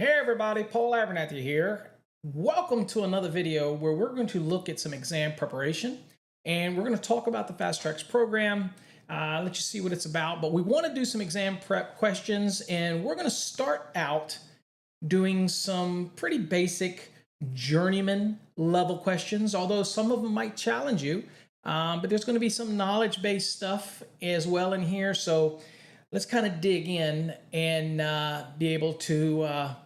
Hey everybody, Paul Abernathy here. Welcome to another video where we're going to look at some exam preparation and we're going to talk about the Fast Trax program, let you see what it's about. But we want to do some exam prep questions and we're going to start out doing some pretty basic journeyman level questions, although some of them might challenge you. But there's going to be some knowledge-based stuff as well in here. So let's kind of dig in and be able to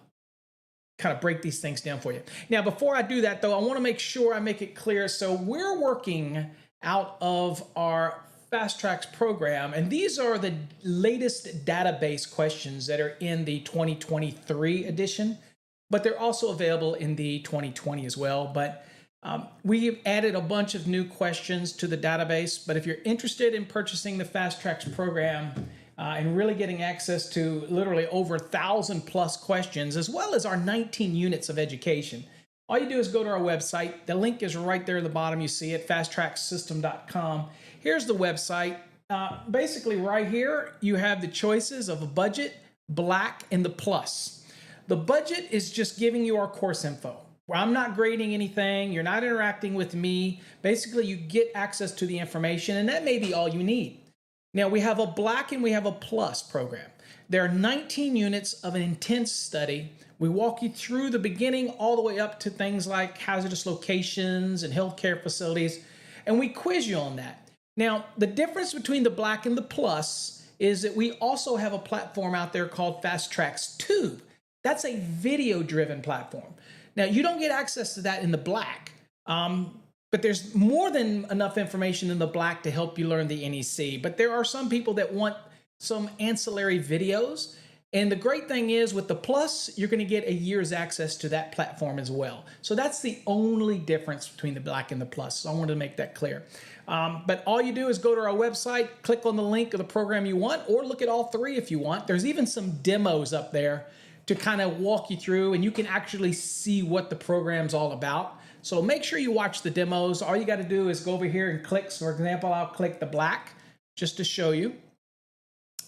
kind of break these things down for you. Now, before I do that, though, I want to make sure I make it clear. So we're working out of our Fast Trax program, and these are the latest database questions that are in the 2023 edition, but they're also available in the 2020 as well. But we've added a bunch of new questions to the database. But if you're interested in purchasing the Fast Trax program, and really getting access to literally over 1,000+ questions, as well as our 19 units of education. All you do is go to our website. The link is right there at the bottom. You see it, fasttraxsystem.com. Here's the website. Basically right here, you have the choices of a budget, black, and the plus. The budget is just giving you our course info. I'm not grading anything. You're not interacting with me. Basically, you get access to the information, and that may be all you need. Now, we have a black and we have a plus program. There are 19 units of an intense study. We walk you through the beginning all the way up to things like hazardous locations and healthcare facilities, and we quiz you on that. Now, the difference between the black and the plus is that we also have a platform out there called Fast Trax Tube. That's a video-driven platform. Now, you don't get access to that in the black. But there's more than enough information in the black to help you learn the NEC. But there are some people that want some ancillary videos. And the great thing is with the plus, you're going to get a year's access to that platform as well. So that's the only difference between the black and the plus. So I wanted to make that clear. But all you do is go to our website, click on the link of the program you want, or look at all three if you want. There's even some demos up there to kind of walk you through, and you can actually see what the program's all about. So make sure you watch the demos. All you got to do is go over here and click. So for example, I'll click the black just to show you.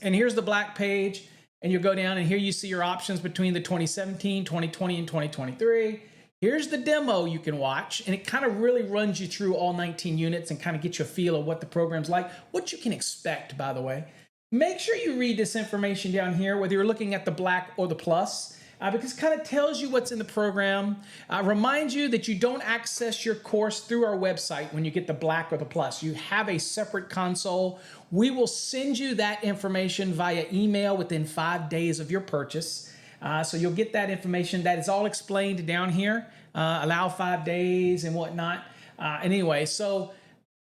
And here's the black page. And you'll go down and here you see your options between the 2017, 2020, and 2023. Here's the demo you can watch. And it kind of really runs you through all 19 units and kind of get you a feel of what the program's like, what you can expect, by the way. Make sure you read this information down here, whether you're looking at the black or the plus. Because it kind of tells you what's in the program. Reminds you that you don't access your course through our website when you get the black or the plus. You have a separate console. We will send you that information via email within 5 days of your purchase. So you'll get that information. That is all explained down here. Allow 5 days and whatnot. Anyway, so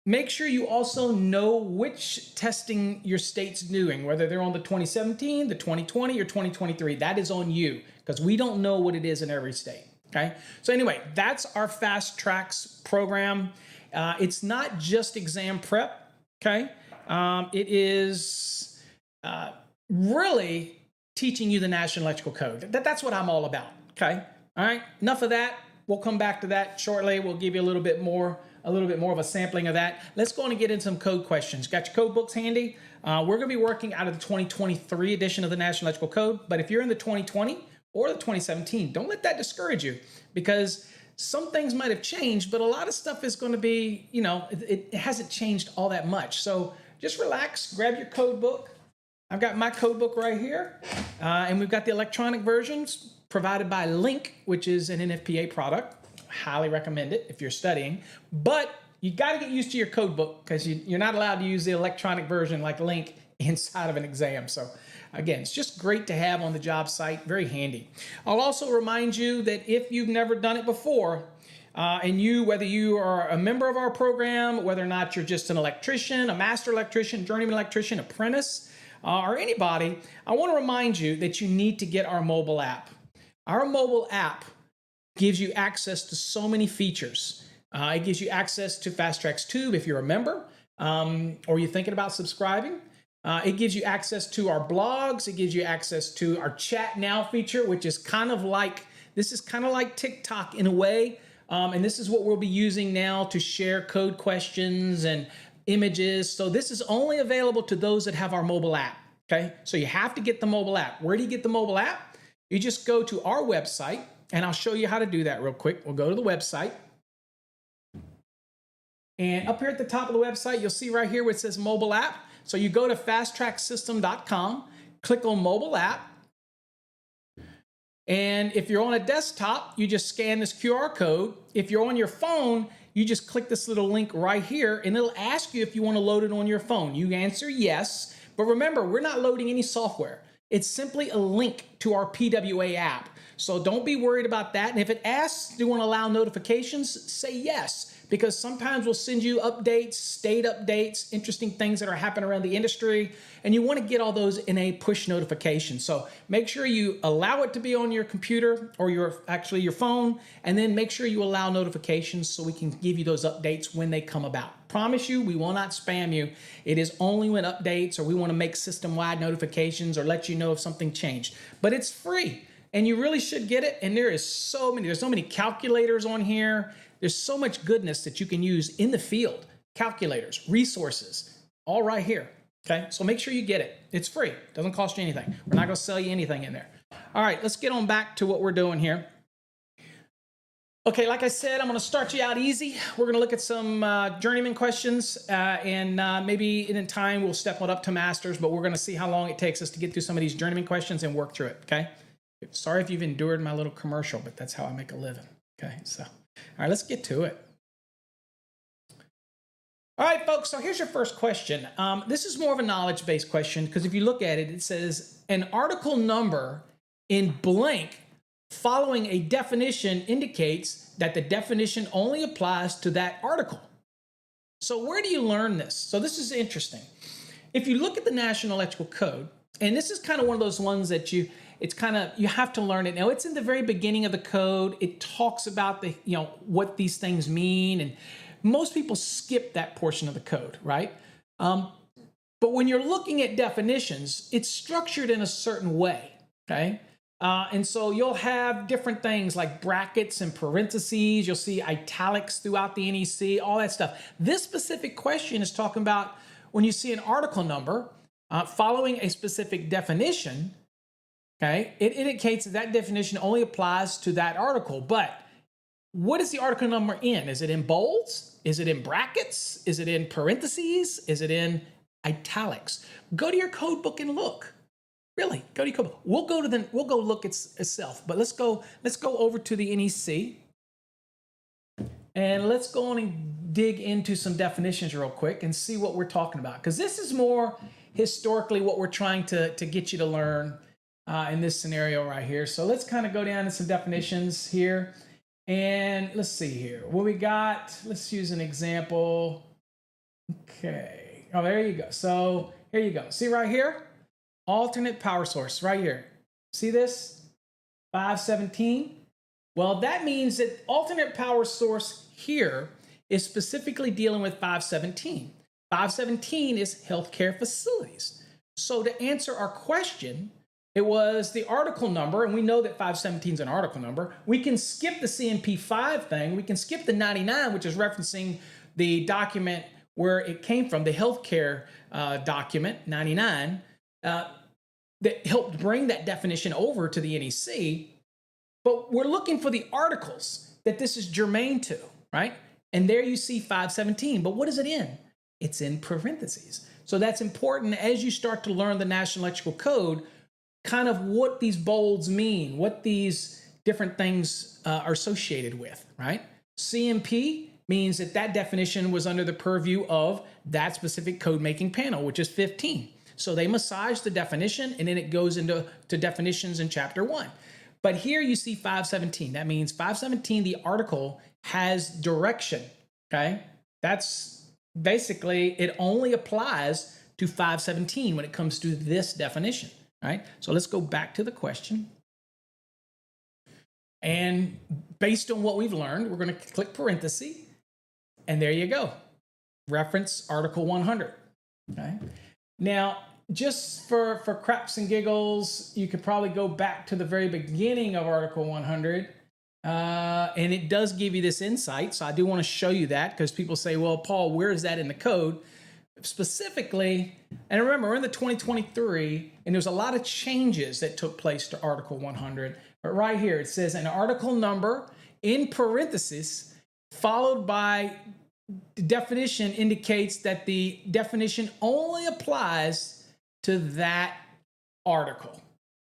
make sure you also know which testing your state's doing, whether they're on the 2017, the 2020, or 2023. That is on you, because we don't know what it is in every state, okay? So anyway, that's our Fast Trax program. It's not just exam prep, okay? It is really teaching you the National Electrical Code. That's what I'm all about, okay? All right, enough of that. We'll come back to that shortly. We'll give you a little bit more of a sampling of that. Let's go on and get into some code questions. Got your code books handy? We're going to be working out of the 2023 edition of the National Electrical Code, but if you're in the 2020 or the 2017, don't let that discourage you, because some things might have changed, but a lot of stuff is going to be, you know, it hasn't changed all that much. So just relax, grab your code book. I've got my code book right here, and we've got the electronic versions provided by Link, which is an NFPA product. Highly recommend it if you're studying, but you got to get used to your code book, because you're not allowed to use the electronic version like Link inside of an exam. So again, it's just great to have on the job site, very handy. I'll also remind you that if you've never done it before, and whether you are a member of our program, whether or not you're just an electrician, a master electrician, journeyman electrician, apprentice, or anybody, I want to remind you that you need to get our mobile app. Our mobile app gives you access to so many features. It gives you access to Fast Trax Tube if you're a member, or you're thinking about subscribing. It gives you access to our blogs. It gives you access to our Chat Now feature, which is kind of like TikTok in a way. And this is what we'll be using now to share code questions and images. So this is only available to those that have our mobile app. Okay, so you have to get the mobile app. Where do you get the mobile app? you just go to our website, and I'll show you how to do that real quick. We'll go to the website. And up here at the top of the website, you'll see right here where it says mobile app. So you go to fasttraxsystem.com, click on mobile app. And if you're on a desktop, you just scan this QR code. If you're on your phone, you just click this little link right here, and it'll ask you if you want to load it on your phone. You answer yes, but remember, we're not loading any software. It's simply a link to our PWA app. So don't be worried about that. And if it asks, do you want to allow notifications? Say yes, because sometimes we'll send you updates, state updates, interesting things that are happening around the industry, and you want to get all those in a push notification. So make sure you allow it to be on your computer or your phone, and then make sure you allow notifications so we can give you those updates when they come about. Promise you, we will not spam you. It is only when updates or we want to make system-wide notifications or let you know if something changed. But it's free, and you really should get it. And there's so many calculators on here. There's so much goodness that you can use in the field. Calculators, resources, all right here. Okay, so make sure you get it. It's free. It doesn't cost you anything. We're not going to sell you anything in there. All right, let's get on back to what we're doing here. Okay, like I said, I'm going to start you out easy. We're going to look at some journeyman questions, and maybe in time we'll step on up to masters, but we're going to see how long it takes us to get through some of these journeyman questions and work through it, okay? Sorry if you've endured my little commercial, but that's how I make a living, okay? So, all right, let's get to it. All right, folks, so here's your first question. This is more of a knowledge-based question because if you look at it, it says an article number in blank following a definition indicates that the definition only applies to that article. So where do you learn this? So this is interesting. If you look at the National Electrical Code, and this is kind of one of those ones that you have to learn it. Now it's in the very beginning of the code. It talks about what these things mean, and most people skip that portion of the code, right? But when you're looking at definitions, it's structured in a certain way, okay? And so you'll have different things like brackets and parentheses. You'll see italics throughout the NEC, all that stuff. This specific question is talking about when you see an article number following a specific definition, okay, it indicates that that definition only applies to that article. But what is the article number in? Is it in bolds? Is it in brackets? Is it in parentheses? Is it in italics? Go to your code book and look. Really, go to your code book. We'll go look itself. But let's go over to the NEC, and let's go on and dig into some definitions real quick and see what we're talking about. Because this is more historically what we're trying to get you to learn in this scenario right here. So let's kind of go down to some definitions here. And let's see here. What we got, let's use an example. Okay. Oh, there you go. So here you go. See right here? Alternate power source right here. See this? 517. Well, that means that alternate power source here is specifically dealing with 517. 517 is healthcare facilities. So to answer our question, it was the article number, and we know that 517 is an article number. We can skip the CMP5 thing. We can skip the 99, which is referencing the document where it came from, the healthcare document, 99, that helped bring that definition over to the NEC. But we're looking for the articles that this is germane to, right? And there you see 517. But what is it in? It's in parentheses. So that's important as you start to learn the National Electrical Code, kind of what these bolds mean, what these different things are associated with, right? CMP means that that definition was under the purview of that specific code-making panel, which is 15. So they massage the definition, and then it goes into definitions in Chapter 1. But here you see 517. That means 517, the article, has direction, okay? That's basically, it only applies to 517 when it comes to this definition. All right, so let's go back to the question. And based on what we've learned, we're going to click parenthesis, and there you go. Reference Article 100. Okay. Now, just for craps and giggles, you could probably go back to the very beginning of Article 100, and it does give you this insight. So I do want to show you that because people say, well, Paul, where is that in the code? specifically, and remember, we're in the 2023, and there's a lot of changes that took place to Article 100. But right here, it says an article number in parentheses followed by the definition indicates that the definition only applies to that article,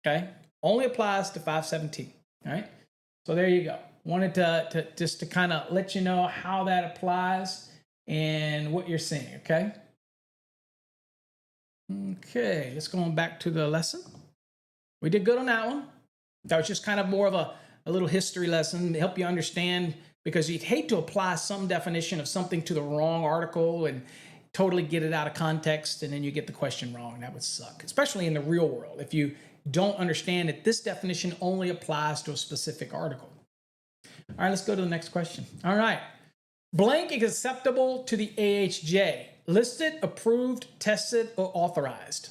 okay? Only applies to 517, all right? So there you go. Wanted to just to kind of let you know how that applies and what you're seeing, okay? Okay, let's go on back to the lesson. We did good on that one. That was just kind of more of a little history lesson to help you understand, because you'd hate to apply some definition of something to the wrong article and totally get it out of context, and then you get the question wrong. That would suck, especially in the real world, if you don't understand that this definition only applies to a specific article. All right, let's go to the next question. All right. Blank is acceptable to the AHJ. Listed, approved, tested, or authorized.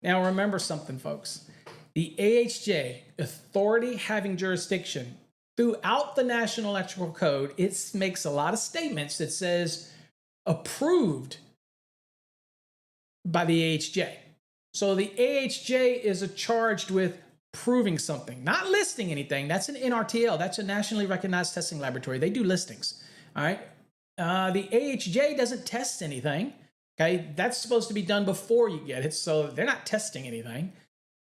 Now remember something, folks. The AHJ, authority having jurisdiction, throughout the National Electrical Code, it makes a lot of statements that says approved by the AHJ. So the AHJ is charged with proving something, not listing anything. That's an NRTL. That's a nationally recognized testing laboratory. They do listings. All right. The AHJ doesn't test anything. Okay. That's supposed to be done before you get it. So they're not testing anything.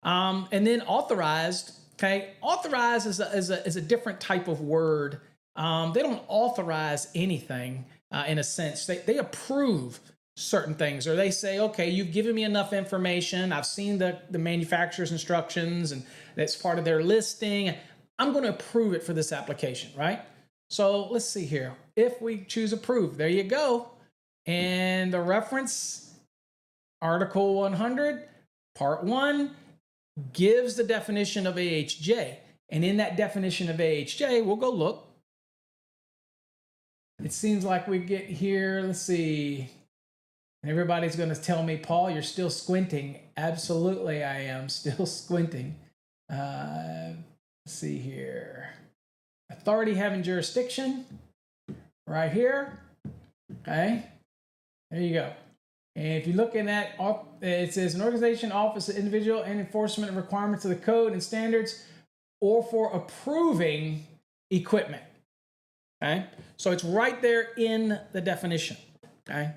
And then authorized. Okay. Authorized is a different type of word. They don't authorize anything in a sense. They approve certain things, or they say, okay, you've given me enough information. I've seen the manufacturer's instructions and that's part of their listing. I'm going to approve it for this application, right? So let's see here. If we choose approve, there you go. And the reference, Article 100, Part 1, gives the definition of AHJ. And in that definition of AHJ, we'll go look. It seems like we get here, let's see. And everybody's going to tell me, Paul, you're still squinting. Absolutely, I am still squinting. Let's see here. Authority having jurisdiction, right here. Okay, there you go. And if you're looking at, it says an organization, office, individual, and enforcement of requirements of the code and standards, or for approving equipment. Okay, so it's right there in the definition. Okay.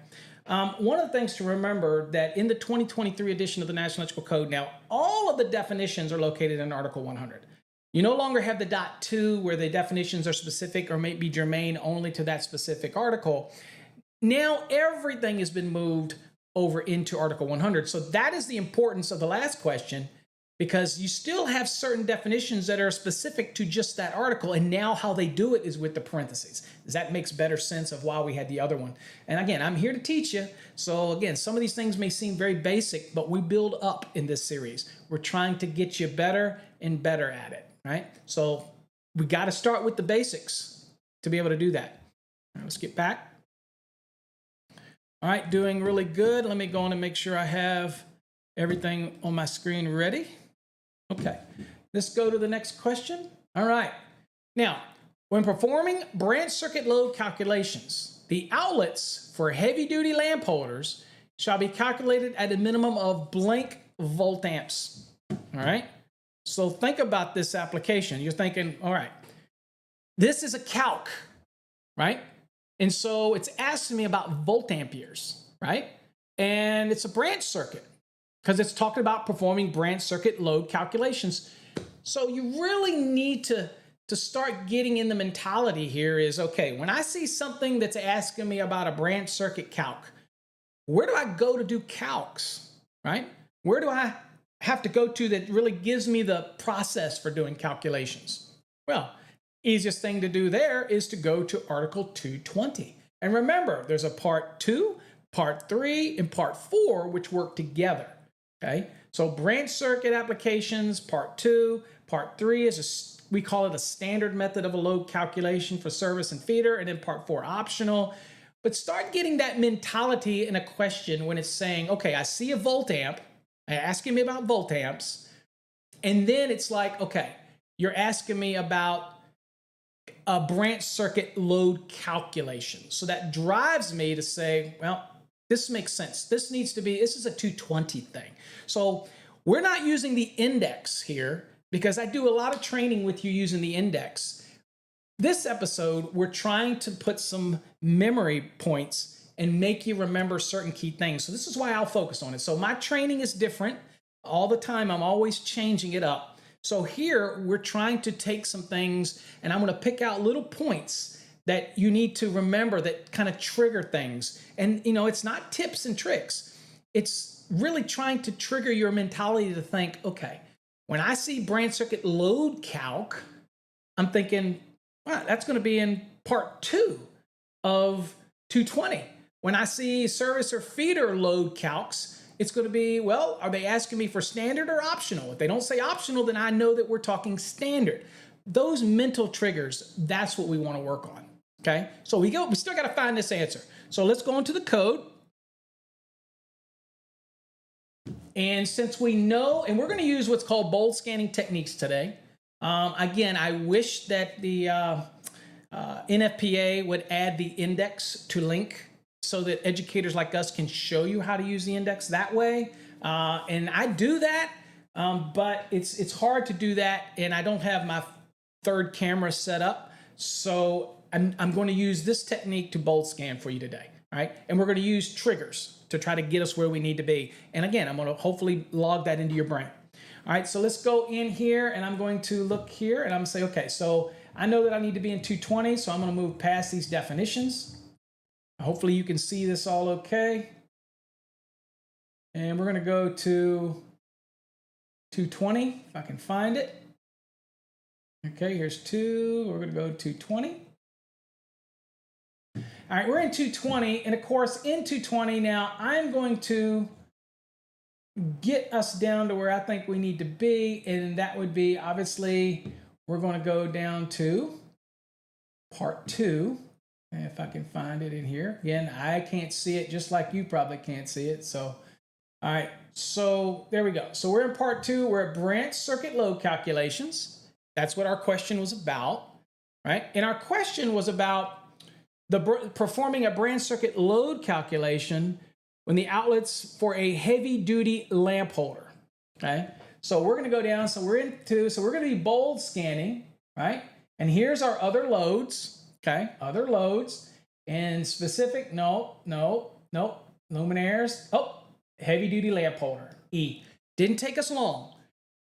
One of the things to remember that in the 2023 edition of the National Electrical Code, now all of the definitions are located in Article 100. You no longer have the .2 where the definitions are specific or may be germane only to that specific article. Now everything has been moved over into Article 100. So that is the importance of the last question, because you still have certain definitions that are specific to just that article, and now how they do it is with the parentheses. That makes better sense of why we had the other one. And again, I'm here to teach you. So again, some of these things may seem very basic, but we build up in this series. We're trying to get you better and better at it, right? So we got to start with the basics to be able to do that. All right, let's get back. All right, doing really good. Let me go on and make sure I have everything on my screen ready. Okay, let's go to the next question. All right, now, when performing branch circuit load calculations, the outlets for heavy-duty lamp holders shall be calculated at a minimum of blank volt amps. All right, so think about this application. You're thinking, all right, this is a calc, right? And so it's asking me about volt amperes, right? And it's a branch circuit, because it's talking about performing branch circuit load calculations. So you really need to start getting in the mentality here is, okay, when I see something that's asking me about a branch circuit calc, where do I go to do calcs, right? Where do I have to go to that really gives me the process for doing calculations? Well, easiest thing to do there is to go to Article 220. And remember, there's a Part 2, Part 3, and Part 4, which work together. Okay, so branch circuit applications, Part 2, Part 3 is we call it a standard method of a load calculation for service and feeder, and then Part 4 optional. But start getting that mentality in a question when it's saying, okay, I see a volt amp, asking me about volt amps, and then it's like, okay, you're asking me about a branch circuit load calculation. So that drives me to say, well, This makes sense. This needs to be, this is a 220 thing. So we're not using the index here because I do a lot of training with you using the index. This episode, we're trying to put some memory points and make you remember certain key things. So this is why I'll focus on it. So my training is different all the time. I'm always changing it up. So here we're trying to take some things and I'm going to pick out little points that you need to remember that kind of trigger things. And you know, it's not tips and tricks. It's really trying to trigger your mentality to think, okay, when I see branch circuit load calc, I'm thinking, well, that's going to be in part 2 of 220. When I see service or feeder load calcs, it's going to be, well, are they asking me for standard or optional? If they don't say optional, then I know that we're talking standard. Those mental triggers, that's what we want to work on. Okay, so we still got to find this answer. So let's go into the code. And since we know, and we're going to use what's called bold scanning techniques today. Again, I wish that the NFPA would add the index to link so that educators like us can show you how to use the index that way. And I do that, but it's hard to do that, and I don't have my third camera set up. So I'm going to use this technique to bold scan for you today. All right, and we're going to use triggers to try to get us where we need to be. And again, I'm going to hopefully log that into your brain. All right, so let's go in here, and I'm going to look here, and I'm going to say, okay, so I know that I need to be in 220, so I'm going to move past these definitions. Hopefully you can see this all okay. And we're going to go to 220, if I can find it. Okay, here's 2. We're going to go to 220. All right, we're in 220, and of course, in 220 now, I'm going to get us down to where I think we need to be, and that would be, obviously, we're going to go down to part 2, and if I can find it in here. Again, I can't see it just like you probably can't see it, so, all right, so there we go. So we're in part 2, we're at branch circuit load calculations. That's what our question was about, right? And our question was about performing a branch circuit load calculation when the outlets for a heavy duty lamp holder. Okay, so we're going to go down. So we're going to be bold scanning, right? And here's our other loads. Okay, other loads and specific. No, luminaires. Oh, heavy duty lamp holder. E. Didn't take us long.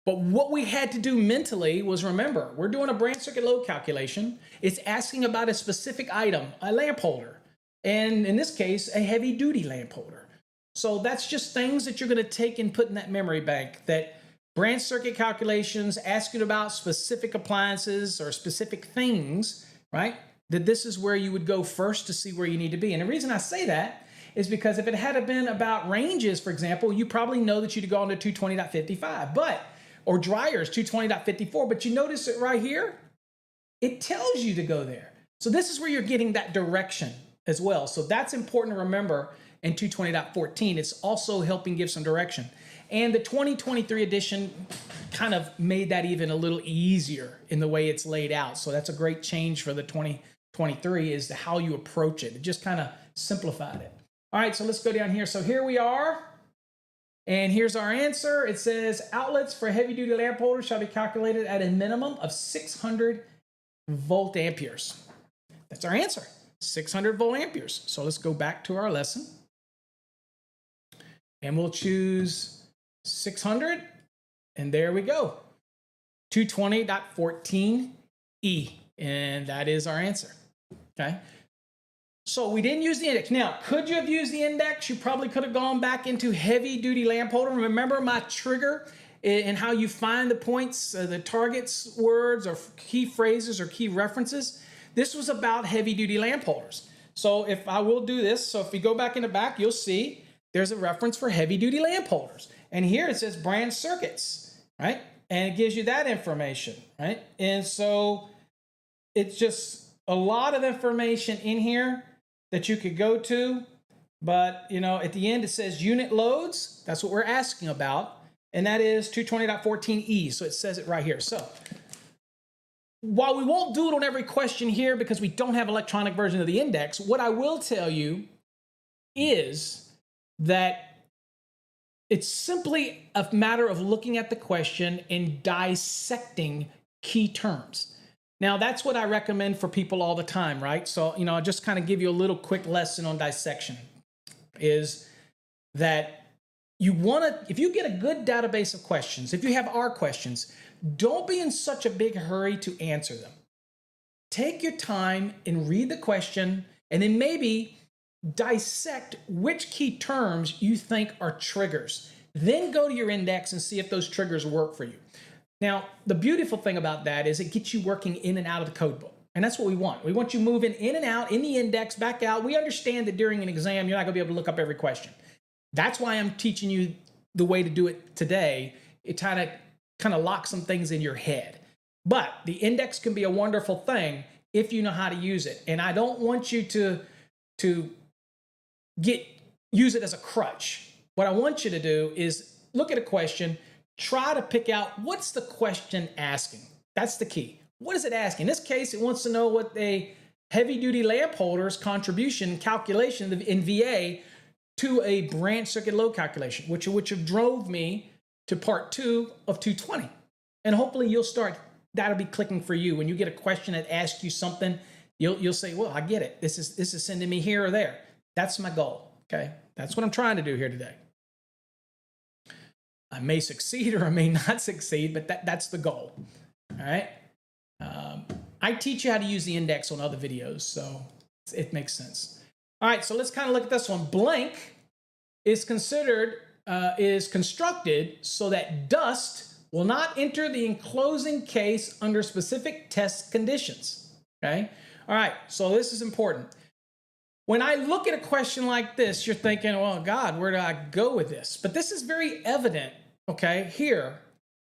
But what we had to do mentally was remember, we're doing a branch circuit load calculation. It's asking about a specific item, a lamp holder. And in this case, a heavy duty lamp holder. So that's just things that you're going to take and put in that memory bank, that branch circuit calculations asking about specific appliances or specific things, right? That this is where you would go first to see where you need to be. And the reason I say that is because if it had been about ranges, for example, you probably know that you'd go on to 220.55, or dryers 220.54, but you notice it right here, it tells you to go there. So this is where you're getting that direction as well. So that's important to remember in 220.14. It's also helping give some direction. And the 2023 edition kind of made that even a little easier in the way it's laid out. So that's a great change for the 2023 is how you approach it. It just kind of simplified it. All right, so let's go down here. So here we are. And here's our answer. It says outlets for heavy-duty lamp holders shall be calculated at a minimum of 600 volt amperes. That's our answer, 600 volt amperes. So let's go back to our lesson. And we'll choose 600. And there we go, 220.14E. And that is our answer, okay? So we didn't use the index. Now, could you have used the index? You probably could have gone back into heavy duty lamp holder. Remember my trigger and how you find the points, the targets, words, or key phrases or key references. This was about heavy duty lamp holders. So if I will do this, so if we go back in the back, you'll see there's a reference for heavy duty lamp holders. And here it says branch circuits, right? And it gives you that information, right? And so it's just a lot of information in here that you could go to, but you know, at the end it says unit loads. That's what we're asking about, and that is 220.14E. So it says it right here. So while we won't do it on every question here because we don't have electronic version of the index, what I will tell you is that it's simply a matter of looking at the question and dissecting key terms. Now, that's what I recommend for people all the time, right? So, I'll just kind of give you a little quick lesson on dissection, is that you want to, if you get a good database of questions, if you have R questions, don't be in such a big hurry to answer them. Take your time and read the question, and then maybe dissect which key terms you think are triggers. Then go to your index and see if those triggers work for you. Now, the beautiful thing about that is it gets you working in and out of the code book. And that's what we want. We want you moving in and out, in the index, back out. We understand that during an exam, you're not going to be able to look up every question. That's why I'm teaching you the way to do it today. It kind of locks some things in your head. But the index can be a wonderful thing if you know how to use it. And I don't want you to use it as a crutch. What I want you to do is look at a question, try to pick out what's the question asking. That's the key. What is it asking? In this case, it wants to know what a heavy-duty lamp holder's contribution calculation in VA to a branch circuit load calculation, which have drove me to part 2 of 220. And hopefully that'll be clicking for you. When you get a question that asks you something, you'll say, well, I get it. This is sending me here or there. That's my goal, okay? That's what I'm trying to do here today. I may succeed or I may not succeed, but that's the goal, all right? I teach you how to use the index on other videos, so it makes sense. All right, so let's kind of look at this one. Blank is constructed so that dust will not enter the enclosing case under specific test conditions, okay? All right, so this is important. When I look at a question like this, you're thinking, well, God, where do I go with this? But this is very evident, okay, here.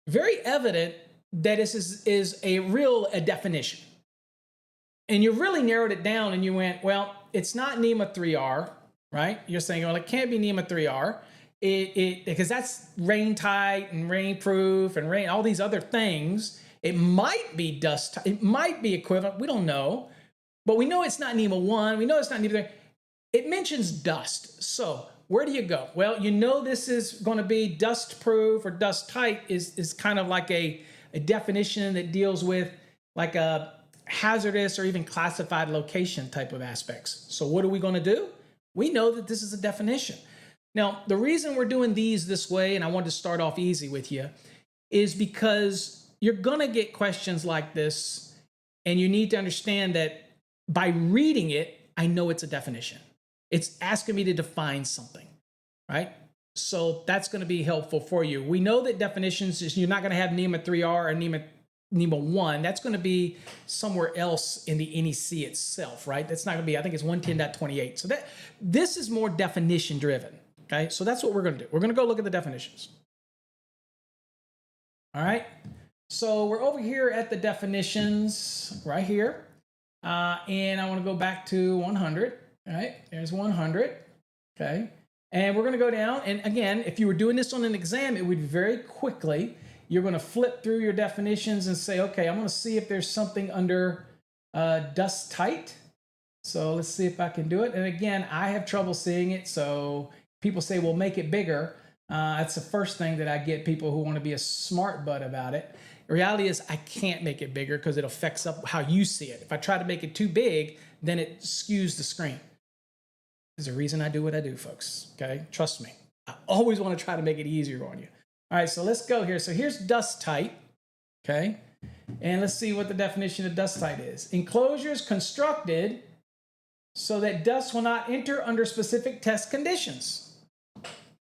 Very evident that this is a definition. And you really narrowed it down and you went, well, it's not NEMA 3R, right? You're saying, well, it can't be NEMA 3R. Because that's rain tight and rain proof and all these other things. It might be dust, it might be equivalent, we don't know. But we know it's not NEMA 1, we know it's not NEMA 3. It mentions dust. So where do you go? Well, you know this is going to be dust proof or dust tight is kind of like a definition that deals with like a hazardous or even classified location type of aspects. So what are we going to do? We know that this is a definition. Now, the reason we're doing these this way, and I wanted to start off easy with you, is because you're going to get questions like this, and you need to understand that by reading it, I know it's a definition. It's asking me to define something, right? So that's going to be helpful for you. We know that definitions, you're not going to have NEMA 3R or NEMA 1. That's going to be somewhere else in the NEC itself, right? That's not going to be, I think it's 110.28. So this is more definition driven. Okay, so that's what we're going to do. We're going to go look at the definitions. All right, so we're over here at the definitions right here. And I want to go back to 100. All right, there's 100. Okay, and we're going to go down. And again, if you were doing this on an exam, it would very quickly, you're going to flip through your definitions and say, okay, I'm going to see if there's something under dust tight. So let's see if I can do it. And again, I have trouble seeing it, so people say, well, make it bigger. That's the first thing that I get people who want to be a smart butt about it. The reality is I can't make it bigger because it affects up how you see it. If I try to make it too big, then it skews the screen. There's a reason I do what I do, folks, okay? Trust me. I always want to try to make it easier on you. All right, so let's go here. So here's dust tight, okay? And let's see what the definition of dust tight is. Enclosure is constructed so that dust will not enter under specific test conditions.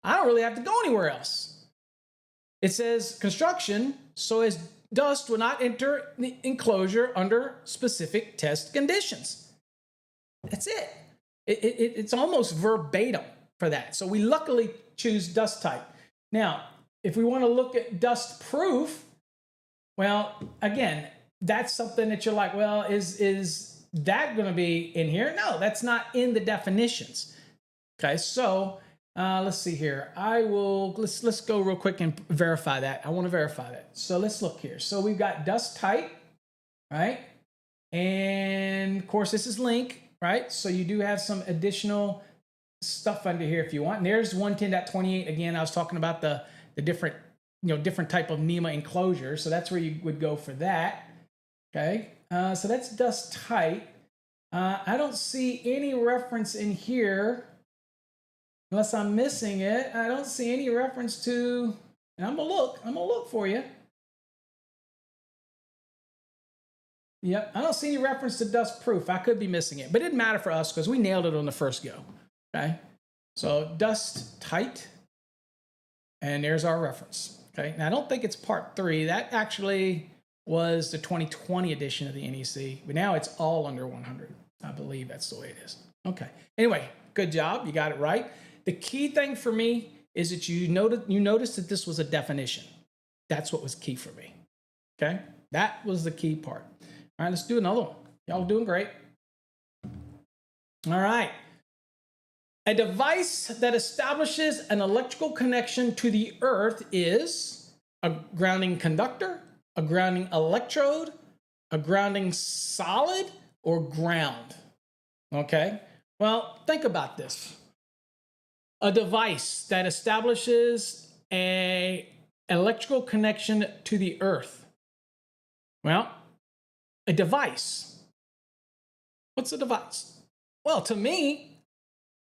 I don't really have to go anywhere else. It says construction so as dust will not enter the enclosure under specific test conditions. That's it. It's almost verbatim for that. So we luckily choose dust tight. Now, if we want to look at dust proof, well, again, that's something that you're like, well, is that going to be in here? No, that's not in the definitions. Okay, so let's see here. Let's go real quick and verify that. I want to verify that. So let's look here. So we've got dust tight, right? And of course, this is link, right? So you do have some additional stuff under here if you want. And there's 110.28. Again, I was talking about the different, different type of NEMA enclosure. So that's where you would go for that. Okay. So that's dust tight. I don't see any reference in here, unless I'm missing it. I don't see any reference to, and I'm gonna look for you. Yep, I don't see any reference to dust proof. I could be missing it, but it didn't matter for us because we nailed it on the first go. Okay, so dust tight, and there's our reference. Okay, now I don't think it's part 3. That actually was the 2020 edition of the NEC, but now it's all under 100. I believe that's the way it is. Okay, anyway, good job. You got it right. The key thing for me is that you noticed that this was a definition. That's what was key for me. Okay, that was the key part. All right, let's do another one. Y'all doing great. All right. A device that establishes an electrical connection to the earth is a grounding conductor, a grounding electrode, a grounding solid, or ground. Okay? Well, think about this. A device that establishes an electrical connection to the earth. Well, a device. What's a device? Well, to me,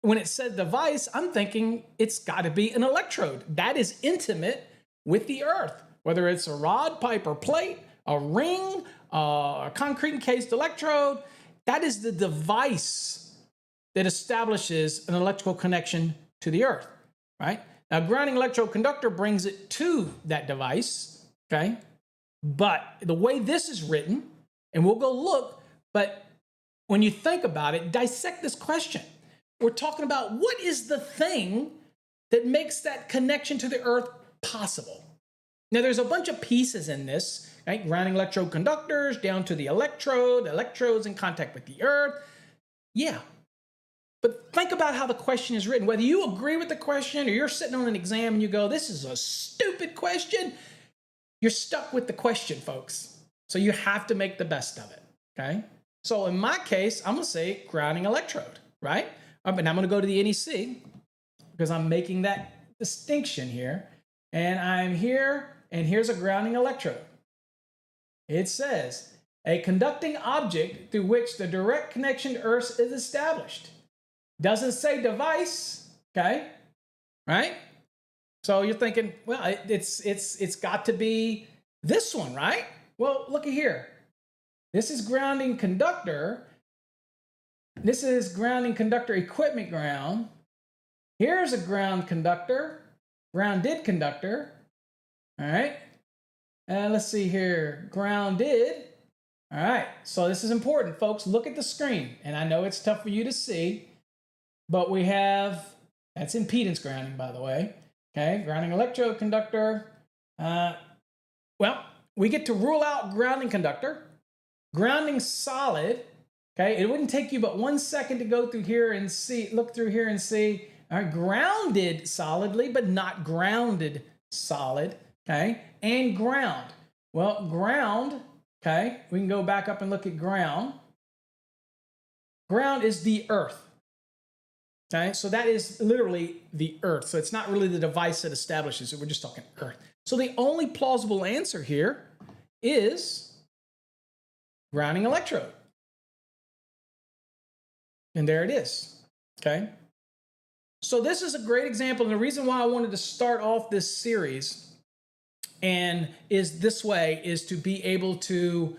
when it said device, I'm thinking it's got to be an electrode that is intimate with the earth, whether it's a rod, pipe, or plate, a ring, a concrete encased electrode. That is the device that establishes an electrical connection to the earth, right? Now, grounding electrode conductor brings it to that device, okay? But the way this is written, and we'll go look, but when you think about it, dissect this question. We're talking about what is the thing that makes that connection to the earth possible. Now, there's a bunch of pieces in this, right? Grounding electrode conductors down to the electrodes in contact with the earth. Yeah. But think about how the question is written. Whether you agree with the question or you're sitting on an exam and you go, this is a stupid question, you're stuck with the question, folks. So you have to make the best of it, okay? So in my case, I'm going to say grounding electrode, right? But now I'm going to go to the NEC because I'm making that distinction here. And I'm here, and here's a grounding electrode. It says, a conducting object through which the direct connection to earth is established. Doesn't say device, okay? Right? So you're thinking, well, it's got to be this one, right? Well, look at here. This is grounding conductor. This is grounding conductor equipment ground. Here's a ground conductor, grounded conductor. All right. And let's see here, grounded. All right. So this is important, folks. Look at the screen. And I know it's tough for you to see, but we have, that's impedance grounding, by the way. Okay. Grounding electrode conductor. Well, we get to rule out grounding conductor, grounding solid. Okay, it wouldn't take you but 1 second to go through here and see, look through here and see, all right, grounded solidly, but not grounded solid. Okay, and ground. Well, ground, okay, we can go back up and look at ground. Ground is the earth. Okay, so that is literally the earth. So it's not really the device that establishes it. We're just talking earth. So the only plausible answer here is grounding electrode. And there it is, okay? So this is a great example, and the reason why I wanted to start off this series and is this way is to be able to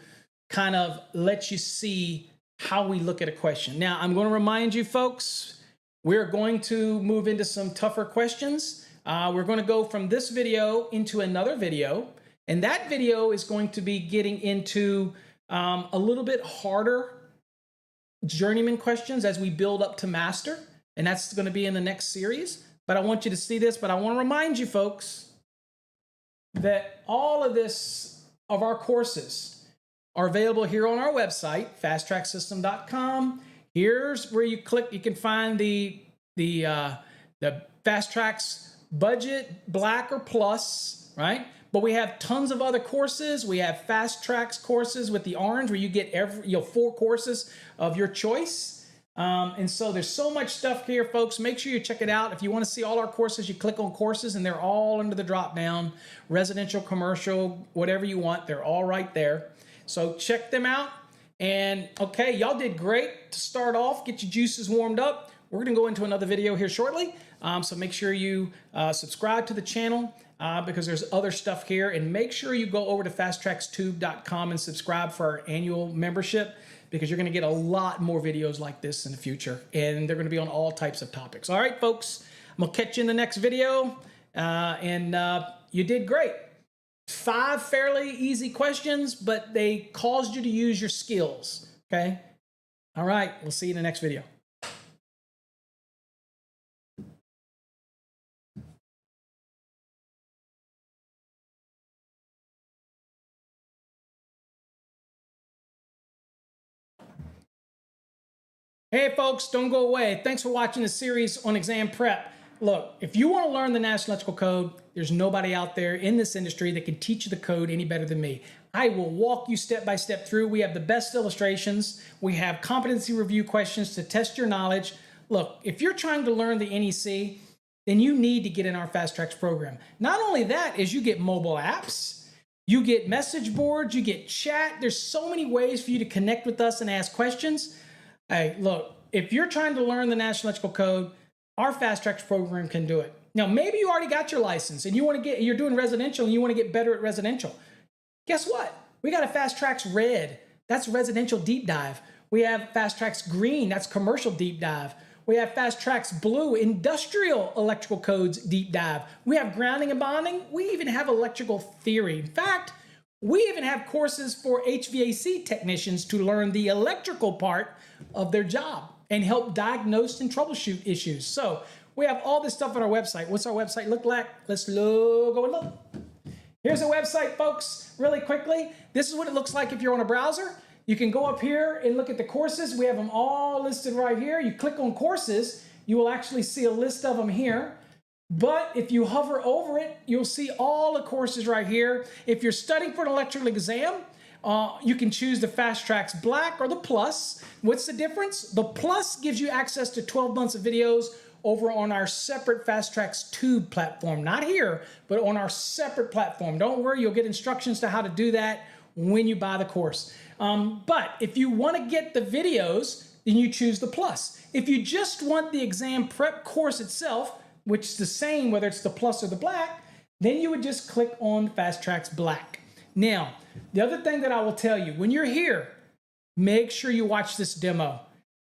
kind of let you see how we look at a question. Now, I'm going to remind you folks, we're going to move into some tougher questions. We're going to go from this video into another video, and that video is going to be getting into a little bit harder journeyman questions as we build up to master, and that's going to be in the next series. But I want you to see this, but I want to remind you folks that all of our courses are available here on our website, fasttraxsystem.com. Here's where you click, you can find the Fast Trax budget, black or plus, right? But we have tons of other courses. We have Fast Trax courses with the orange where you get 4 courses of your choice. And so there's so much stuff here, folks. Make sure you check it out. If you want to see all our courses, you click on courses and they're all under the drop down. Residential, commercial, whatever you want, they're all right there. So check them out. And okay, y'all did great to start off. Get your juices warmed up. We're going to go into another video here shortly. So make sure you subscribe to the channel because there's other stuff here. And make sure you go over to fasttraxtube.com and subscribe for our annual membership, because you're going to get a lot more videos like this in the future. And they're going to be on all types of topics. All right, folks, I'm going to catch you in the next video. You did great. 5 fairly easy questions, but they caused you to use your skills. Okay? All right, we'll see you in the next video. Hey folks, don't go away. Thanks for watching the series on exam prep. Look, if you want to learn the National Electrical Code, there's nobody out there in this industry that can teach you the code any better than me. I will walk you step by step through. We have the best illustrations. We have competency review questions to test your knowledge. Look, if you're trying to learn the NEC, then you need to get in our Fast Trax program. Not only that, is you get mobile apps, you get message boards, you get chat. There's so many ways for you to connect with us and ask questions. Hey, look, if you're trying to learn the National Electrical Code, our Fast Trax program can do it. Now, maybe you already got your license and you're doing residential and you want to get better at residential. Guess what? We got a Fast Trax Red. That's residential deep dive. We have Fast Trax Green. That's commercial deep dive. We have Fast Trax Blue, industrial electrical codes deep dive. We have grounding and bonding. We even have electrical theory. In fact, we even have courses for HVAC technicians to learn the electrical part of their job and help diagnose and troubleshoot issues. So we have all this stuff on our website. What's our website look like? Let's go and look. Here's a website, folks, really quickly. This is what it looks like if you're on a browser. You can go up here and look at the courses. We have them all listed right here. You click on courses, you will actually see a list of them here. But if you hover over it, you'll see all the courses right here. If you're studying for an electrical exam, you can choose the Fast Trax Black or the Plus. What's the difference? The Plus gives you access to 12 months of videos over on our separate Fast Trax Tube platform. Not here, but on our separate platform. Don't worry, you'll get instructions to how to do that when you buy the course. But if you want to get the videos, then you choose the Plus. If you just want the exam prep course itself, which is the same whether it's the Plus or the Black, then you would just click on Fast Trax Black. Now, the other thing that I will tell you, when you're here, make sure you watch this demo.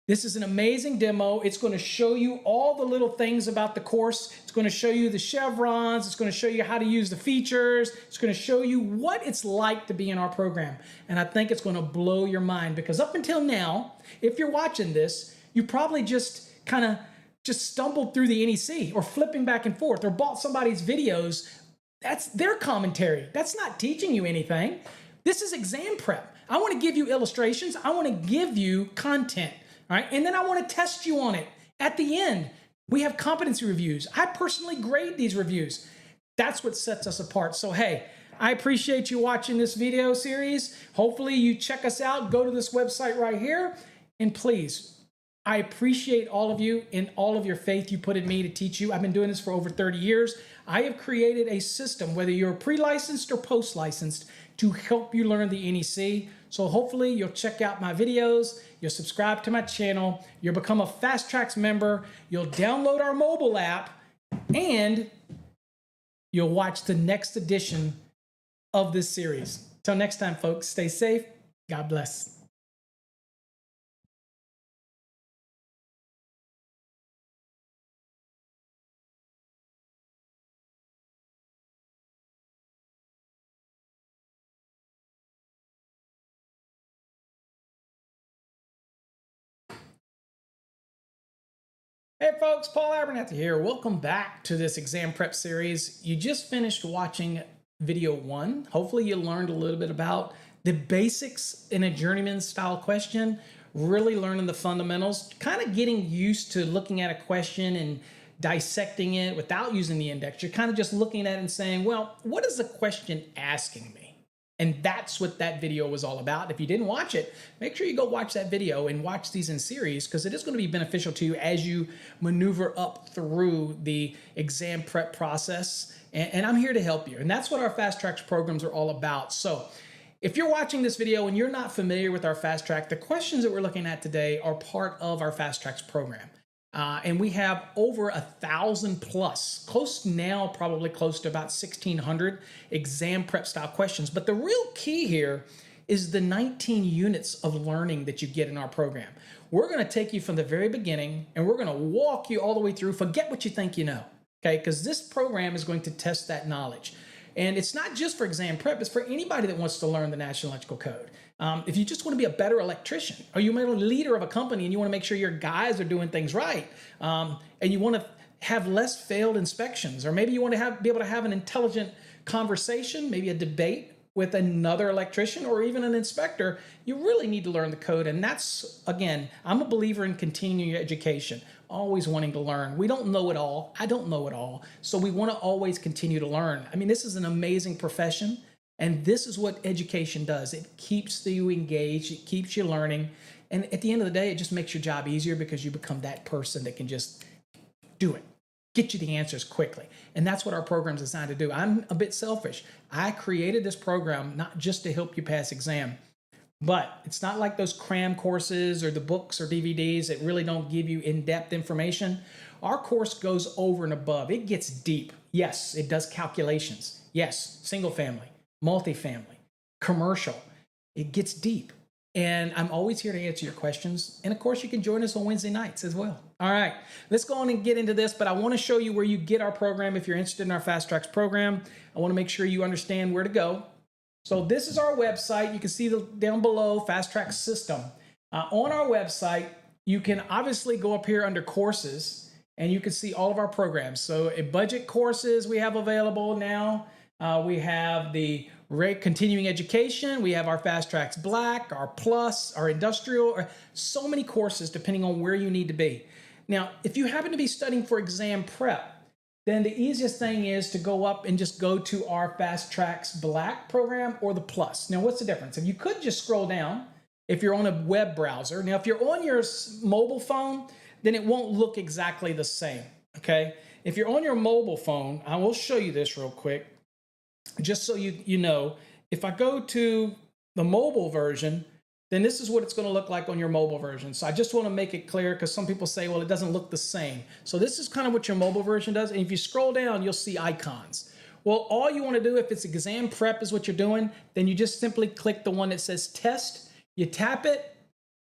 This is an amazing demo. It's going to show you all the little things about the course. It's going to show you the chevrons. It's going to show you how to use the features. It's going to show you what it's like to be in our program. And I think it's going to blow your mind, because up until now, if you're watching this, you probably just kind of stumbled through the NEC or flipping back and forth or bought somebody's videos. That's their commentary. That's not teaching you anything. This is exam prep. I want to give you illustrations. I want to give you content. All right, and then I want to test you on it. At the end, we have competency reviews. I personally grade these reviews. That's what sets us apart. So, hey, I appreciate you watching this video series. Hopefully you check us out. Go to this website right here. And please, I appreciate all of you and all of your faith you put in me to teach you. I've been doing this for over 30 years. I have created a system, whether you're pre-licensed or post-licensed, to help you learn the NEC. So hopefully you'll check out my videos, you'll subscribe to my channel, you'll become a Fast Trax member, you'll download our mobile app, and you'll watch the next edition of this series. Till next time, folks, stay safe. God bless. Hey folks, Paul Abernathy here. Welcome back to this exam prep series. You just finished watching video 1. Hopefully you learned a little bit about the basics in a journeyman style question, really learning the fundamentals, kind of getting used to looking at a question and dissecting it without using the index. You're kind of just looking at it and saying, well, what is the question asking me? And that's what that video was all about. If you didn't watch it, make sure you go watch that video and watch these in series, because it is going to be beneficial to you as you maneuver up through the exam prep process. And I'm here to help you. And that's what our Fast Trax programs are all about. So if you're watching this video and you're not familiar with our Fast Track, the questions that we're looking at today are part of our Fast Trax program. And we have over 1,000 plus, probably close to about 1,600 exam prep style questions. But the real key here is the 19 units of learning that you get in our program. We're going to take you from the very beginning and we're going to walk you all the way through. Forget what you think you know, okay? Because this program is going to test that knowledge. And it's not just for exam prep, it's for anybody that wants to learn the National Electrical Code. If you just want to be a better electrician, or you're a leader of a company and you want to make sure your guys are doing things right, and you want to have less failed inspections, or maybe you want to be able to have an intelligent conversation, maybe a debate with another electrician or even an inspector, you really need to learn the code. And that's, again, I'm a believer in continuing education, always wanting to learn. We don't know it all. I don't know it all. So we want to always continue to learn. I mean, this is an amazing profession. And this is what education does. It keeps you engaged. It keeps you learning. And at the end of the day, it just makes your job easier because you become that person that can just do it, get you the answers quickly. And that's what our program is designed to do. I'm a bit selfish. I created this program not just to help you pass exam, but it's not like those cram courses or the books or DVDs that really don't give you in-depth information. Our course goes over and above. It gets deep. Yes, it does calculations. Yes, single family, multifamily, commercial. It gets deep. And I'm always here to answer your questions. And of course, you can join us on Wednesday nights as well. All right, let's go on and get into this, but I want to show you where you get our program. If you're interested in our Fast Trax program, I want to make sure you understand where to go. So this is our website. You can see down below, Fast Trax System. On our website, you can obviously go up here under courses, and you can see all of our programs. So budget courses we have available now. We have the continuing education. We have our Fast Trax Black, our Plus, our Industrial, or so many courses depending on where you need to be. Now, if you happen to be studying for exam prep, then the easiest thing is to go up and just go to our Fast Trax Black program or the Plus. Now, what's the difference? If you could just scroll down, if you're on a web browser. Now, if you're on your mobile phone, then it won't look exactly the same, okay? If you're on your mobile phone, I will show you this real quick. Just so you know, if I go to the mobile version, then this is what it's going to look like on your mobile version. So I just want to make it clear because some people say, well, it doesn't look the same. So this is kind of what your mobile version does. And if you scroll down, you'll see icons. Well, all you want to do, if it's exam prep is what you're doing, then you just simply click the one that says test. You tap it,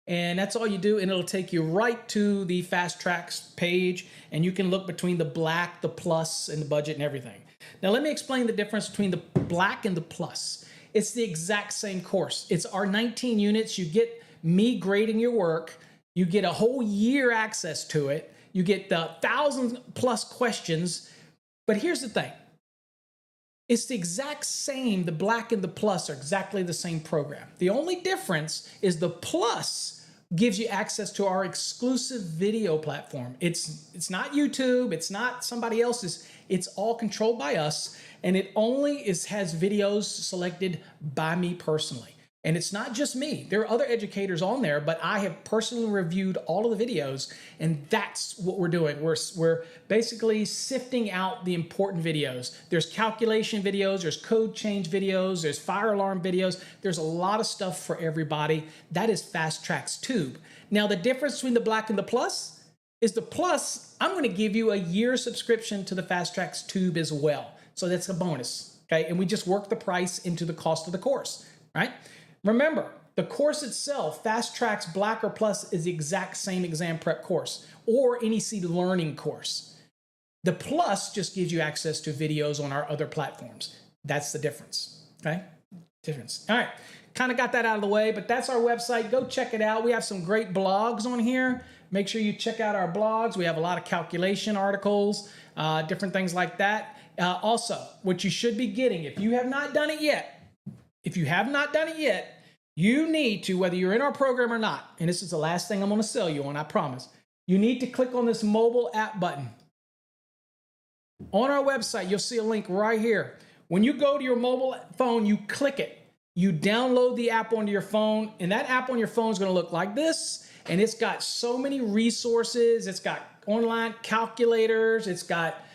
and that's all you do, and it'll take you right to the Fast Trax page, and you can look between the Black, the Plus, and the budget and everything. Now, let me explain the difference between the Black and the Plus. It's the exact same course. It's our 19 units. You get me grading your work. You get a whole year access to it. You get the 1,000+ questions. But here's the thing. It's the exact same. The Black and the Plus are exactly the same program. The only difference is the Plus gives you access to our exclusive video platform. It's not YouTube. It's not somebody else's. It's all controlled by us, and it only has videos selected by me personally. And it's not just me. There are other educators on there, but I have personally reviewed all of the videos, and that's what we're doing. We're basically sifting out the important videos. There's calculation videos, there's code change videos, there's fire alarm videos. There's a lot of stuff for everybody. That is Fast Trax Tube. Now, the difference between the Black and the Plus is the Plus, I'm going to give you a year subscription to the Fast Trax Tube as well. So that's a bonus, okay? And we just work the price into the cost of the course, right? Remember, the course itself, Fast Trax Black or Plus, is the exact same exam prep course or NEC learning course. The Plus just gives you access to videos on our other platforms. That's the difference, okay? Difference. All right, kind of got that out of the way, but that's our website. Go check it out. We have some great blogs on here. Make sure you check out our blogs. We have a lot of calculation articles, different things like that. Also, what you should be getting, if you have not done it yet, you need to, whether you're in our program or not, and this is the last thing I'm going to sell you on, I promise, you need to click on this mobile app button. On our website, you'll see a link right here. When you go to your mobile phone, you click it. You download the app onto your phone, and that app on your phone is going to look like this. And it's got so many resources. It's got online calculators. It's got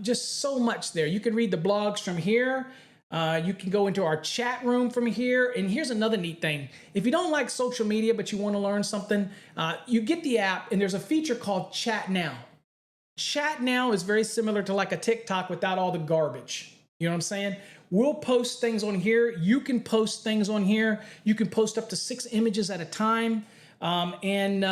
just so much there. You can read the blogs from here. You can go into our chat room from here. And here's another neat thing. If you don't like social media, but you want to learn something, you get the app, and there's a feature called Chat Now. Chat Now is very similar to like a TikTok without all the garbage. You know what I'm saying? We'll post things on here. You can post things on here. You can post up to 6 images at a time, and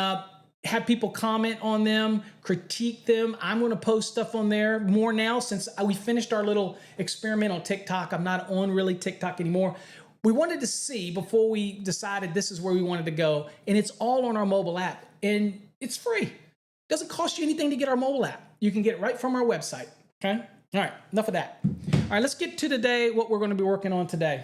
have people comment on them, critique them. I'm going to post stuff on there more now since we finished our little experiment on TikTok. I'm not on really TikTok anymore. We wanted to see before we decided this is where we wanted to go, and it's all on our mobile app, and it's free. It doesn't cost you anything to get our mobile app. You can get it right from our website, okay? All right, enough of that. All right, let's get to today, what we're going to be working on today.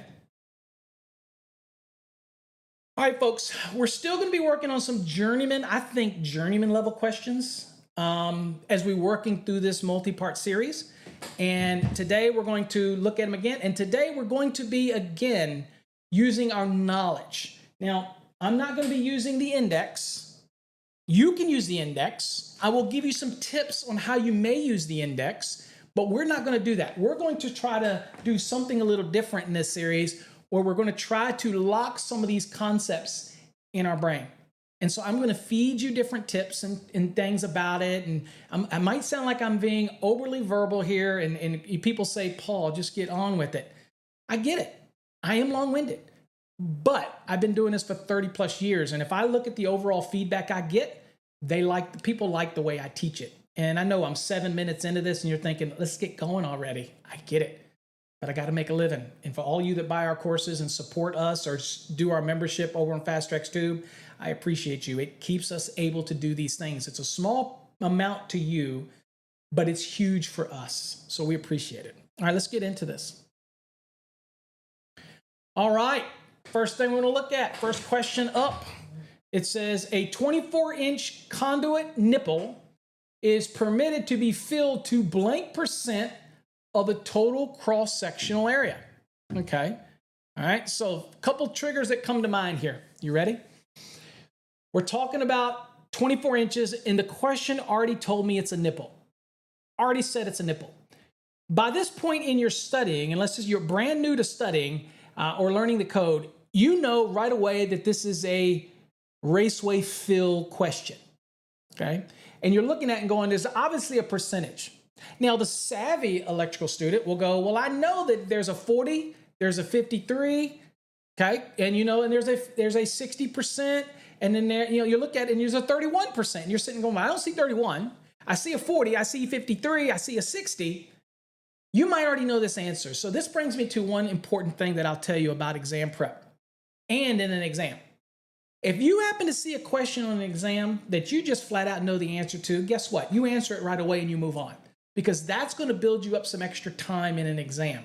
All right, folks, we're still going to be working on some journeyman, I think journeyman level questions as we're working through this multi-part series. And today we're going to look at them again. And today we're going to be, again, using our knowledge. Now, I'm not going to be using the index. You can use the index. I will give you some tips on how you may use the index. But we're not going to do that. We're going to try to do something a little different in this series where we're going to try to lock some of these concepts in our brain. And so I'm going to feed you different tips and things about it. And I might sound like I'm being overly verbal here. And people say, Paul, just get on with it. I get it. I am long-winded. But I've been doing this for 30 plus years. And if I look at the overall feedback I get, people like the way I teach it. And I know I'm 7 minutes into this and you're thinking, let's get going already. I get it, but I got to make a living. And for all you that buy our courses and support us or do our membership over on Fast Trax Tube, I appreciate you. It keeps us able to do these things. It's a small amount to you, but it's huge for us. So we appreciate it. All right, let's get into this. All right, first thing we're going to look at, first question up. It says a 24-inch conduit nipple is permitted to be filled to blank % of the total cross-sectional area. Okay. All right. So a couple triggers that come to mind here. You ready? We're talking about 24 inches, and the question already told me it's a nipple. Already said it's a nipple. By this point in your studying, unless you're brand new to studying or learning the code, you know right away that this is a Raceway fill question. Okay. And you're looking at it and going, there's obviously a percentage. Now, the savvy electrical student will go, well, I know that there's a 40, there's a 53, okay? And and there's a 60%, and then there, you look at it and there's a 31%. And you're sitting going, well, I don't see 31. I see a 40, I see 53, I see a 60. You might already know this answer. So this brings me to one important thing that I'll tell you about exam prep and in an exam. If you happen to see a question on an exam that you just flat out know the answer to, guess what? You answer it right away and you move on, because that's going to build you up some extra time in an exam.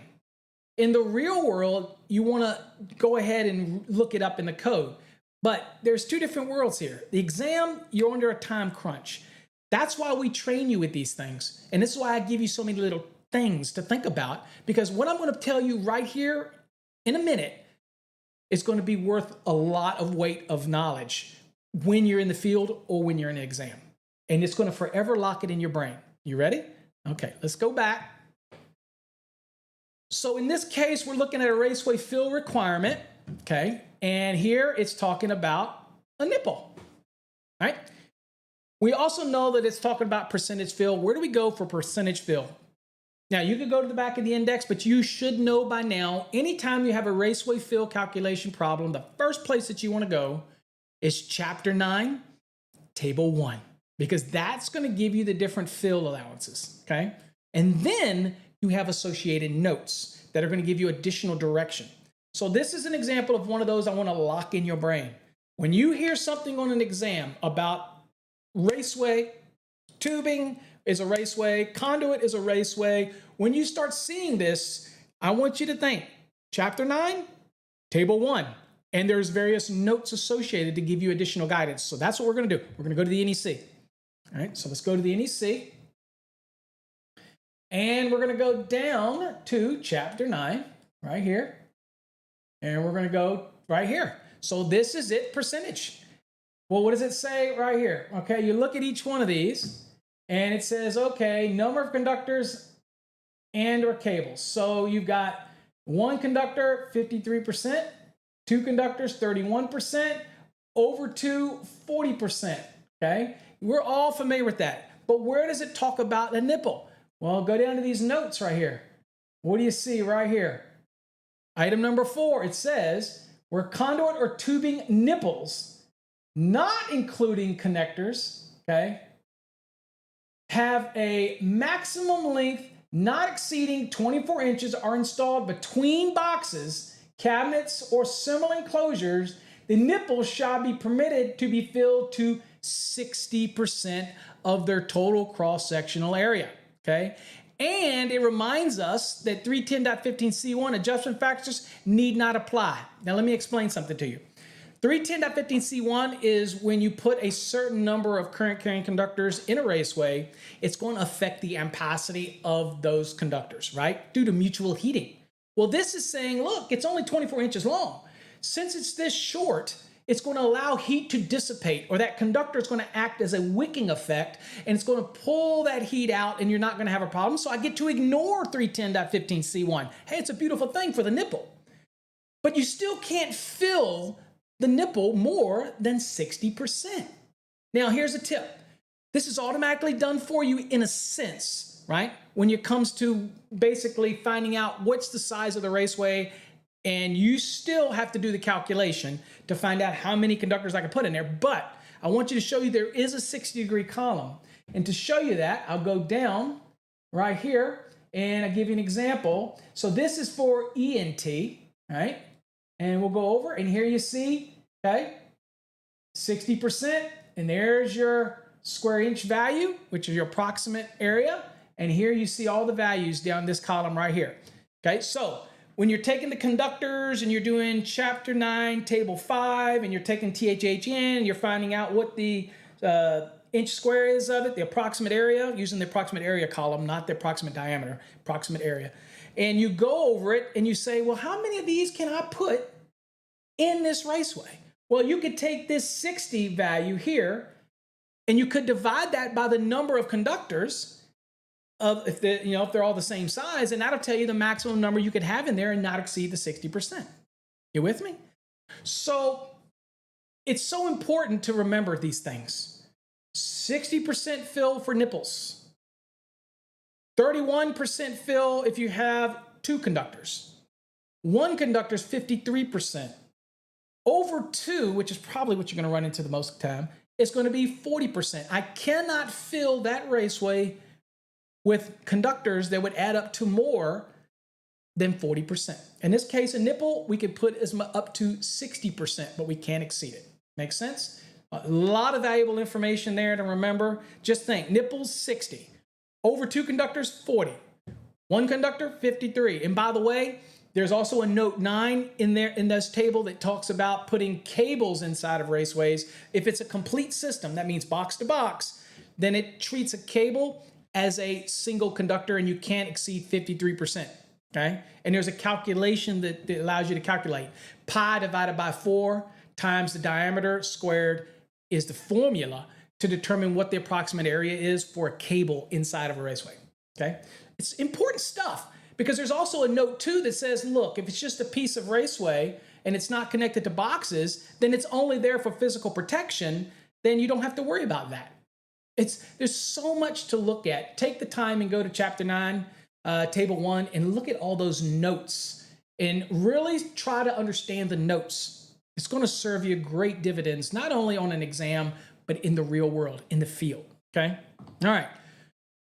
In the real world, you want to go ahead and look it up in the code. But there's two different worlds here. The exam, you're under a time crunch. That's why we train you with these things. And this is why I give you so many little things to think about, because what I'm going to tell you right here in a minute, it's going to be worth a lot of weight of knowledge when you're in the field or when you're in an exam. And it's going to forever lock it in your brain. You ready? Okay, let's go back. So in this case, we're looking at a Raceway fill requirement, okay? And here it's talking about a nipple, right? We also know that it's talking about percentage fill. Where do we go for percentage fill? Now, you could go to the back of the index, but you should know by now, anytime you have a Raceway fill calculation problem, the first place that you want to go is Chapter 9, Table 1, because that's going to give you the different fill allowances, okay? And then you have associated notes that are going to give you additional direction. So this is an example of one of those I want to lock in your brain. When you hear something on an exam about Raceway, tubing is a Raceway, conduit is a Raceway, when you start seeing this, I want you to think Chapter 9, Table 1. And there's various notes associated to give you additional guidance. So that's what we're going to do. We're going to go to the NEC. All right, so let's go to the NEC. And we're going to go down to Chapter 9 right here. And we're going to go right here. So this is it percentage. Well, what does it say right here? Okay, you look at each one of these and it says, okay, number of conductors and or cables. So you've got one conductor, 53%, two conductors, 31%, over two, 40%, okay? We're all familiar with that. But where does it talk about the nipple? Well, go down to these notes right here. What do you see right here? Item number 4, it says, where conduit or tubing nipples, not including connectors, okay, have a maximum length not exceeding 24 inches are installed between boxes, cabinets, or similar enclosures, the nipples shall be permitted to be filled to 60% of their total cross-sectional area, okay? And it reminds us that 310.15c1 adjustment factors need not apply. Now, let me explain something to you. 310.15c1 is when you put a certain number of current carrying conductors in a raceway, it's going to affect the ampacity of those conductors, right? Due to mutual heating. Well, this is saying, look, it's only 24 inches long. Since it's this short, it's going to allow heat to dissipate, or that conductor is going to act as a wicking effect, and it's going to pull that heat out, and you're not going to have a problem. So I get to ignore 310.15c1. Hey, it's a beautiful thing for the nipple. But you still can't fill the nipple more than 60%. Now, here's a tip. This is automatically done for you in a sense, right? When it comes to basically finding out what's the size of the raceway, and you still have to do the calculation to find out how many conductors I can put in there. But I want you to show you there is a 60-degree column. And to show you that, I'll go down right here, and I'll give you an example. So this is for ENT, right? And we'll go over, and here you see, okay, 60%, and there's your square inch value, which is your approximate area. And here you see all the values down this column right here. Okay, so when you're taking the conductors and you're doing Chapter 9, Table 5, and you're taking THHN, and you're finding out what the inch square is of it, the approximate area, using the approximate area column, not the approximate diameter, approximate area. And you go over it and you say, well, how many of these can I put in this raceway? Well, you could take this 60 value here and you could divide that by the number of conductors of if they're all the same size, and that'll tell you the maximum number you could have in there and not exceed the 60%. You with me? So it's so important to remember these things. 60% fill for nipples. 31% fill if you have two conductors. One conductor is 53%. Over two, which is probably what you're going to run into the most of the time, is going to be 40%. I cannot fill that raceway with conductors that would add up to more than 40%. In this case, a nipple, we could put up to 60%, but we can't exceed it. Make sense? A lot of valuable information there to remember. Just think, nipples, 60. Over two conductors, 40. One conductor, 53. And by the way, there's also a note 9 in there in this table that talks about putting cables inside of raceways. If it's a complete system, that means box to box, then it treats a cable as a single conductor and you can't exceed 53%. Okay? And there's a calculation that allows you to calculate. Pi divided by 4 times the diameter squared is the formula to determine what the approximate area is for a cable inside of a raceway. Okay? It's important stuff because there's also a note 2 that says, look, if it's just a piece of raceway and it's not connected to boxes, then it's only there for physical protection, then you don't have to worry about that. There's so much to look at. Take the time and go to Chapter 9, Table 1, and look at all those notes and really try to understand the notes. It's going to serve you great dividends, not only on an exam, but in the real world, in the field, okay? All right,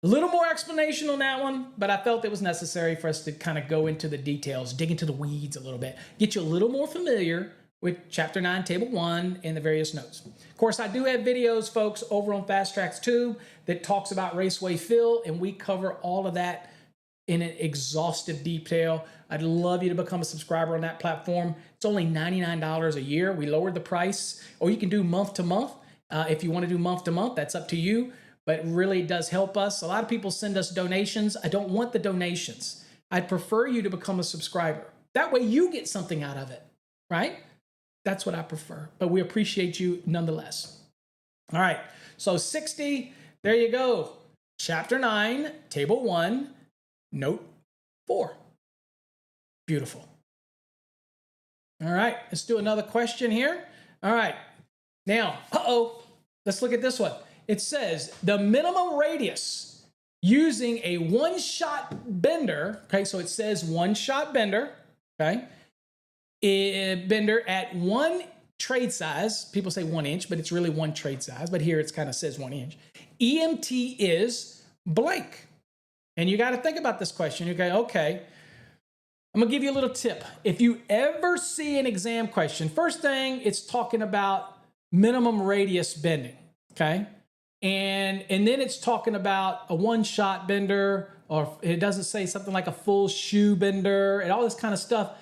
a little more explanation on that one, but I felt it was necessary for us to kind of go into the details, dig into the weeds a little bit, get you a little more familiar with Chapter 9, Table 1, and the various notes. Of course, I do have videos, folks, over on Fast Trax Tube that talks about raceway fill, and we cover all of that in an exhaustive detail. I'd love you to become a subscriber on that platform. It's only $99 a year. We lowered the price, or you can do month to month. If you want to do month to month, that's up to you, but it really does help us. A lot of people send us donations. I don't want the donations. I'd prefer you to become a subscriber. That way you get something out of it. right? That's what I prefer, but we appreciate you nonetheless. All right, so 60, there you go. Chapter 9, Table 1, Note 4. Beautiful. All right, let's do another question here. All right, now, let's look at this one. It says the minimum radius using a one-shot bender, okay, so it says one-shot bender, okay, bender at 1 trade size. People say 1 inch, but it's really 1 trade size, but here it kind of says 1 inch. EMT is blank. And you got to think about this question. Okay, I'm going to give you a little tip. If you ever see an exam question, first thing, it's talking about minimum radius bending, okay? And then it's talking about a one-shot bender, or it doesn't say something like a full shoe bender and all this kind of stuff.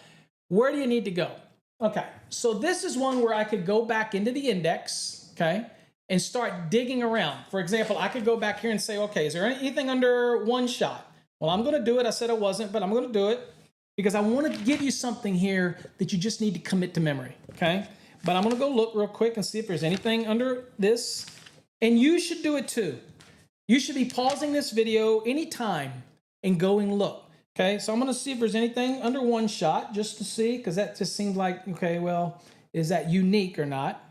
Where do you need to go? Okay, so this is one where I could go back into the index, okay, and start digging around. For example, I could go back here and say, okay, is there anything under one shot? Well, I'm going to do it. I said I wasn't, but I'm going to do it because I want to give you something here that you just need to commit to memory, okay? But I'm going to go look real quick and see if there's anything under this. And you should do it too. You should be pausing this video anytime and going look. Okay, so I'm going to see if there's anything under one shot just to see, because that just seems like, okay, well, is that unique or not?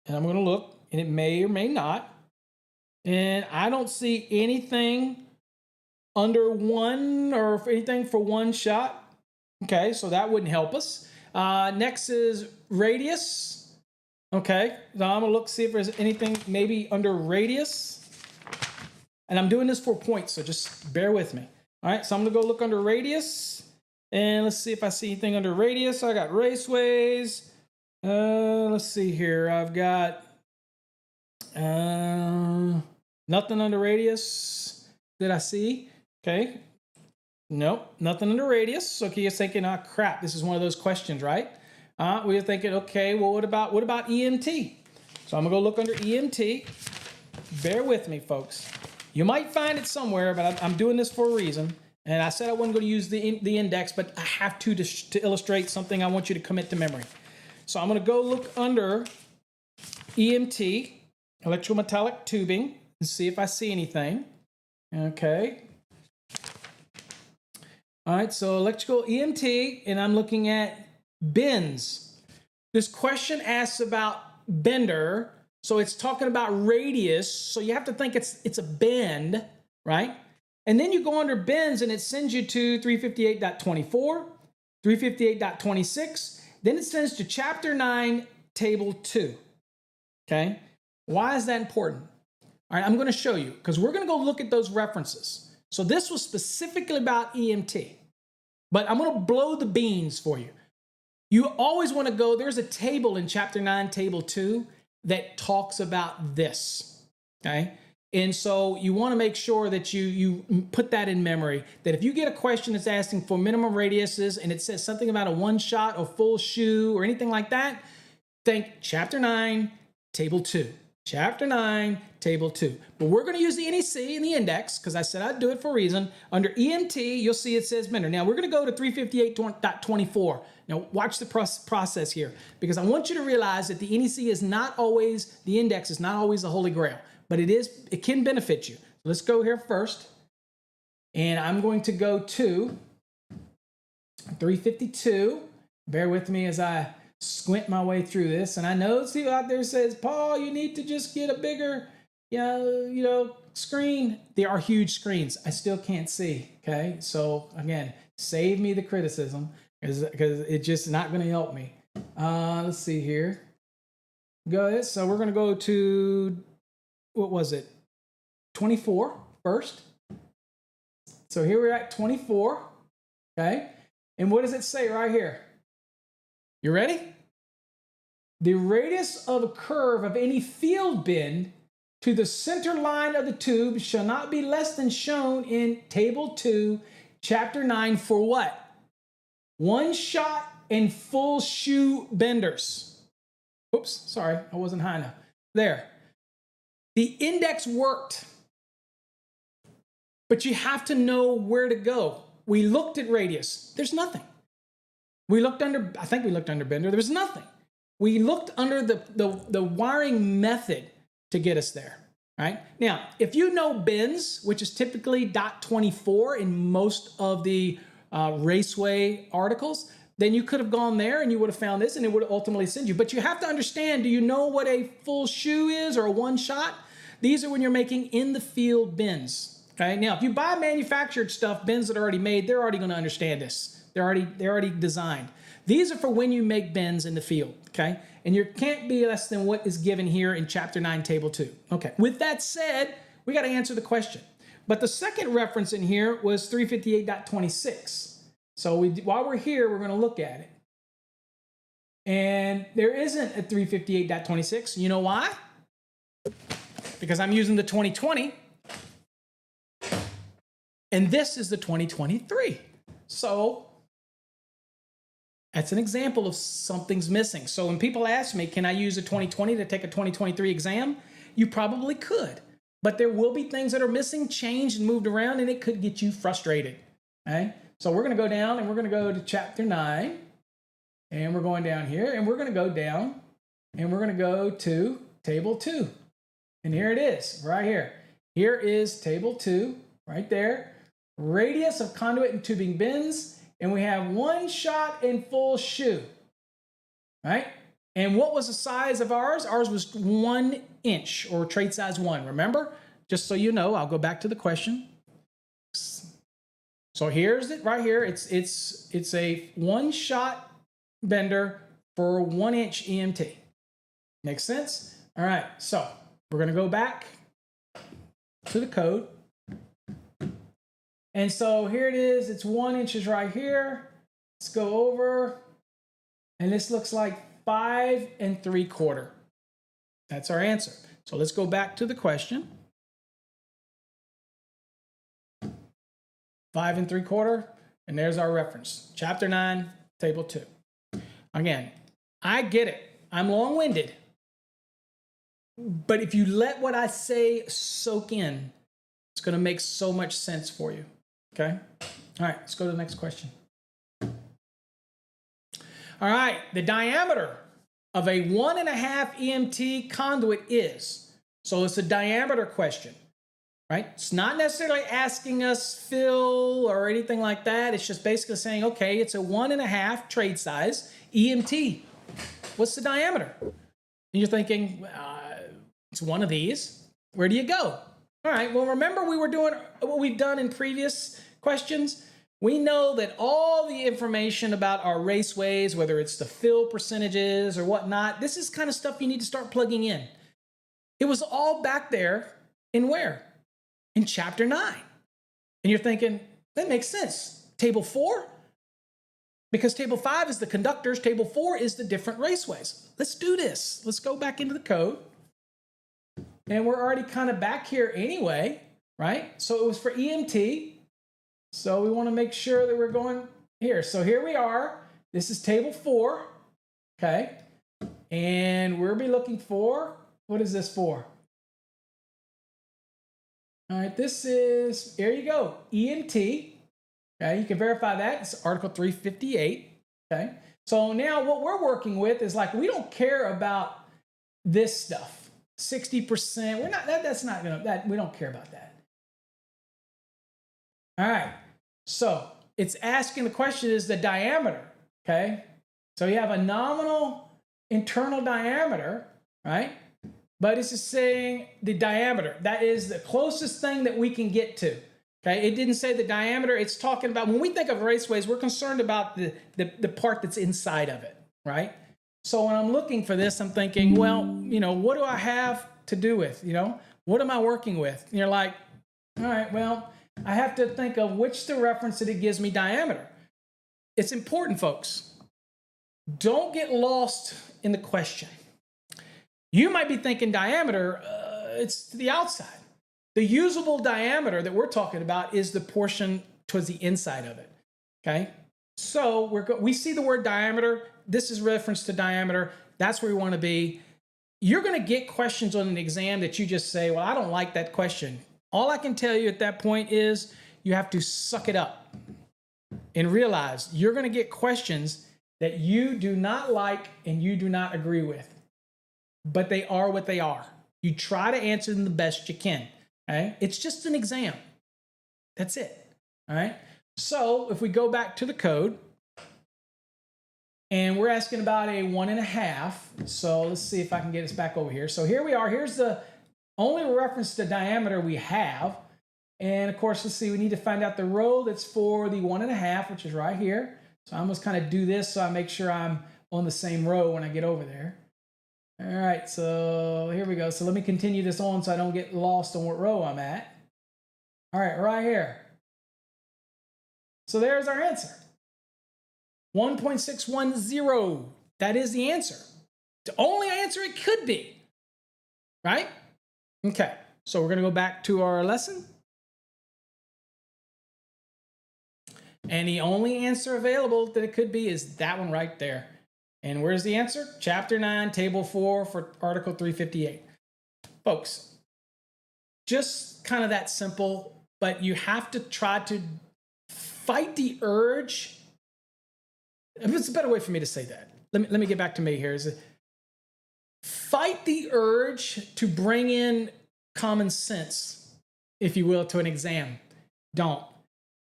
And I'm going to look, and it may or may not. And I don't see anything under one or anything for one shot. Okay, so that wouldn't help us. Next is radius. Okay, so I'm going to look, see if there's anything maybe under radius. And I'm doing this for points, so just bear with me. All right, so I'm going to go look under radius. And let's see if I see anything under radius. I got raceways. Let's see here. I've got nothing under radius that I see. Okay. Nope, nothing under radius. Okay, you're thinking, oh, crap, this is one of those questions, right? We're thinking, okay, well, what about EMT? So I'm going to go look under EMT. Bear with me, folks. You might find it somewhere, but I'm doing this for a reason. And I said I wasn't going to use the index, but I have to illustrate something I want you to commit to memory. So I'm going to go look under EMT, electrical metallic tubing, and see if I see anything. Okay. All right, so electrical EMT, and I'm looking at bends. This question asks about bender. So it's talking about radius. So you have to think it's a bend, right? And then you go under bends and it sends you to 358.24, 358.26. Then it sends to chapter 9, table 2. Okay? Why is that important? All right, I'm going to show you because we're going to go look at those references. So this was specifically about EMT, but I'm going to blow the beans for you. You always want to go, there's a table in chapter 9, table 2 that talks about this, okay? And so you want to make sure that you put that in memory, that if you get a question that's asking for minimum radiuses and it says something about a one-shot or full shoe or anything like that, think chapter 9, table 2. Chapter 9, table 2. But we're going to use the NEC and the index because I said I'd do it for a reason. Under EMT, you'll see it says bender. Now, we're going to go to 358.24. Now, watch the process here because I want you to realize that the NEC is not always, the index is not always the holy grail, but it can benefit you. Let's go here first. And I'm going to go to 352. Bear with me as I squint my way through this. And I know people out there says, Paul, you need to just get a bigger, screen. There are huge screens. I still can't see. Okay. So again, save me the criticism because it's just not going to help me. Let's see here. Go ahead. So we're going to go to, what was it? 24 first. So here we're at 24. Okay. And what does it say right here? You ready? The radius of a curve of any field bend to the center line of the tube shall not be less than shown in table 2, chapter 9 for what? One shot and full shoe benders. Oops, sorry, I wasn't high enough. There. The index worked, but you have to know where to go. We looked at radius. There's nothing. We looked under, I think we looked under bender. There was nothing. We looked under the wiring method to get us there, right? Now, if you know bins, which is typically .24 in most of the Raceway articles, then you could have gone there and you would have found this and it would ultimately send you. But you have to understand, do you know what a full shoe is or a one shot? These are when you're making in the field bins, okay? Now, if you buy manufactured stuff, bins that are already made, they're already gonna understand this. They're already designed. These are for when you make bins in the field, okay? And you can't be less than what is given here in Chapter 9, Table 2. Okay, with that said, we got to answer the question. But the second reference in here was 358.26. So while we're here, we're going to look at it. And there isn't a 358.26. You know why? Because I'm using the 2020. And this is the 2023. So that's an example of something's missing. So when people ask me, can I use a 2020 to take a 2023 exam? You probably could. But there will be things that are missing, changed, and moved around, and it could get you frustrated. Okay? So we're going to go down, and we're going to go to Chapter 9. And we're going down here, and we're going to go down, and we're going to go to Table 2. And here it is, right here. Here is Table 2, right there. Radius of conduit and tubing bins. And we have one shot and full shoe, right? And what was the size of ours? Ours was 1 inch, or trade size 1, remember? Just so you know, I'll go back to the question. So here's it right here. It's a one shot bender for 1 inch EMT. Makes sense? All right, so we're gonna go back to the code. And so here it is, it's 1 inch right here. Let's go over, and this looks like 5 3/4. That's our answer. So let's go back to the question. 5 3/4, and there's our reference. Chapter 9, Table 2. Again, I get it. I'm long-winded. But if you let what I say soak in, it's going to make so much sense for you. Okay? All right, let's go to the next question. All right, the diameter of a 1.5 EMT conduit is. So it's a diameter question, right? It's not necessarily asking us fill or anything like that. It's just basically saying, okay, it's a 1.5 trade size EMT. What's the diameter? And you're thinking, it's one of these. Where do you go? All right, well, remember we were doing what we've done in previous questions? We know that all the information about our raceways, whether it's the fill percentages or whatnot, this is kind of stuff you need to start plugging in. It was all back there in where? In Chapter 9. And you're thinking, that makes sense. Table 4? Because Table 5 is the conductors, Table 4 is the different raceways. Let's do this. Let's go back into the code. And we're already kind of back here anyway, right? So it was for EMT. So we want to make sure that we're going here. So here we are. This is Table 4, okay? And we'll be looking for, what is this for? All right, this is, there you go, EMT. Okay, you can verify that. It's Article 358, okay? So now what we're working with is like, we don't care about this stuff. 60%, we're not, that's not gonna, that we don't care about that. All right, so it's asking, the question is the diameter, okay? So you have a nominal internal diameter, right? But it's just saying the diameter. That is the closest thing that we can get to, okay? It didn't say the diameter. It's talking about, when we think of raceways, we're concerned about the part that's inside of it, right? So when I'm looking for this, I'm thinking, well, you know, what do I have to do with, you know? What am I working with? And you're like, all right, well, I have to think of which the reference that it gives me diameter. It's important, folks. Don't get lost in the question. You might be thinking diameter, it's to the outside. The usable diameter that we're talking about is the portion towards the inside of it, okay? So we see the word diameter. This is reference to diameter. That's where we want to be. You're going to get questions on an exam that you just say, well, I don't like that question. All I can tell you at that point is you have to suck it up and realize you're going to get questions that you do not like and you do not agree with, but they are what they are. You try to answer them the best you can. Okay? It's just an exam. That's it. All right. So if we go back to the code, and we're asking about a 1.5. So let's see if I can get us back over here. So here we are. Here's the only reference to diameter we have. And of course, let's see, we need to find out the row that's for the 1.5, which is right here. So I almost kind of do this so I make sure I'm on the same row when I get over there. All right, so here we go. So let me continue this on so I don't get lost on what row I'm at. All right here. So there's our answer. 1.610. That is the answer. The only answer it could be, right? Okay, so we're going to go back to our lesson. And the only answer available that it could be is that one right there. And where's the answer? Chapter 9, Table 4 for Article 358. Folks, just kind of that simple, but you have to try to fight the urge. It's a better way for me to say that. Let me get back to me here. Fight the urge to bring in common sense, if you will, to an exam. Don't.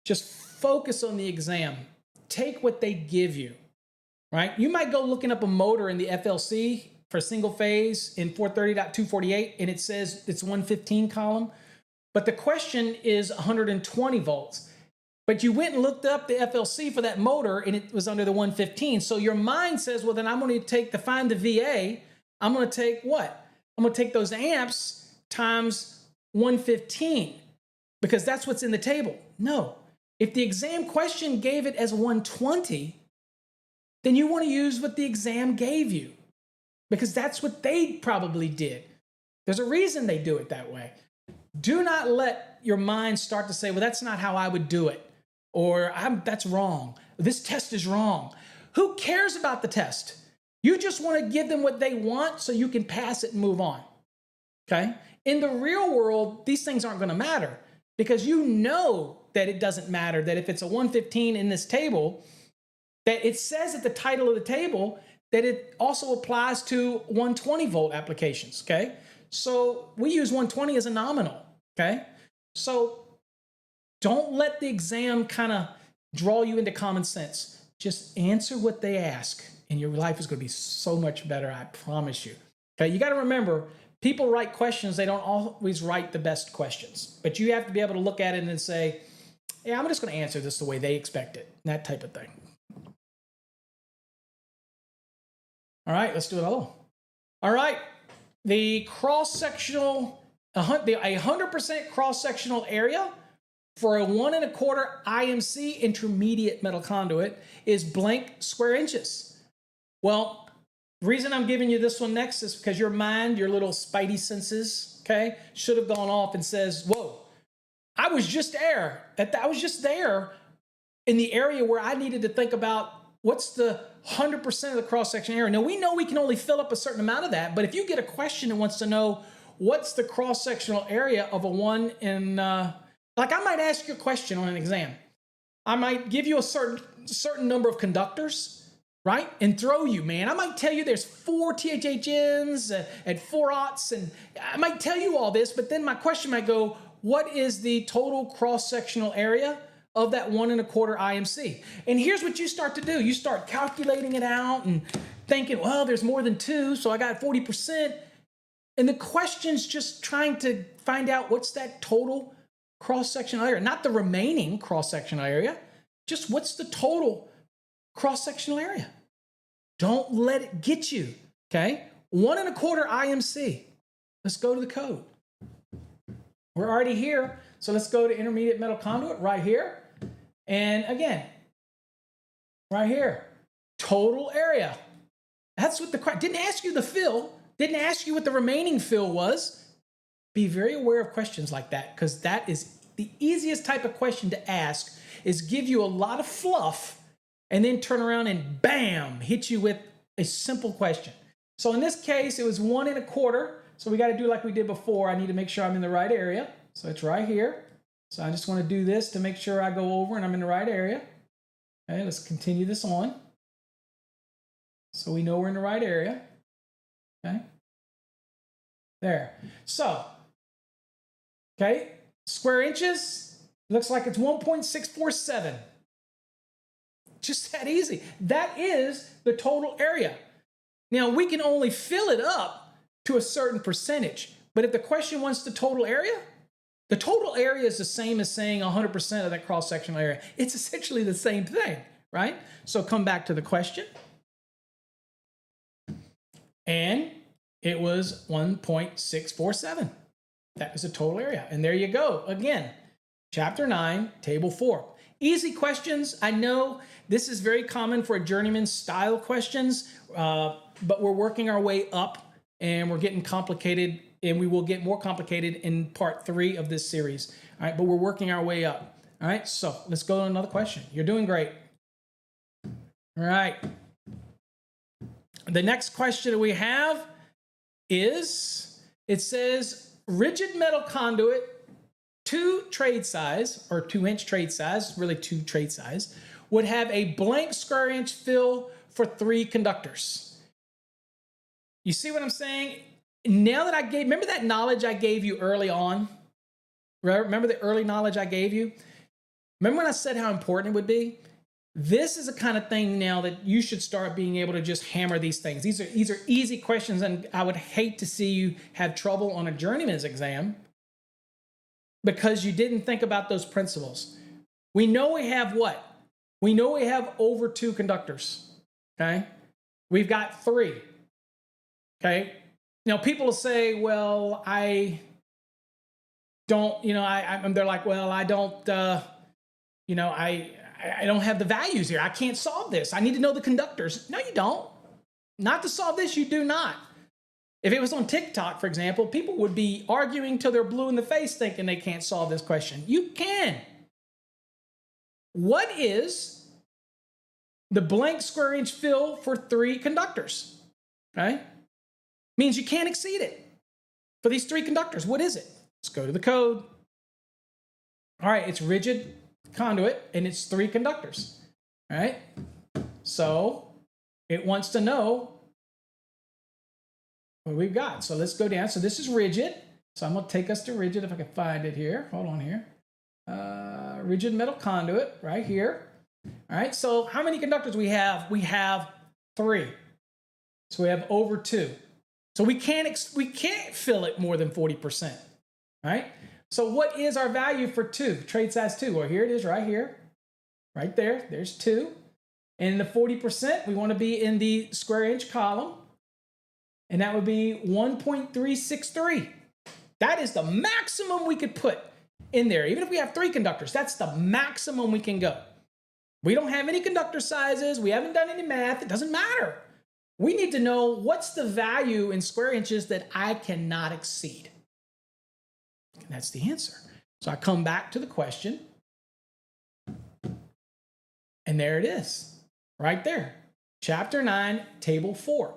Just focus on the exam. Take what they give you, right? You might go looking up a motor in the FLC for single phase in 430.248, and it says it's 115 column, but the question is 120 volts. But you went and looked up the FLC for that motor, and it was under the 115. So your mind says, well, then I'm going to find the VA. I'm going to take what? I'm going to take those amps times 115 because that's what's in the table. No. If the exam question gave it as 120, then you want to use what the exam gave you because that's what they probably did. There's a reason they do it that way. Do not let your mind start to say, well, that's not how I would do it. Or that's wrong. This test is wrong. Who cares about the test? You just want to give them what they want so you can pass it and move on. Okay? In the real world, these things aren't going to matter because you know that it doesn't matter, that if it's a 115 in this table, that it says at the title of the table that it also applies to 120 volt applications. Okay? So we use 120 as a nominal. Okay? So don't let the exam kind of draw you into common sense. Just answer what they ask, and your life is going to be so much better, I promise you. Okay, you got to remember, people write questions, they don't always write the best questions. But you have to be able to look at it and say, yeah, I'm just going to answer this the way they expect it, that type of thing. All right, let's do it all. All right, the cross-sectional, a 100% cross-sectional area for a 1 1/4 IMC intermediate metal conduit is blank square inches. Well, the reason I'm giving you this one next is because your mind, your little spidey senses, okay, should have gone off and says, whoa, I was just there in the area where I needed to think about what's the 100% of the cross-section area. Now, we know we can only fill up a certain amount of that, but if you get a question that wants to know what's the cross-sectional area of a 1 in... like I might ask you a question on an exam. I might give you a certain number of conductors, right? And throw you, man. I might tell you there's 4 THHNs and 4 aughts, and I might tell you all this, but then my question might go, what is the total cross-sectional area of that 1 1/4 IMC? And here's what you start to do. You start calculating it out and thinking, well, there's more than 2, so I got 40%. And the question's just trying to find out what's that total cross-sectional area, not the remaining cross-sectional area, just what's the total cross-sectional area. Don't let it get you, okay? 1 1/4 IMC. Let's go to the code. We're already here, so let's go to intermediate metal conduit right here. And again, right here, total area. That's what didn't ask you the fill, didn't ask you what the remaining fill was. Be very aware of questions like that because that is the easiest type of question to ask is give you a lot of fluff and then turn around and bam, hit you with a simple question. So in this case, it was 1 1/4. So we got to do like we did before. I need to make sure I'm in the right area. So it's right here. So I just want to do this to make sure I go over and I'm in the right area. Okay, let's continue this on. So we know we're in the right area. Okay. There. So, okay, square inches, looks like it's 1.647. Just that easy. That is the total area. Now, we can only fill it up to a certain percentage, but if the question wants the total area is the same as saying 100% of that cross-sectional area. It's essentially the same thing, right? So come back to the question. And it was 1.647. That was the total area. And there you go. Again, chapter 9, table 4. Easy questions. I know this is very common for journeyman style questions, but we're working our way up and we're getting complicated, and we will get more complicated in part 3 of this series. All right, but we're working our way up. All right, so let's go to another question. You're doing great. All right. The next question we have is, it says rigid metal conduit, 2 trade size, or 2-inch trade size, really 2 trade size, would have a blank square inch fill for 3 conductors. You see what I'm saying? Now that remember that knowledge I gave you early on? Remember the early knowledge I gave you? Remember when I said how important it would be? This is the kind of thing now that you should start being able to just hammer these things. These are easy questions, and I would hate to see you have trouble on a journeyman's exam because you didn't think about those principles. We know we have what? We know we have over 2 conductors, okay? We've got 3, okay? Now, people will say, well, I don't, they're like, well, I don't, I don't have the values here. I can't solve this. I need to know the conductors. No, you don't. Not to solve this, you do not. If it was on TikTok, for example, people would be arguing till they're blue in the face thinking they can't solve this question. You can. What is the blank square inch fill for 3 conductors? Okay? Means you can't exceed it for these 3 conductors. What is it? Let's go to the code. All right, it's rigid conduit, and it's 3 conductors. All right? So it wants to know what we've got. So let's go down. So this is rigid. So I'm going to take us to rigid if I can find it here. Hold on here. Rigid metal conduit right here. All right, so how many conductors we have? We have 3. So we have over 2. So we can't fill it more than 40%. All right? So what is our value for 2? Trade size 2. Well, here it is right here. Right there. There's 2. And the 40%, we want to be in the square inch column. And that would be 1.363. That is the maximum we could put in there. Even if we have 3 conductors, that's the maximum we can go. We don't have any conductor sizes. We haven't done any math. It doesn't matter. We need to know what's the value in square inches that I cannot exceed. And that's the answer. So I come back to the question. And there it is. Right there. Chapter 9, table 4.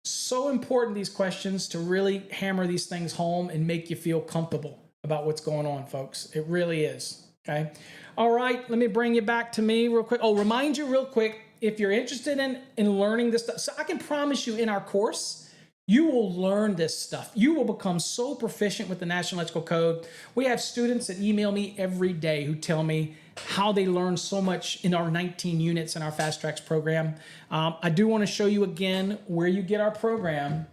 So important, these questions, to really hammer these things home and make you feel comfortable about what's going on, folks. It really is. Okay. All right. Let me bring you back to me real quick. Oh, remind you real quick, if you're interested in learning this stuff, so I can promise you in our course, you will learn this stuff. You will become so proficient with the National Electrical Code. We have students that email me every day who tell me how they learn so much in our 19 units in our Fast Trax program. I do want to show you again where you get our program.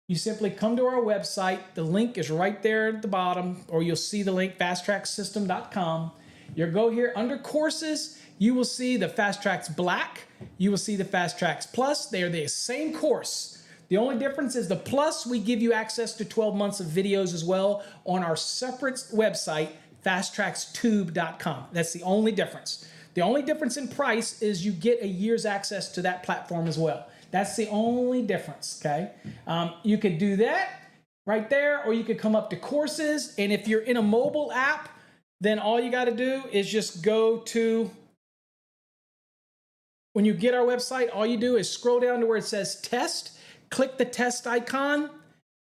You simply come to our website. The link is right there at the bottom, or you'll see the link, fasttraxsystem.com. You'll go here under courses. You will see the Fast Trax Black. You will see the Fast Trax Plus. They are the same course. The only difference is the Plus, we give you access to 12 months of videos as well on our separate website, fasttraxtube.com. That's the only difference. The only difference in price is you get a year's access to that platform as well. That's the only difference, okay? You could do that right there, or you could come up to courses. And if you're in a mobile app, then all you got to do is just go to, when you get our website, all you do is scroll down to where it says test, click the test icon,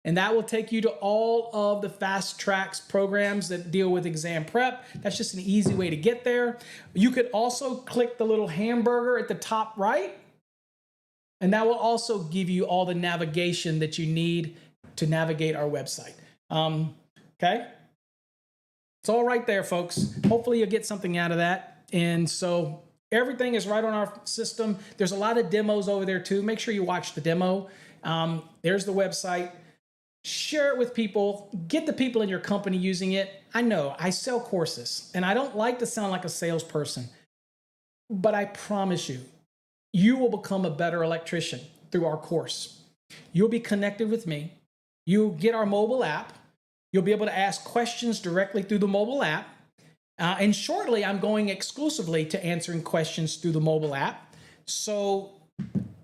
and that will take you to all of the Fast Trax programs that deal with exam prep. That's just an easy way to get there. You could also click the little hamburger at the top right, And that will also give you all the navigation that you need to navigate our website. Okay? It's all right there, folks. Hopefully you'll get something out of that. And so everything is right on our system. There's a lot of demos over there too. Make sure you watch the demo. There's the website. Share it with people. Get the people in your company using it. I know I sell courses and I don't like to sound like a salesperson, but I promise you, you will become a better electrician through our course. You'll be connected with me. You'll get our mobile app. You'll be able to ask questions directly through the mobile app. And shortly, I'm going exclusively to answering questions through the mobile app so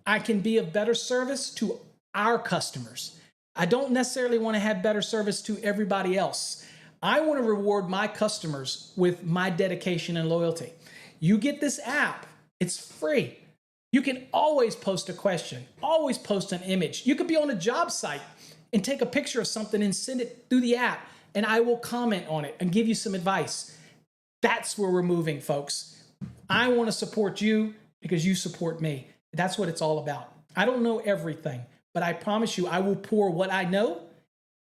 I can be of better service to our customers. I don't necessarily want to have better service to everybody else. I want to reward my customers with my dedication and loyalty. You get this app, it's free. You can always post a question, always post an image. You could be on a job site and take a picture of something and send it through the app, and I will comment on it and give you some advice. That's where we're moving, folks. I want to support you because you support me. That's what it's all about. I don't know everything, but I promise you I will pour what I know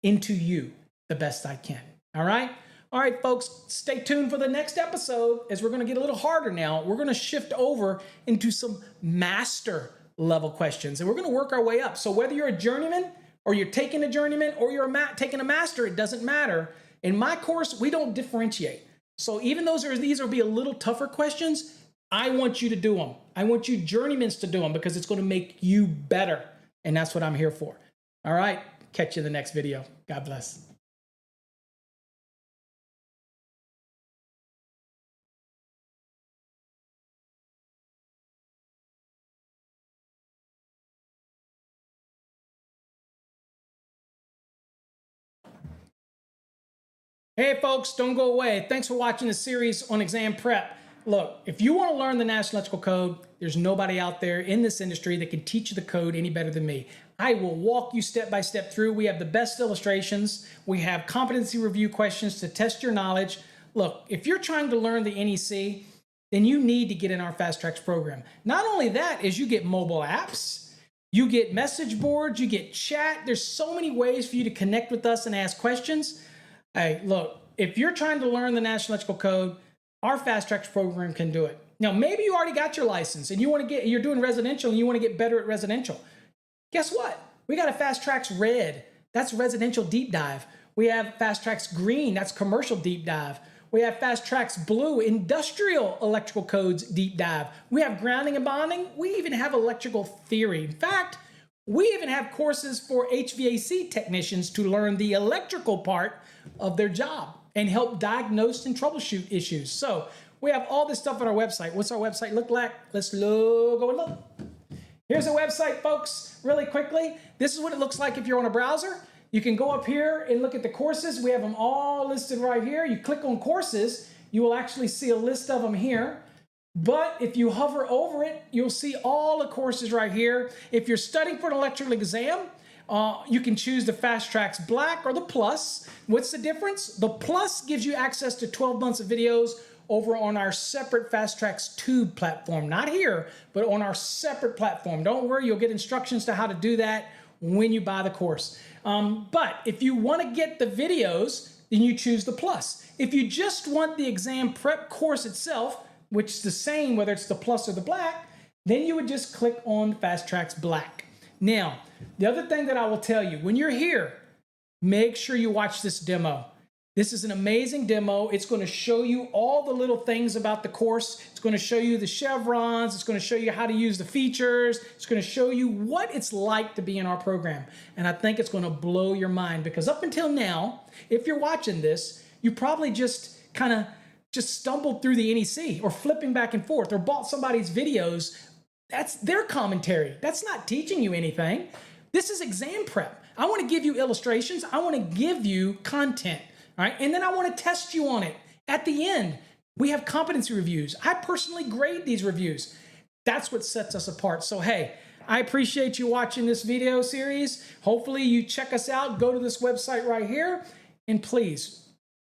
into you the best I can. All right? All right, folks, stay tuned for the next episode as we're going to get a little harder now. We're going to shift over into some master level questions, and we're going to work our way up. So whether you're a journeyman or you're taking a journeyman or you're taking a master, it doesn't matter. In my course, we don't differentiate. So even though these will be a little tougher questions, I want you to do them. I want you journeymans to do them because it's going to make you better. And that's what I'm here for. All right. Catch you in the next video. God bless. Hey folks, don't go away. Thanks for watching the series on exam prep. Look, if you want to learn the National Electrical Code, there's nobody out there in this industry that can teach you the code any better than me. I will walk you step by step through. We have the best illustrations. We have competency review questions to test your knowledge. Look, if you're trying to learn the NEC, then you need to get in our Fast Trax program. Not only that is you get mobile apps, you get message boards, you get chat. There's so many ways for you to connect with us and ask questions. Hey, look, if you're trying to learn the National Electrical Code, our Fast Trax program can do it. Now, maybe you already got your license and you're doing residential and you want to get better at residential. Guess what? We got a Fast Trax Red. That's residential deep dive. We have Fast Trax Green. That's commercial deep dive. We have Fast Trax Blue, industrial electrical codes deep dive. We have grounding and bonding. We even have electrical theory. In fact, we even have courses for HVAC technicians to learn the electrical part of their job and help diagnose and troubleshoot issues. So we have all this stuff on our website. What's our website look like? Let's go and look. Here's a website, folks, really quickly. This is what it looks like if you're on a browser. You can go up here and look at the courses. We have them all listed right here. You click on courses, you will actually see a list of them here. But if you hover over it, you'll see all the courses right here. If you're studying for an electrical exam, you can choose the Fast Trax Black or the Plus. What's the difference? The Plus gives you access to 12 months of videos over on our separate Fast Trax Tube platform. Not here, but on our separate platform. Don't worry, you'll get instructions to how to do that when you buy the course. But if you want to get the videos, then you choose the Plus. If you just want the exam prep course itself, which is the same whether it's the Plus or the Black, then you would just click on Fast Trax Black. Now, the other thing that I will tell you, when you're here, make sure you watch this demo. This is an amazing demo. It's going to show you all the little things about the course. It's going to show you the chevrons. It's going to show you how to use the features. It's going to show you what it's like to be in our program. And I think it's going to blow your mind because up until now, if you're watching this, you probably just stumbled through the NEC or flipping back and forth or bought somebody's videos. That's their commentary. That's not teaching you anything. This is exam prep. I want to give you illustrations. I want to give you content. All right, and then I want to test you on it. At the end, we have competency reviews. I personally grade these reviews. That's what sets us apart. So, hey, I appreciate you watching this video series. Hopefully you check us out. Go to this website right here. And please,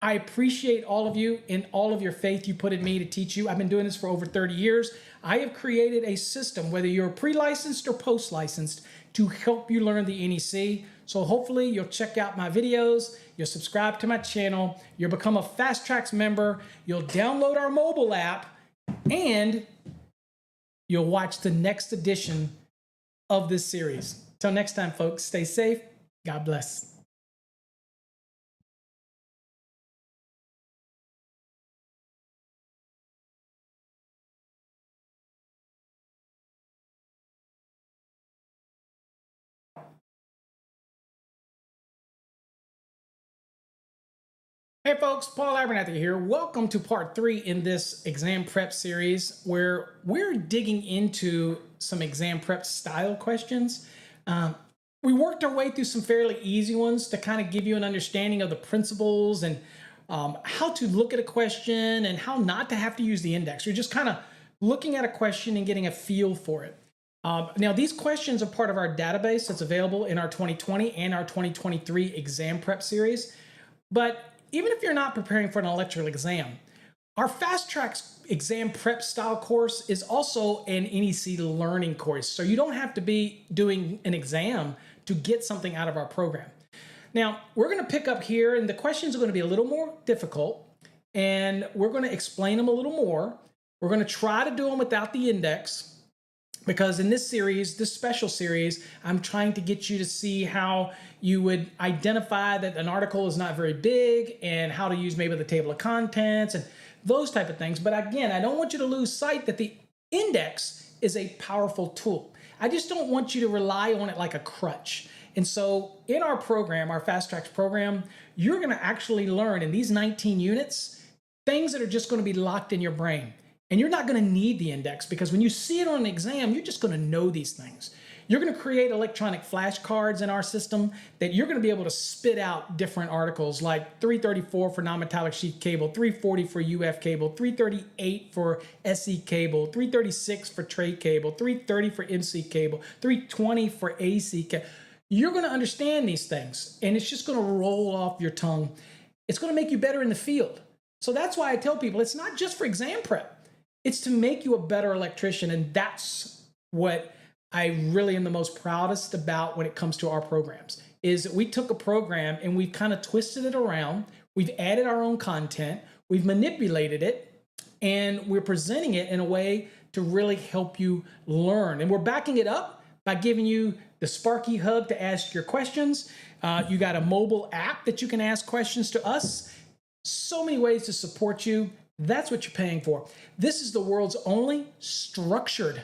I appreciate all of you and all of your faith you put in me to teach you. I've been doing this for over 30 years. I have created a system, whether you're pre-licensed or post-licensed, to help you learn the NEC. So hopefully you'll check out my videos, you'll subscribe to my channel, you'll become a Fast Trax member, you'll download our mobile app, and you'll watch the next edition of this series. Till next time, folks, stay safe. God bless. Hey folks, Paul Abernathy here. Welcome to part 3 in this exam prep series where we're digging into some exam prep style questions. We worked our way through some fairly easy ones to kind of give you an understanding of the principles and how to look at a question and how not to have to use the index. You're just kind of looking at a question and getting a feel for it. Now, these questions are part of our database that's available in our 2020 and our 2023 exam prep series. But even if you're not preparing for an electrical exam, our Fast Trax exam prep style course is also an NEC learning course. So you don't have to be doing an exam to get something out of our program. Now, we're going to pick up here, and the questions are going to be a little more difficult, and we're going to explain them a little more. We're going to try to do them without the index, because in this series, this special series, I'm trying to get you to see how you would identify that an article is not very big and how to use maybe the table of contents and those type of things. But again, I don't want you to lose sight that the index is a powerful tool. I just don't want you to rely on it like a crutch. And so in our program, our Fast Trax program, you're going to actually learn in these 19 units things that are just going to be locked in your brain. And you're not going to need the index, because when you see it on an exam, you're just going to know these things. You're going to create electronic flashcards in our system that you're going to be able to spit out different articles like 334 for non-metallic sheath cable, 340 for UF cable, 338 for SE cable, 336 for tray cable, 330 for MC cable, 320 for AC cable. You're going to understand these things, and it's just going to roll off your tongue. It's going to make you better in the field. So that's why I tell people it's not just for exam prep. It's to make you a better electrician, and that's what I really am the most proudest about when it comes to our programs, is that we took a program and we've kind of twisted it around, we've added our own content, we've manipulated it, and we're presenting it in a way to really help you learn. And we're backing it up by giving you the Sparky Hub to ask your questions. You got a mobile app that you can ask questions to us. So many ways to support you. That's what you're paying for. This is the world's only structured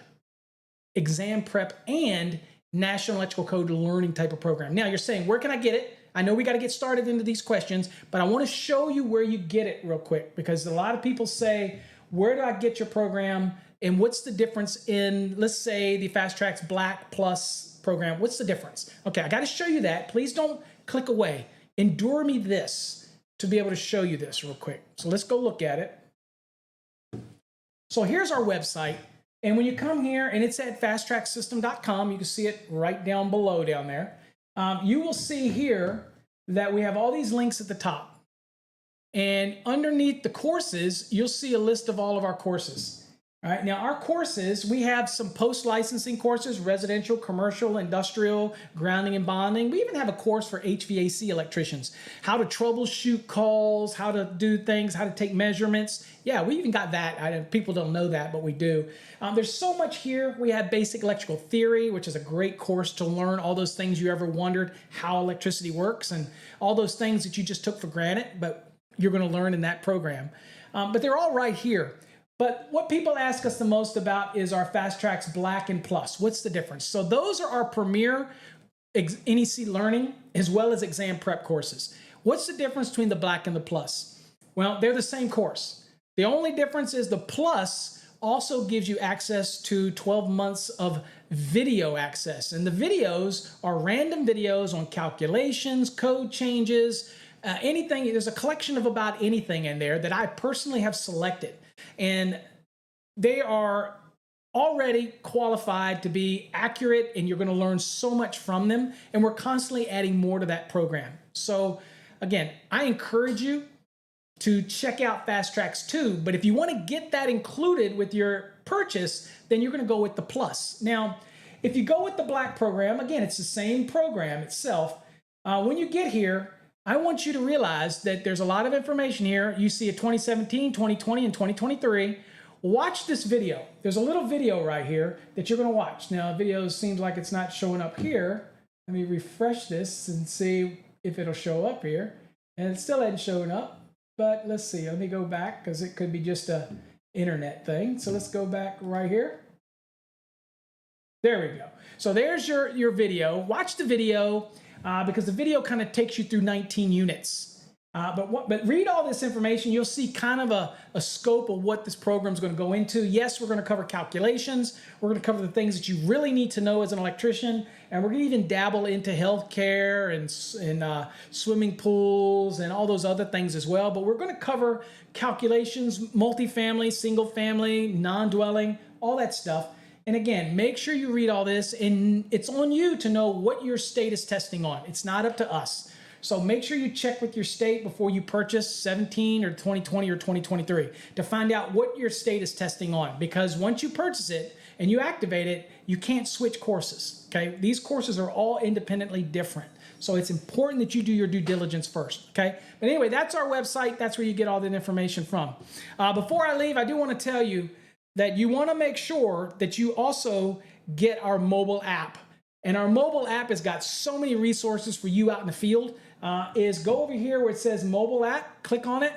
exam prep and National Electrical Code learning type of program. Now you're saying, where can I get it? I know we got to get started into these questions, but I want to show you where you get it real quick, because a lot of people say, where do I get your program? And what's the difference in, let's say, the Fast Trax Black Plus program? What's the difference? Okay, I got to show you that. Please don't click away. Endure me this to be able to show you this real quick. So let's go look at it. So here's our website, and when you come here, and it's at fasttraxsystem.com, you can see it right down below down there. You will see here that we have all these links at the top, and underneath the courses, you'll see a list of all of our courses. All right, now our courses, we have some post-licensing courses, residential, commercial, industrial, grounding and bonding. We even have a course for HVAC electricians, how to troubleshoot calls, how to do things, how to take measurements. Yeah, we even got that. People don't know that, but we do. There's so much here. We have basic electrical theory, which is a great course to learn all those things you ever wondered how electricity works, and all those things that you just took for granted, but you're going to learn in that program. But they're all right here. But what people ask us the most about is our Fast Trax Black and Plus. What's the difference? So those are our premier NEC learning as well as exam prep courses. What's the difference between the Black and the Plus? Well, they're the same course. The only difference is the Plus also gives you access to 12 months of video access. And the videos are random videos on calculations, code changes, anything. There's a collection of about anything in there that I personally have selected. And they are already qualified to be accurate, and you're going to learn so much from them. And we're constantly adding more to that program. So again, I encourage you to check out Fast Trax 2. But if you want to get that included with your purchase, then you're going to go with the Plus. Now, if you go with the Black program, again, it's the same program itself. When you get here, I want you to realize that there's a lot of information here. You see a 2017, 2020, and 2023. Watch this video. There's a little video right here that you're going to watch. Now, the video seems like it's not showing up here. Let me refresh this and see if it'll show up here. And it still hasn't shown up. But let's see. Let me go back because it could be just a internet thing. So let's go back right here. There we go. So there's your video. Watch the video because the video kind of takes you through 19 units. But read all this information. You'll see kind of a scope of what this program is going to go into. Yes, we're going to cover calculations. We're going to cover the things that you really need to know as an electrician. And we're going to even dabble into healthcare and swimming pools and all those other things as well. But we're going to cover calculations, multifamily, single family, non-dwelling, all that stuff. And again, make sure you read all this, and it's on you to know what your state is testing on. It's not up to us. So make sure you check with your state before you purchase 17 or 2020 or 2023 to find out what your state is testing on. Because once you purchase it and you activate it, you can't switch courses, okay? These courses are all independently different. So it's important that you do your due diligence first, okay? But anyway, that's our website. That's where you get all that information from. Before I leave, I do want to tell you that you want to make sure that you also get our mobile app. And our mobile app has got so many resources for you out in the field. Go over here where it says mobile app, click on it.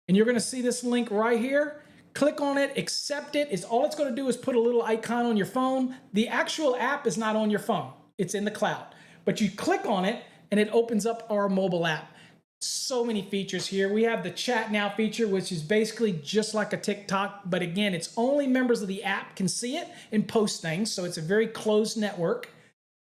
And you're going to see this link right here. Click on it, accept it. All it's going to do is put a little icon on your phone. The actual app is not on your phone. It's in the cloud. But you click on it and it opens up our mobile app. So many features here. We have the chat now feature, which is basically just like a TikTok, but again, it's only members of the app can see it and post things, so it's a very closed network.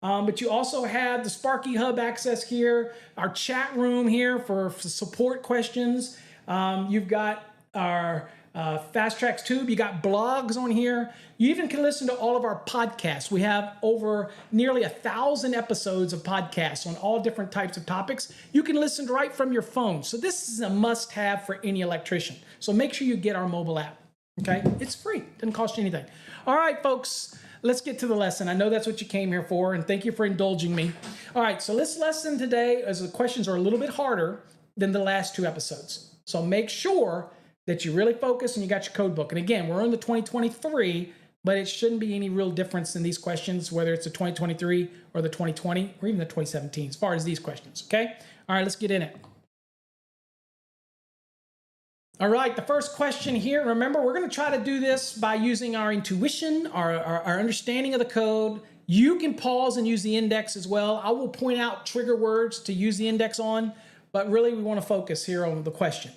But you also have the Sparky Hub access here, our chat room here for support questions. You've got our Fast Trax Tube. You got blogs on here. You even can listen to all of our podcasts. We have over nearly 1,000 episodes of podcasts on all different types of topics. You can listen right from your phone. So this is a must-have for any electrician. So make sure you get our mobile app. Okay, it's free. Doesn't cost you anything. All right, folks. Let's get to the lesson. I know that's what you came here for, and thank you for indulging me. All right, so this lesson today, as the questions are a little bit harder than the last 2 episodes. So make sure that you really focus and you got your code book. And again, we're on the 2023, but it shouldn't be any real difference in these questions, whether it's the 2023 or the 2020 or even the 2017, as far as these questions, okay? All right, let's get in it. All right, the first question here, remember, we're going to try to do this by using our intuition, our understanding of the code. You can pause and use the index as well. I will point out trigger words to use the index on, but really we want to focus here on the question.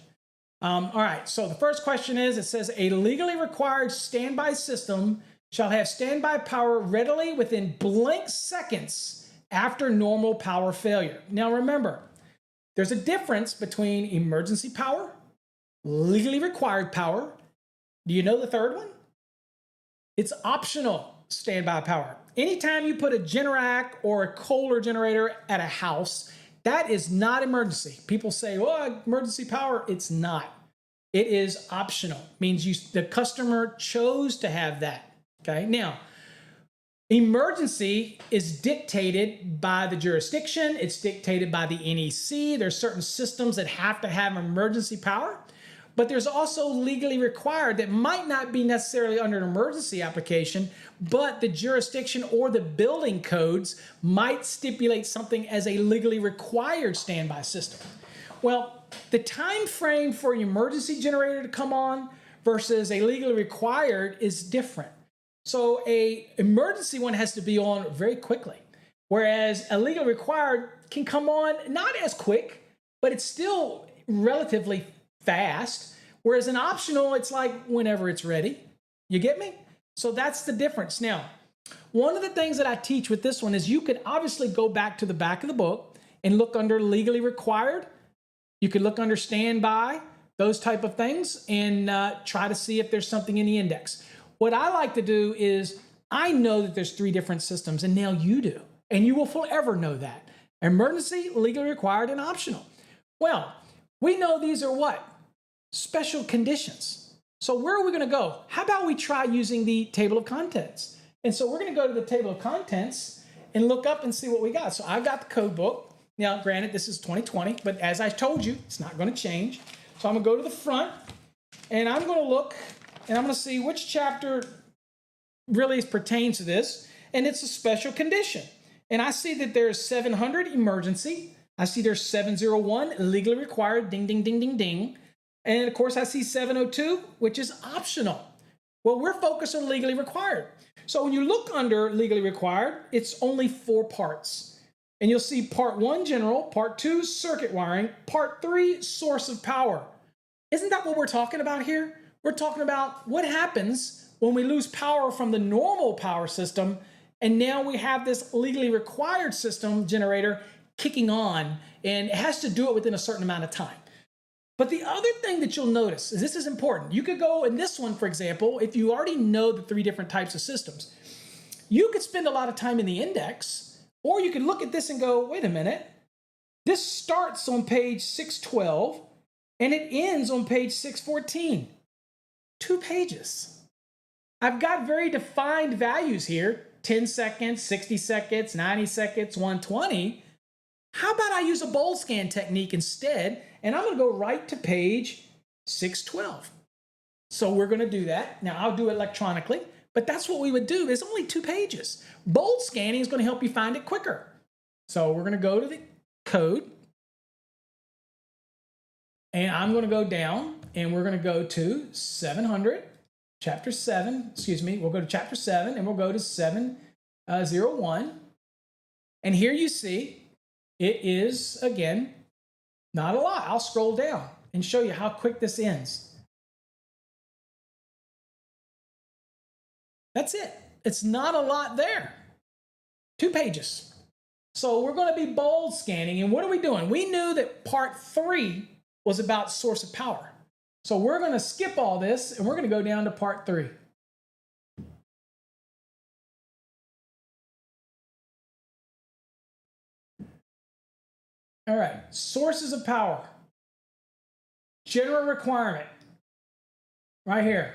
All right, so the first question is, it says, a legally required standby system shall have standby power readily within blank seconds after normal power failure. Now remember, there's a difference between emergency power, legally required power. Do you know the third one? It's optional standby power. Anytime you put a Generac or a Kohler generator at a house, that is not emergency. People say, oh, emergency power. It's not. It is optional. Means the customer chose to have that. Okay. Now, emergency is dictated by the jurisdiction. It's dictated by the NEC. There's certain systems that have to have emergency power, but there's also legally required that might not be necessarily under an emergency application, but the jurisdiction or the building codes might stipulate something as a legally required standby system. Well, the time frame for an emergency generator to come on versus a legally required is different. So a emergency one has to be on very quickly, whereas a legally required can come on not as quick, but it's still relatively fast, whereas an optional, it's like whenever it's ready. You get me? So that's the difference. Now, one of the things that I teach with this one is you could obviously go back to the back of the book and look under legally required. You could look under standby, those type of things, and try to see if there's something in the index. What I like to do is, I know that there's 3 different systems, and now you do, and you will forever know that. Emergency, legally required, and optional. Well, We know these are what? Special conditions. So where are we going to go? How about we try using the table of contents? And so we're going to go to the table of contents and look up and see what we got. So I've got the code book. Now, granted, this is 2020, but as I told you, it's not going to change. So I'm going to go to the front, and I'm going to look, and I'm going to see which chapter really pertains to this, and it's a special condition. And I see that there's 700 emergency. I see there's 701 legally required, ding, ding, ding, ding, ding. And of course, I see 702, which is optional. Well, we're focused on legally required. So when you look under legally required, it's only 4 parts. And you'll see part 1, general, part 2, circuit wiring, part 3, source of power. Isn't that what we're talking about here? We're talking about what happens when we lose power from the normal power system, and now we have this legally required system generator kicking on, and it has to do it within a certain amount of time. But the other thing that you'll notice is this is important. You could go in this one, for example, if you already know the 3 different types of systems, you could spend a lot of time in the index, or you could look at this and go, wait a minute, this starts on page 612 and it ends on page 614. 2 pages. I've got very defined values here, 10 seconds, 60 seconds, 90 seconds, 120. How about I use a bold scan technique instead, and I'm going to go right to page 612. So we're going to do that. Now, I'll do it electronically, but that's what we would do. It's only 2 pages. Bold scanning is going to help you find it quicker. So we're going to go to the code, and I'm going to go down, and we're going to go to 700, chapter 7, excuse me, we'll go to chapter 7, and we'll go to 701. And here you see, it is, again, not a lot. I'll scroll down and show you how quick this ends. That's it. It's not a lot there. 2 pages. So we're going to be bold scanning. And what are we doing? We knew that part 3 was about source of power. So we're going to skip all this, and we're going to go down to part 3. All right, sources of power. General requirement. Right here.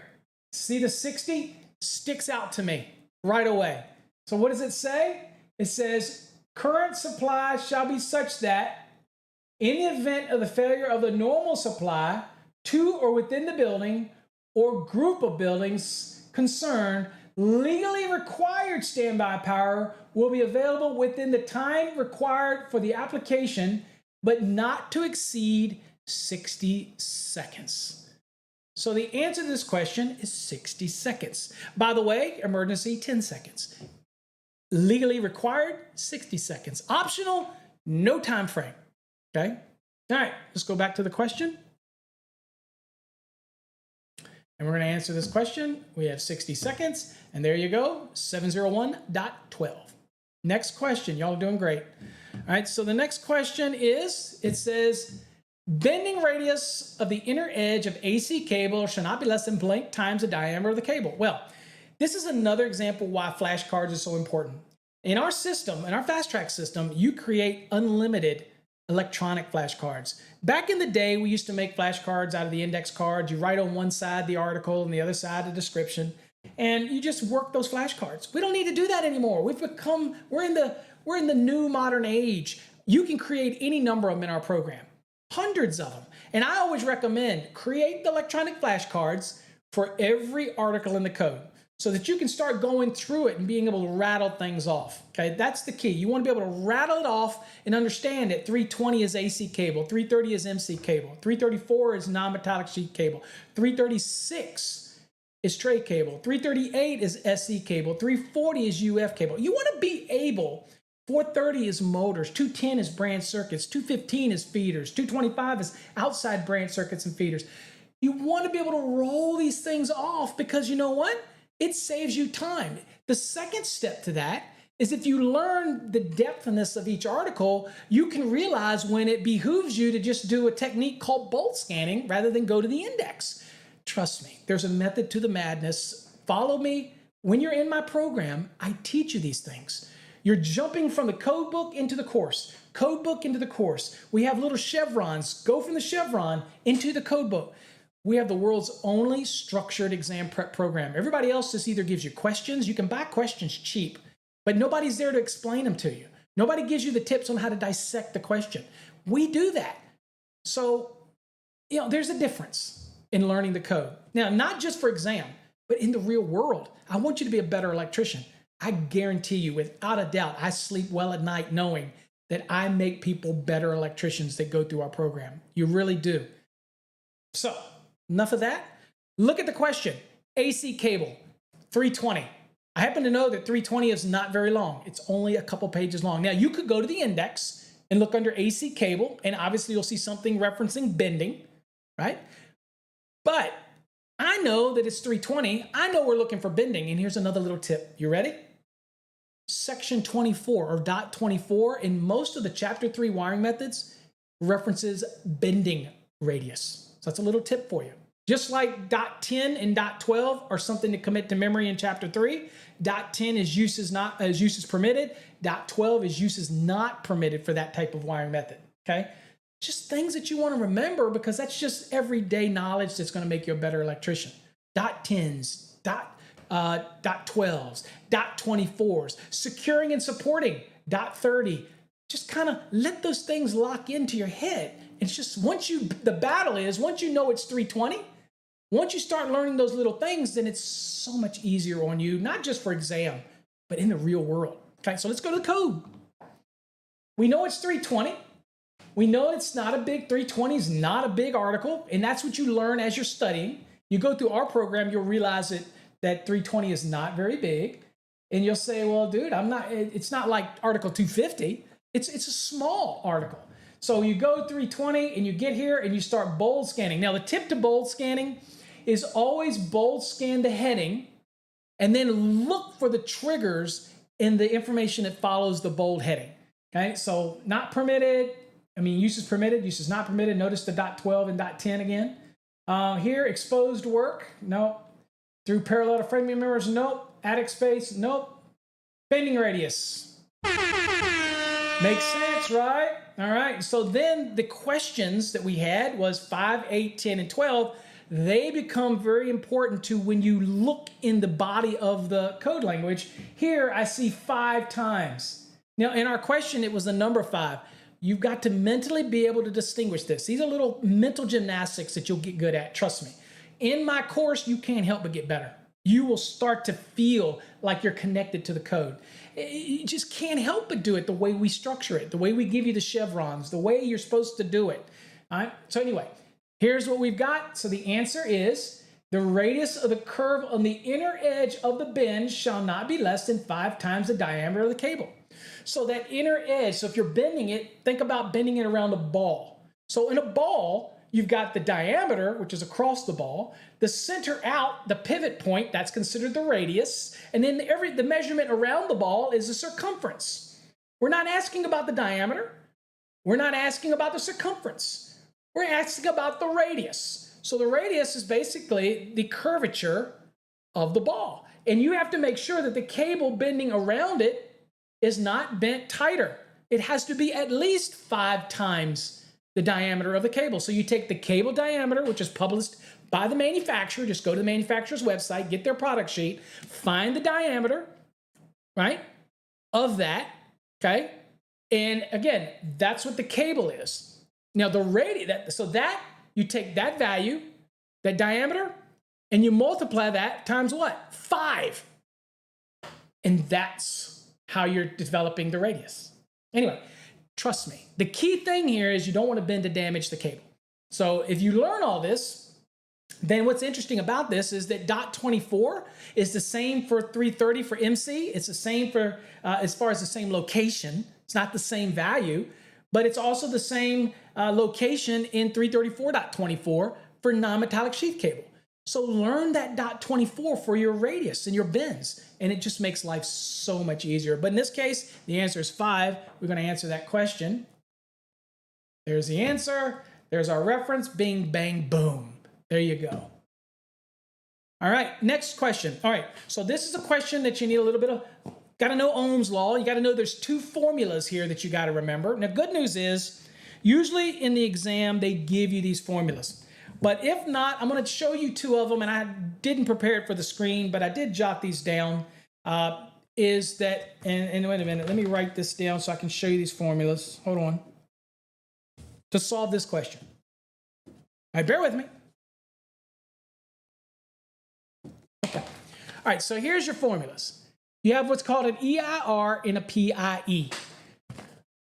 See the 60? Sticks out to me right away. So what does it say? It says, current supply shall be such that in the event of the failure of the normal supply to or within the building or group of buildings concerned, legally required standby power will be available within the time required for the application, but not to exceed 60 seconds. So the answer to this question is 60 seconds. By the way, emergency, 10 seconds. Legally required, 60 seconds. Optional, no time frame. Okay? All right, let's go back to the question. And we're going to answer this question. We have 60 seconds, and there you go, 701.12. Next question. Y'all are doing great. All right, so the next question is, it says, bending radius of the inner edge of AC cable should not be less than blank times the diameter of the cable. Well, this is another example why flashcards are so important. In our system, in our Fast Trax system, you create unlimited electronic flashcards. Back in the day, we used to make flashcards out of the index cards. You write on one side the article and the other side the description, and you just work those flashcards. We don't need to do that anymore. We're in the new modern age. You can create any number of them in our program, hundreds of them. And I always recommend create the electronic flashcards for every article in the code so that you can start going through it and being able to rattle things off. Okay, that's the key. You want to be able to rattle it off and understand that 320 is AC cable, 330 is MC cable, 334 is non-metallic sheet cable, 336 is tray cable, 338 is SC cable, 340 is UF cable. You want to be able, 430 is motors, 210 is branch circuits, 215 is feeders, 225 is outside branch circuits and feeders. You want to be able to roll these things off because you know what? It saves you time. The second step to that is if you learn the depthness of each article, you can realize when it behooves you to just do a technique called bolt scanning rather than go to the index. Trust me, there's a method to the madness. Follow me. When you're in my program, I teach you these things. You're jumping from the code book into the course, code book into the course. We have little chevrons. Go from the chevron into the code book. We have the world's only structured exam prep program. Everybody else just either gives you questions. You can buy questions cheap, but nobody's there to explain them to you. Nobody gives you the tips on how to dissect the question. We do that. So, there's a difference in learning the code. Now, not just for exam, but in the real world. I want you to be a better electrician. I guarantee you, without a doubt, I sleep well at night knowing that I make people better electricians that go through our program. You really do. So, enough of that. Look at the question. AC cable, 320. I happen to know that 320 is not very long. It's only a couple pages long. Now, you could go to the index and look under AC cable, and obviously you'll see something referencing bending, right? But I know that it's 320. I know we're looking for bending, and here's another little tip. You ready? Section 24 or dot 24 in most of the chapter 3 wiring methods references bending radius. So that's a little tip for you. Just like dot 10 and dot 12 are something to commit to memory in chapter 3, dot 10 is uses permitted, dot 12 is uses not permitted for that type of wiring method, okay? Just things that you want to remember because that's just everyday knowledge that's going to make you a better electrician. Dot 10s, dot 12s, dot 24s, securing and supporting, dot 30. Just kind of let those things lock into your head. It's just the battle is once you know it's 320, once you start learning those little things, then it's so much easier on you, not just for exam, but in the real world. Okay, so let's go to the code. We know it's 320. We know it's not a big, 320 is not a big article, and that's what you learn as you're studying. You go through our program, you'll realize that 320 is not very big, and you'll say, well, dude, it's not like Article 250. It's a small article. So you go 320 and you get here and you start bold scanning. Now the tip to bold scanning is always bold scan the heading and then look for the triggers in the information that follows the bold heading. Okay, so not permitted, uses permitted, uses not permitted. Notice the dot 12 and dot 10 again. Here, exposed work, nope. Through parallel to framing members, nope. Attic space, nope. Bending radius. Makes sense, right? All right, so then the questions that we had was 5, 8, 10, and 12. They become very important to when you look in the body of the code language. Here, I see 5 times. Now, in our question, it was the number 5. You've got to mentally be able to distinguish this. These are little mental gymnastics that you'll get good at, trust me. In my course, you can't help but get better. You will start to feel like you're connected to the code. You just can't help but do it the way we structure it, the way we give you the chevrons, the way you're supposed to do it. All right, so anyway, here's what we've got. So the answer is the radius of the curve on the inner edge of the bend shall not be less than 5 times the diameter of the cable. So that inner edge, so if you're bending it, think about bending it around a ball. So in a ball, you've got the diameter, which is across the ball, the center out, the pivot point, that's considered the radius, and then the measurement around the ball is the circumference. We're not asking about the diameter. We're not asking about the circumference. We're asking about the radius. So the radius is basically the curvature of the ball. And you have to make sure that the cable bending around it is not bent tighter. It has to be at least 5 times the diameter of the cable. So you take the cable diameter, which is published by the manufacturer, just go to the manufacturer's website, get their product sheet, find the diameter, right, of that, okay? And again, that's what the cable is. Now the radius, you take that value, that diameter, and you multiply that times what? 5. And that's how you're developing the radius. Anyway, trust me. The key thing here is you don't want to bend to damage the cable. So if you learn all this, then what's interesting about this is that dot 24 is the same for 330 for MC. It's the same for, as far as the same location. It's not the same value, but it's also the same location in 334.24 for non-metallic sheath cable. So learn that dot 24 for your radius and your bends, and it just makes life so much easier. But in this case, the answer is 5. We're going to answer that question. There's the answer. There's our reference. Bing, bang, boom. There you go. All right, next question. All right, so this is a question that you need a little bit of got to know Ohm's law. You got to know there's two formulas here that you got to remember. Now, good news is, usually in the exam, they give you these formulas. But if not, I'm going to show you two of them, and I didn't prepare it for the screen, but I did jot these down. Is that, and wait a minute, let me write this down so I can show you these formulas. Hold on. To solve this question. All right, bear with me. Okay. All right, so here's your formulas. You have what's called an EIR and a PIE.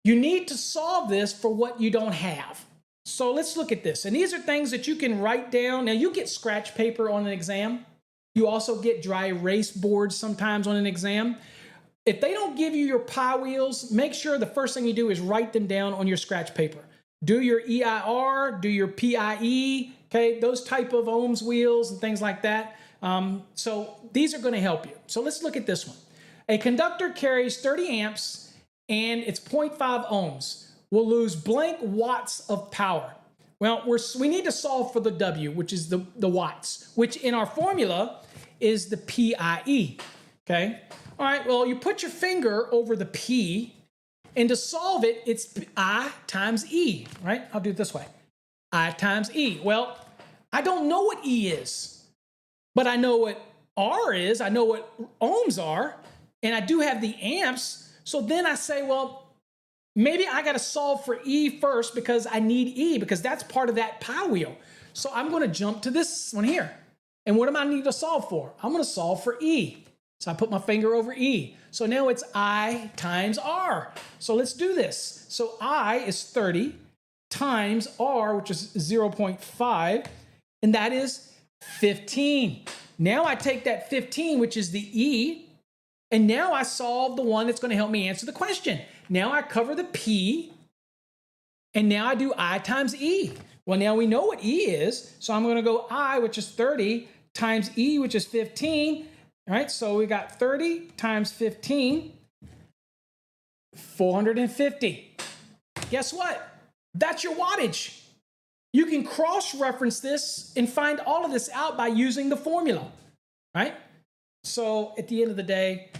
You need to solve this for what you don't have. So let's look at this. And these are things that you can write down. Now, you get scratch paper on an exam. You also get dry erase boards sometimes on an exam. If they don't give you your pie wheels, make sure the first thing you do is write them down on your scratch paper. Do your EIR, do your PIE, okay, those type of ohms wheels and things like that. So these are going to help you. So let's look at this one. A conductor carries 30 amps and it's 0.5 ohms. We'll lose blank watts of power. Well, we need to solve for the W, which is the watts, which in our formula is the PIE, okay? All right, well, you put your finger over the P, and to solve it, it's I times E, right? I'll do it this way. I times E. Well, I don't know what E is, but I know what R is. I know what ohms are, and I do have the amps. So then I say, well, maybe I got to solve for E first because I need E because that's part of that pie wheel. So I'm going to jump to this one here. And what am I need to solve for? I'm going to solve for E. So I put my finger over E. So now it's I times R. So let's do this. So I is 30 times R, which is 0.5, and that is 15. Now I take that 15, which is the E, and now I solve the one that's going to help me answer the question. Now I cover the P, and now I do I times E. Well, now we know what E is, so I'm going to go I, which is 30, times E, which is 15. All right, so we got 30 times 15, 450. Guess what? That's your wattage. You can cross-reference this and find all of this out by using the formula, right? So at the end of the day,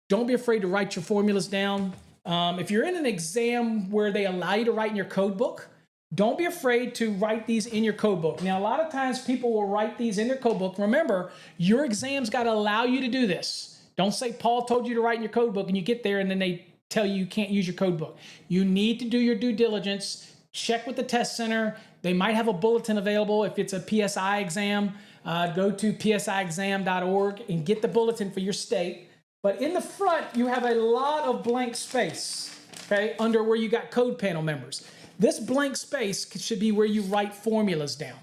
don't be afraid to write your formulas down. If you're in an exam where they allow you to write in your code book, don't be afraid to write these in your code book. Now, a lot of times people will write these in their code book. Remember, your exam's got to allow you to do this. Don't say Paul told you to write in your code book and you get there and then they tell you can't use your code book. You need to do your due diligence. Check with the test center. They might have a bulletin available. If it's a PSI exam, go to psiexam.org and get the bulletin for your state. But in the front, you have a lot of blank space, okay, under where you got code panel members. This blank space should be where you write formulas down,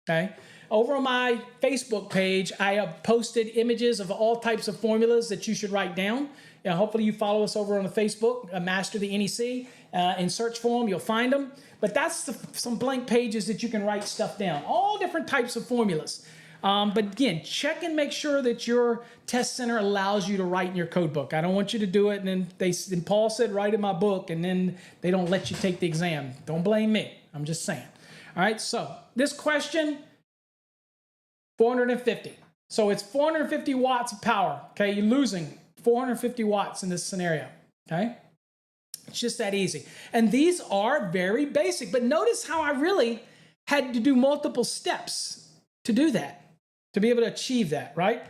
okay? Over on my Facebook page, I have posted images of all types of formulas that you should write down. Hopefully you follow us over on the Facebook, Master the NEC, and search for them, you'll find them. But that's some blank pages that you can write stuff down, all different types of formulas. But again, check and make sure that your test center allows you to write in your code book. I don't want you to do it and then Paul said write in my book and then they don't let you take the exam. Don't blame me. I'm just saying. All right, so this question, 450. So it's 450 watts of power, okay? You're losing 450 watts in this scenario, okay? It's just that easy. And these are very basic, but notice how I really had to do multiple steps to do that, to be able to achieve that, right?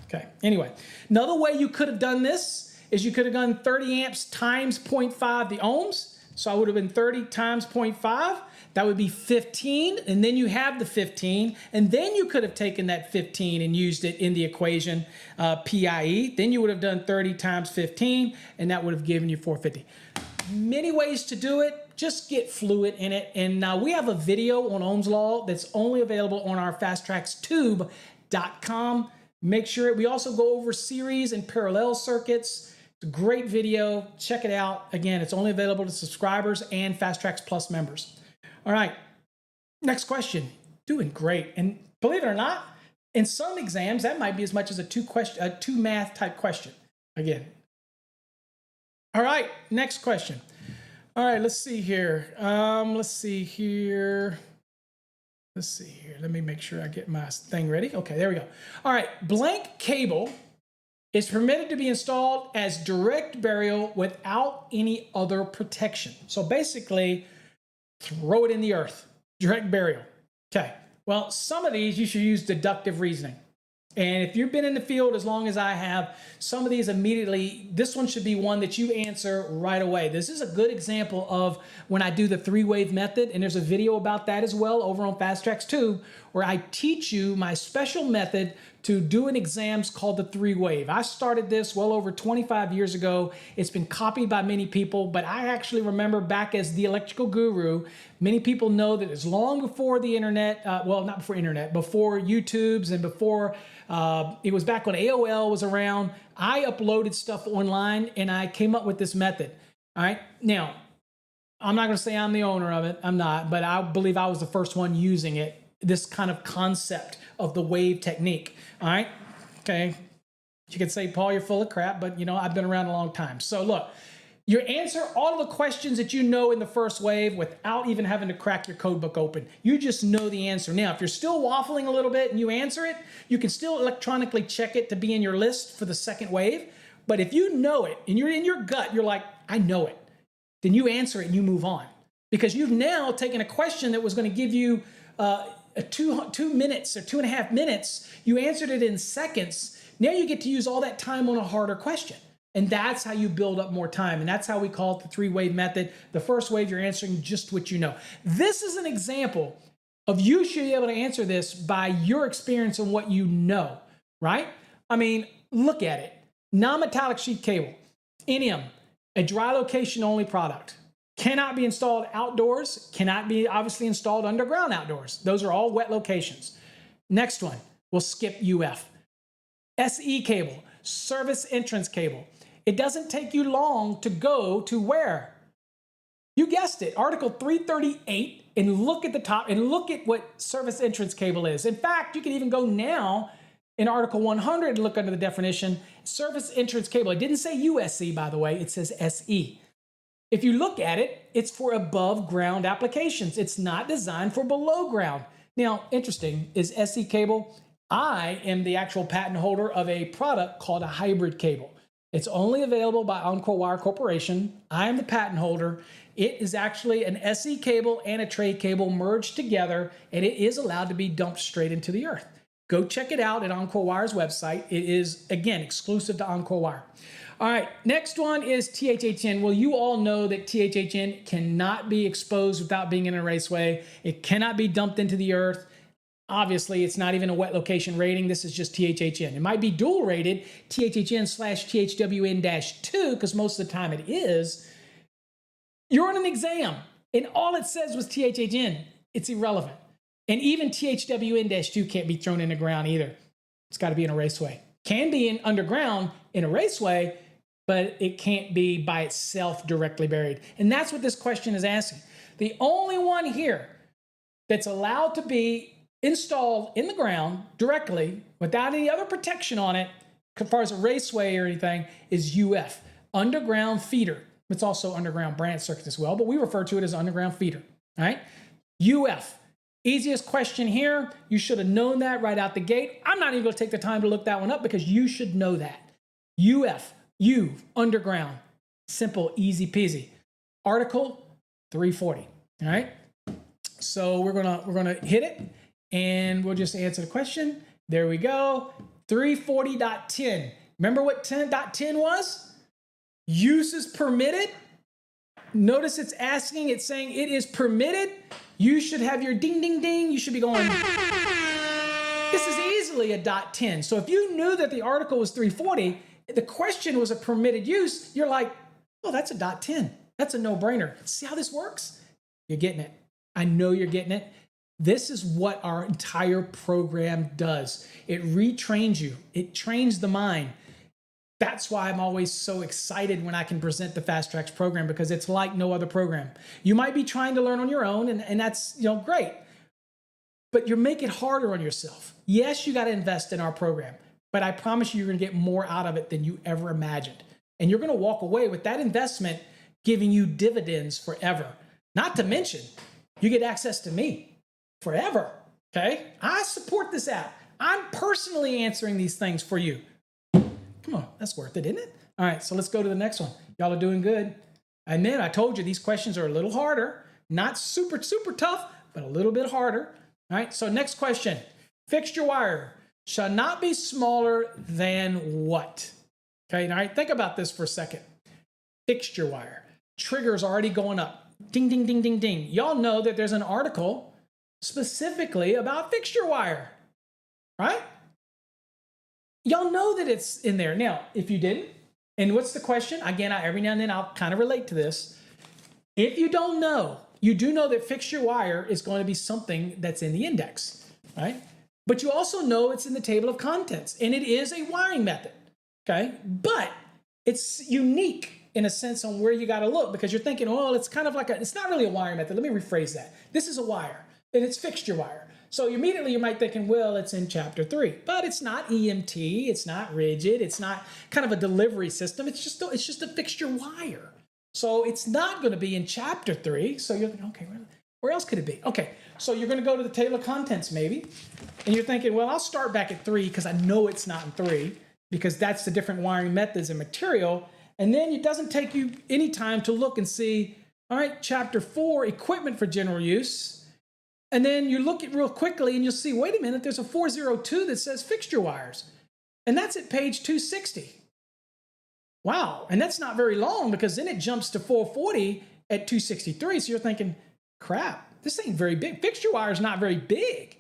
Okay, anyway, another way you could have done this is you could have done 30 amps times 0.5 the ohms. So I would have been 30 times 0.5. That would be 15, and then you have the 15, and then you could have taken that 15 and used it in the equation PIE. Then you would have done 30 times 15, and that would have given you 450. Many ways to do it. Just get fluid in it. And we have a video on Ohm's Law that's only available on our fasttraxtube.com. Make sure we also go over series and parallel circuits. It's a great video. Check it out. Again, it's only available to subscribers and Fast Trax Plus members. All right, next question. Doing great. And believe it or not, in some exams, that might be as much as a two math type question. Again. All right, next question. All right, let's see here. Let's see here. Let me make sure I get my thing ready. Okay, there we go. All right, blank cable is permitted to be installed as direct burial without any other protection. So basically, throw it in the earth, direct burial. Okay, well, some of these you should use deductive reasoning. And if you've been in the field as long as I have, some of these immediately, this one should be one that you answer right away. This is a good example of when I do the 3-wave method, and there's a video about that as well over on Fast Trax 2, where I teach you my special method to do an exams called the 3-wave. I started this well over 25 years ago. It's been copied by many people, but I actually remember back as the electrical guru, many people know that as long before the internet, well, not before internet, before YouTubes and before, it was back when AOL was around, I uploaded stuff online and I came up with this method. All right. Now, I'm not going to say I'm the owner of it. I'm not, but I believe I was the first one using it, this kind of concept of the wave technique. All right. Okay. You could say, Paul, you're full of crap, but you know, I've been around a long time. So look, you answer all of the questions that you know in the first wave without even having to crack your code book open. You just know the answer. Now, if you're still waffling a little bit and you answer it, you can still electronically check it to be in your list for the second wave. But if you know it and you're in your gut, you're like, I know it, then you answer it and you move on. Because you've now taken a question that was going to give you two minutes or 2.5 minutes. You answered it in seconds. Now you get to use all that time on a harder question. And that's how you build up more time. And that's how we call it the 3-wave method. The first wave, you're answering just what you know. This is an example of you should be able to answer this by your experience and what you know, right? I mean, look at it. Non-metallic sheet cable, NM, a dry location only product. Cannot be installed outdoors, cannot be obviously installed underground outdoors. Those are all wet locations. Next one, we'll skip UF. SE cable, service entrance cable. It doesn't take you long to go to where? You guessed it, Article 338, and look at the top and look at what service entrance cable is. In fact, you can even go now in Article 100 and look under the definition, service entrance cable. It didn't say USC, by the way, it says SE. If you look at it, it's for above ground applications. It's not designed for below ground. Now, interesting, is SE cable? I am the actual patent holder of a product called a hybrid cable. It's only available by Encore Wire Corporation. I am the patent holder. It is actually an SE cable and a tray cable merged together, and it is allowed to be dumped straight into the earth. Go check it out at Encore Wire's website. It is, again, exclusive to Encore Wire. All right, next one is THHN. Well, you all know that THHN cannot be exposed without being in a raceway. It cannot be dumped into the earth. Obviously, it's not even a wet location rating. This is just THHN. It might be dual rated, THHN/THWN-2, because most of the time it is. You're on an exam, and all it says was THHN. It's irrelevant. And even THWN-2 can't be thrown in the ground either. It's got to be in a raceway. Can be in underground in a raceway, but it can't be by itself directly buried. And that's what this question is asking. The only one here that's allowed to be installed in the ground directly without any other protection on it, as far as a raceway or anything, is UF, underground feeder. It's also underground branch circuit as well, but we refer to it as underground feeder. All right, UF. Easiest question here. You should have known that right out the gate. I'm not even going to take the time to look that one up because you should know that. UF, U, underground. Simple, easy peasy. Article 340. All right. So we're gonna hit it and we'll just answer the question. There we go. 340.10. Remember what 10.10 was? Use is permitted. Notice it's asking, it's saying it is permitted. You should have your ding, ding, ding. You should be going, this is easily a .10. So if you knew that the article was 340, the question was a permitted use, you're like, oh, that's a .10. That's a no-brainer. See how this works? You're getting it. I know you're getting it. This is what our entire program does. It retrains you. It trains the mind. That's why I'm always so excited when I can present the Fast Trax program, because it's like no other program. You might be trying to learn on your own, and that's great, but you're making it harder on yourself. Yes, you got to invest in our program, but I promise you're going to get more out of it than you ever imagined. And you're going to walk away with that investment giving you dividends forever. Not to mention, you get access to me forever, okay? I support this app. I'm personally answering these things for you. Come on, that's worth it, isn't it? All right, so let's go to the next one. Y'all are doing good. And then I told you these questions are a little harder, not super, super tough, but a little bit harder. All right, so next question. Fixture wire shall not be smaller than what? Okay, all right, think about this for a second. Fixture wire. Trigger's already going up. Ding, ding, ding, ding, ding. Y'all know that there's an article specifically about fixture wire, right? Y'all know that it's in there. Now, if you didn't, and what's the question? Again, every now and then I'll kind of relate to this. If you don't know, you do know that fixture wire is going to be something that's in the index, right? But you also know it's in the table of contents, and it is a wiring method, okay? But it's unique in a sense on where you got to look, because you're thinking, oh, it's kind of like it's not really a wiring method. Let me rephrase that. This is a wire, and it's fixture wire. So immediately you might thinking, well, it's in chapter 3, but it's not EMT, it's not rigid, it's not kind of a delivery system. It's just a fixture wire. So it's not going to be in chapter 3. So you're thinking, okay, where else could it be? Okay, so you're going to go to the table of contents maybe, and you're thinking, well, I'll start back at 3 because I know it's not in 3 because that's the different wiring methods and material. And then it doesn't take you any time to look and see, all right, chapter 4, equipment for general use. And then you look at real quickly and you'll see, wait a minute, there's a 402 that says fixture wires. And that's at page 260. Wow, and that's not very long because then it jumps to 440 at 263. So you're thinking, crap, this ain't very big. Fixture wire is not very big.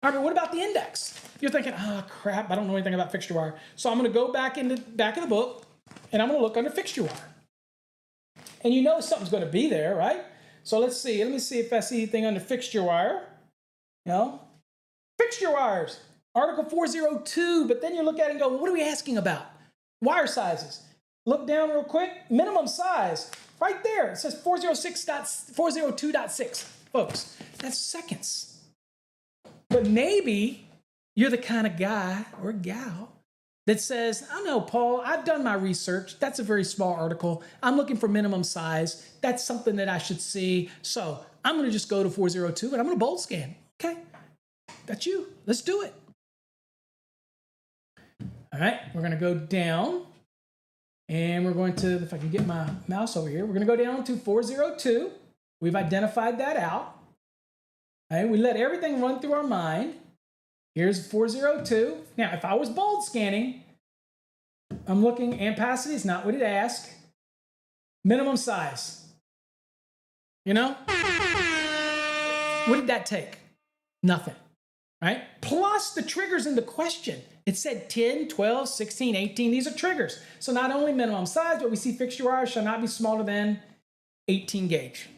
All right, but what about the index? You're thinking, oh, crap, I don't know anything about fixture wire. So I'm going to go back in the back of the book and I'm going to look under fixture wire. And you know something's going to be there, right? So let's see. Let me see if I see anything under fixture wire. You know, fixture wires, Article 402. But then you look at it and go, well, what are we asking about? Wire sizes. Look down real quick. Minimum size. Right there. It says 402.6. Folks, that's seconds. But maybe you're the kind of guy or gal that says, I know, Paul, I've done my research. That's a very small article. I'm looking for minimum size. That's something that I should see. So I'm going to just go to 402 and I'm going to bold scan. Okay, that's you. Let's do it. All right, we're going to go down and we're going to, if I can get my mouse over here, we're going to go down to 402. We've identified that out. All right, we let everything run through our mind. Here's 402. Now, if I was bold scanning, I'm looking, ampacity is not what it asks. Minimum size. You know? What did that take? Nothing, right? Plus the triggers in the question. It said 10, 12, 16, 18. These are triggers. So not only minimum size, but we see fixture wire shall not be smaller than 18 gauge.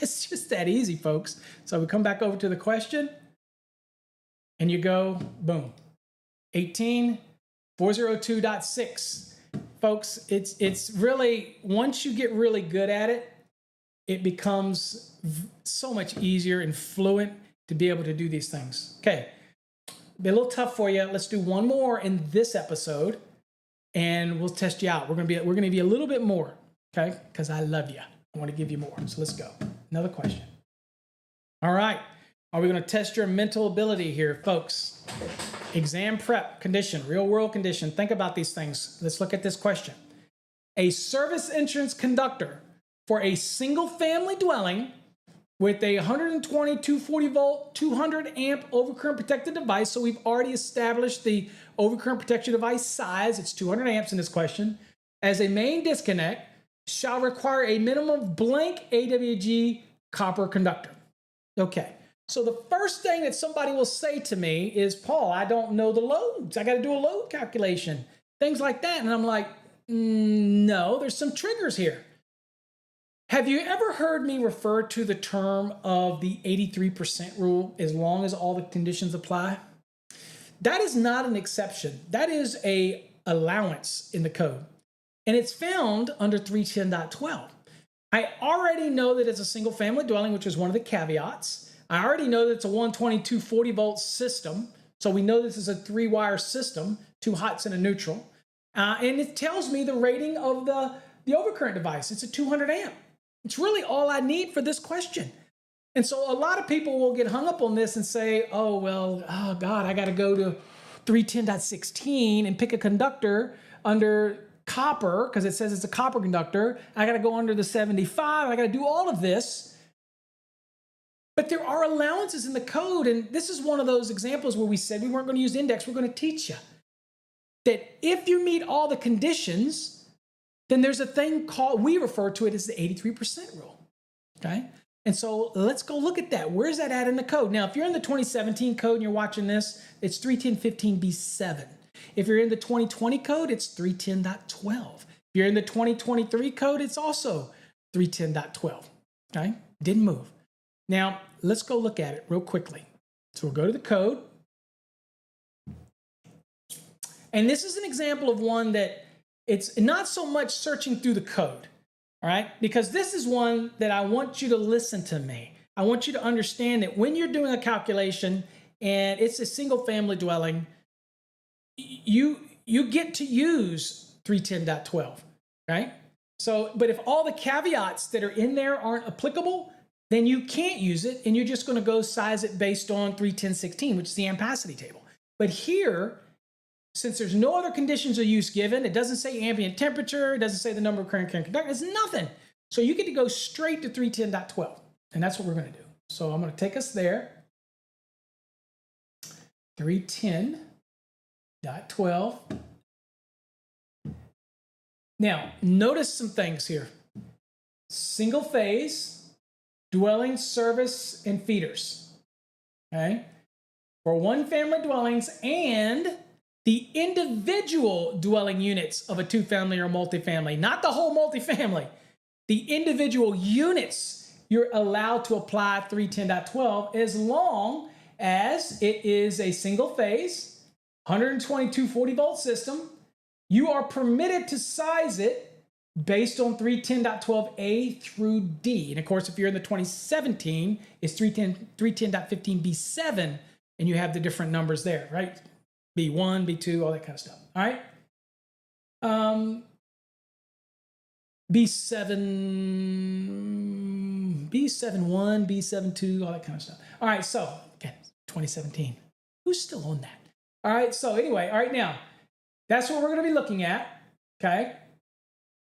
It's just that easy, folks. So we come back over to the question. And you go, boom, 18, 402.6. Folks, it's really, once you get really good at it, it becomes so much easier and fluent to be able to do these things. Okay, be a little tough for you. Let's do one more in this episode, and we'll test you out. We're gonna be a little bit more, okay? Because I love you. I want to give you more. So let's go. Another question. All right. Are we going to test your mental ability here, folks? Exam prep condition, real world condition. Think about these things. Let's look at this question. A service entrance conductor for a single family dwelling with a 120, 240 volt, 200 amp overcurrent protected device. So we've already established the overcurrent protection device size. It's 200 amps in this question. As a main disconnect shall require a minimum blank AWG copper conductor. Okay. So the first thing that somebody will say to me is, Paul, I don't know the loads. I got to do a load calculation, things like that. And I'm like, no, there's some triggers here. Have you ever heard me refer to the term of the 83% rule as long as all the conditions apply? That is not an exception. That is an allowance in the code. And it's found under 310.12. I already know that it's a single family dwelling, which is one of the caveats. I already know that it's a 120, 240 volt system. So we know this is a 3-wire system, 2 hots and a neutral. And it tells me the rating of the overcurrent device. It's a 200 amp. It's really all I need for this question. And so a lot of people will get hung up on this and say, oh, well, oh God, I got to go to 310.16 and pick a conductor under copper, because it says it's a copper conductor. I got to go under the 75. I got to do all of this. But there are allowances in the code, and this is one of those examples where we said we weren't going to use the index. We're going to teach you that if you meet all the conditions, then there's a thing called, we refer to it as the 83% rule, okay? And so let's go look at that. Where's that at in the code? Now, if you're in the 2017 code and you're watching this, it's 310.15b7. If you're in the 2020 code, it's 310.12. If you're in the 2023 code, it's also 310.12, okay? Didn't move. Now, let's go look at it real quickly. So we'll go to the code. And this is an example of one that it's not so much searching through the code, all right? Because this is one that I want you to listen to me. I want you to understand that when you're doing a calculation and it's a single family dwelling, you get to use 310.12, right? So, but if all the caveats that are in there aren't applicable, then you can't use it, and you're just going to go size it based on 310.16, which is the ampacity table. But here, since there's no other conditions of use given, it doesn't say ambient temperature, it doesn't say the number of current conductors, it's nothing. So you get to go straight to 310.12, and that's what we're going to do. So I'm going to take us there. 310.12. Now, notice some things here. Single phase, dwelling, service, and feeders, okay? For one family dwellings and the individual dwelling units of a two-family or multifamily, not the whole multifamily. The individual units, you're allowed to apply 310.12 as long as it is a single phase, 122 40-volt system. You are permitted to size it based on 310.12a through D. And of course, if you're in the 2017, it's 310.15b7, and you have the different numbers there, right? B1, B2, all that kind of stuff. All right. B7, B7.1, B7.2, all that kind of stuff. All right, so again, 2017. Who's still on that? All right, so anyway, all right, now, that's what we're going to be looking at, okay?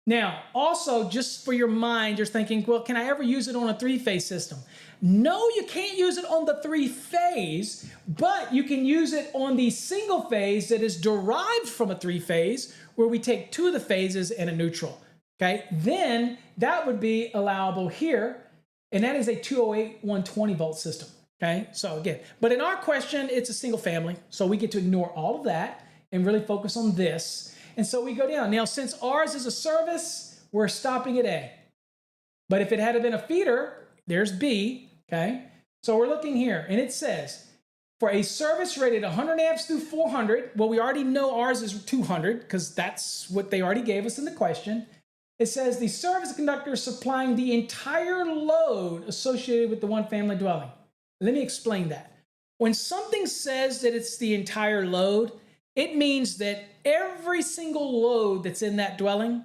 Now, also, just for your mind, you're thinking, well, can I ever use it on a three-phase system? No, you can't use it on the three-phase, but you can use it on the single phase that is derived from a three-phase, where we take two of the phases and a neutral, okay? Then that would be allowable here, and that is a 208 120-volt system, okay? So again, but in our question, it's a single family, so we get to ignore all of that and really focus on this. And so we go down. Now, since ours is a service, we're stopping at A. But if it had been a feeder, there's B, okay? So we're looking here, and it says, for a service rated 100 amps through 400, well, we already know ours is 200, because that's what they already gave us in the question. It says the service conductor is supplying the entire load associated with the one family dwelling. Let me explain that. When something says that it's the entire load, it means that every single load that's in that dwelling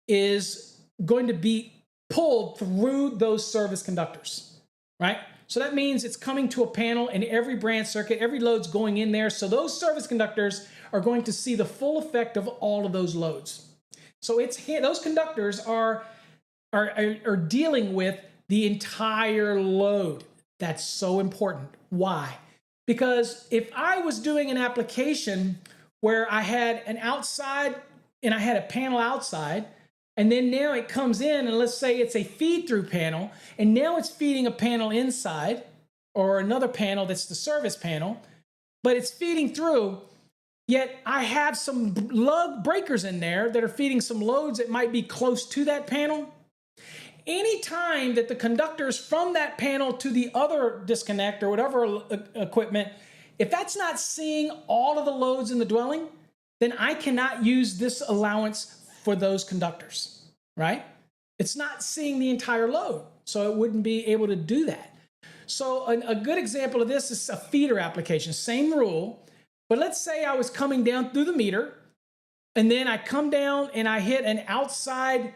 is going to be pulled through those service conductors, right? So that means it's coming to a panel in every branch circuit, every load's going in there. So those service conductors are going to see the full effect of all of those loads. So it's those conductors are dealing with the entire load. That's so important. Why? Because if I was doing an application where I had an outside and I had a panel outside, and then now it comes in, and let's say it's a feed-through panel, and now it's feeding a panel inside, or another panel that's the service panel, but it's feeding through, yet I have some lug breakers in there that are feeding some loads that might be close to that panel. Anytime that the conductors from that panel to the other disconnect or whatever equipment, if that's not seeing all of the loads in the dwelling, then I cannot use this allowance for those conductors, right? It's not seeing the entire load, so it wouldn't be able to do that. So a good example of this is a feeder application, same rule, but let's say I was coming down through the meter, and then I come down and I hit an outside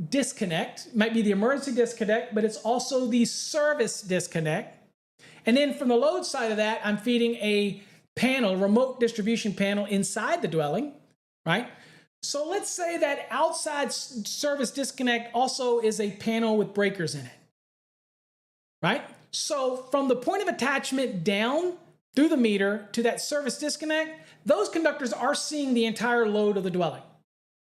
disconnect. It might be the emergency disconnect, but it's also the service disconnect. And then from the load side of that, I'm feeding a panel, remote distribution panel inside the dwelling, right? So let's say that outside service disconnect also is a panel with breakers in it, right? So from the point of attachment down through the meter to that service disconnect, those conductors are seeing the entire load of the dwelling,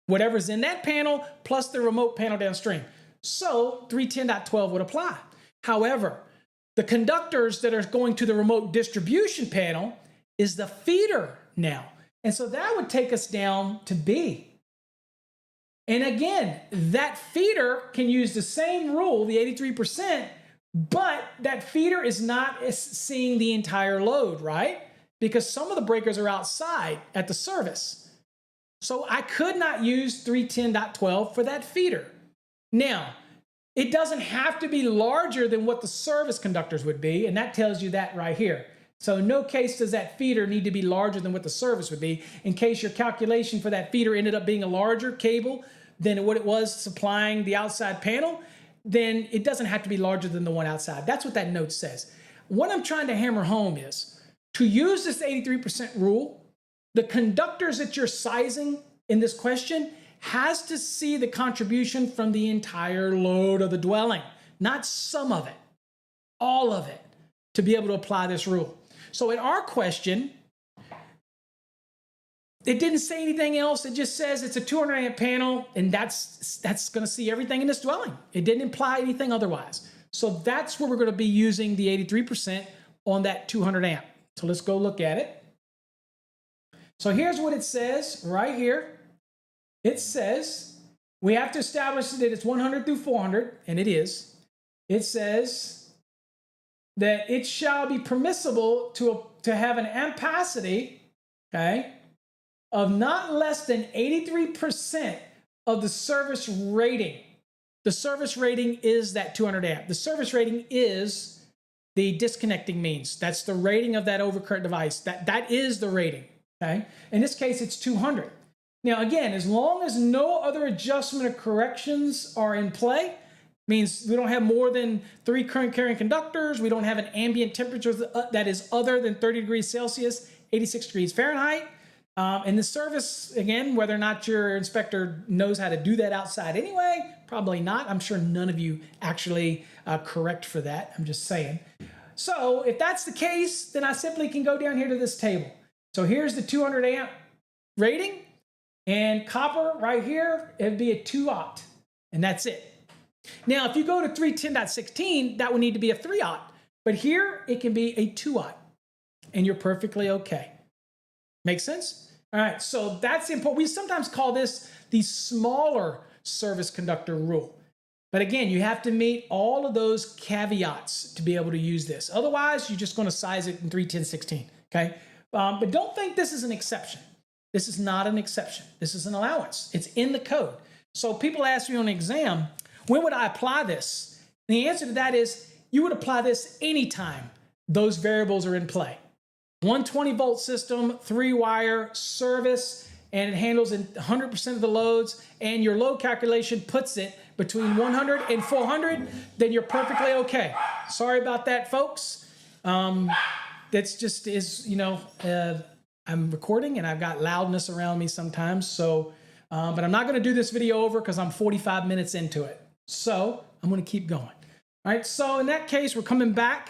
whatever's in that panel plus the remote panel downstream. So 310.12 would apply. However, the conductors that are going to the remote distribution panel is the feeder now. And so that would take us down to B. And again, that feeder can use the same rule, the 83%, but that feeder is not seeing the entire load, right? Because some of the breakers are outside at the service. So I could not use 310.12 for that feeder. Now, it doesn't have to be larger than what the service conductors would be, and that tells you that right here. So in no case does that feeder need to be larger than what the service would be. In case your calculation for that feeder ended up being a larger cable than what it was supplying the outside panel, then it doesn't have to be larger than the one outside. That's what that note says. What I'm trying to hammer home is, to use this 83% rule, the conductors that you're sizing in this question has to see the contribution from the entire load of the dwelling, not some of it, all of it, to be able to apply this rule. So in our question, it didn't say anything else. It just says it's a 200 amp panel, and that's going to see everything in this dwelling. It didn't imply anything otherwise. So that's where we're going to be using the 83% on that 200 amp. So let's go look at it. So here's what it says right here. It says we have to establish that it's 100 through 400, and it is. It says that it shall be permissible to have an ampacity, okay, of not less than 83% of the service rating. The service rating is that 200 amp. The service rating is the disconnecting means. That's the rating of that overcurrent device. That is the rating, okay? In this case, it's 200. Now, again, as long as no other adjustment or corrections are in play, means we don't have more than 3 current carrying conductors, we don't have an ambient temperature that is other than 30 degrees Celsius, 86 degrees Fahrenheit. And the service, again, whether or not your inspector knows how to do that outside anyway, probably not. I'm sure none of you actually correct for that. I'm just saying. So if that's the case, then I simply can go down here to this table. So here's the 200 amp rating, and copper right here, it'd be a 2-aught, and that's it. Now, if you go to 310.16, that would need to be a 3-aught, but here it can be a 2-aught, and you're perfectly okay. Make sense? All right, so that's important. We sometimes call this the smaller service conductor rule. But again, you have to meet all of those caveats to be able to use this. Otherwise, you're just going to size it in 310.16, okay? But don't think this is an exception. This is not an exception. This is an allowance. It's in the code. So people ask me on an exam, when would I apply this? And the answer to that is you would apply this anytime those variables are in play. 120-volt system, 3-wire service, and it handles 100% of the loads, and your load calculation puts it between 100 and 400, then you're perfectly okay. Sorry about that, folks. That's just is, you know, I'm recording and I've got loudness around me sometimes, so, but I'm not going to do this video over because I'm 45 minutes into it. So I'm going to keep going. All right, so in that case, we're coming back.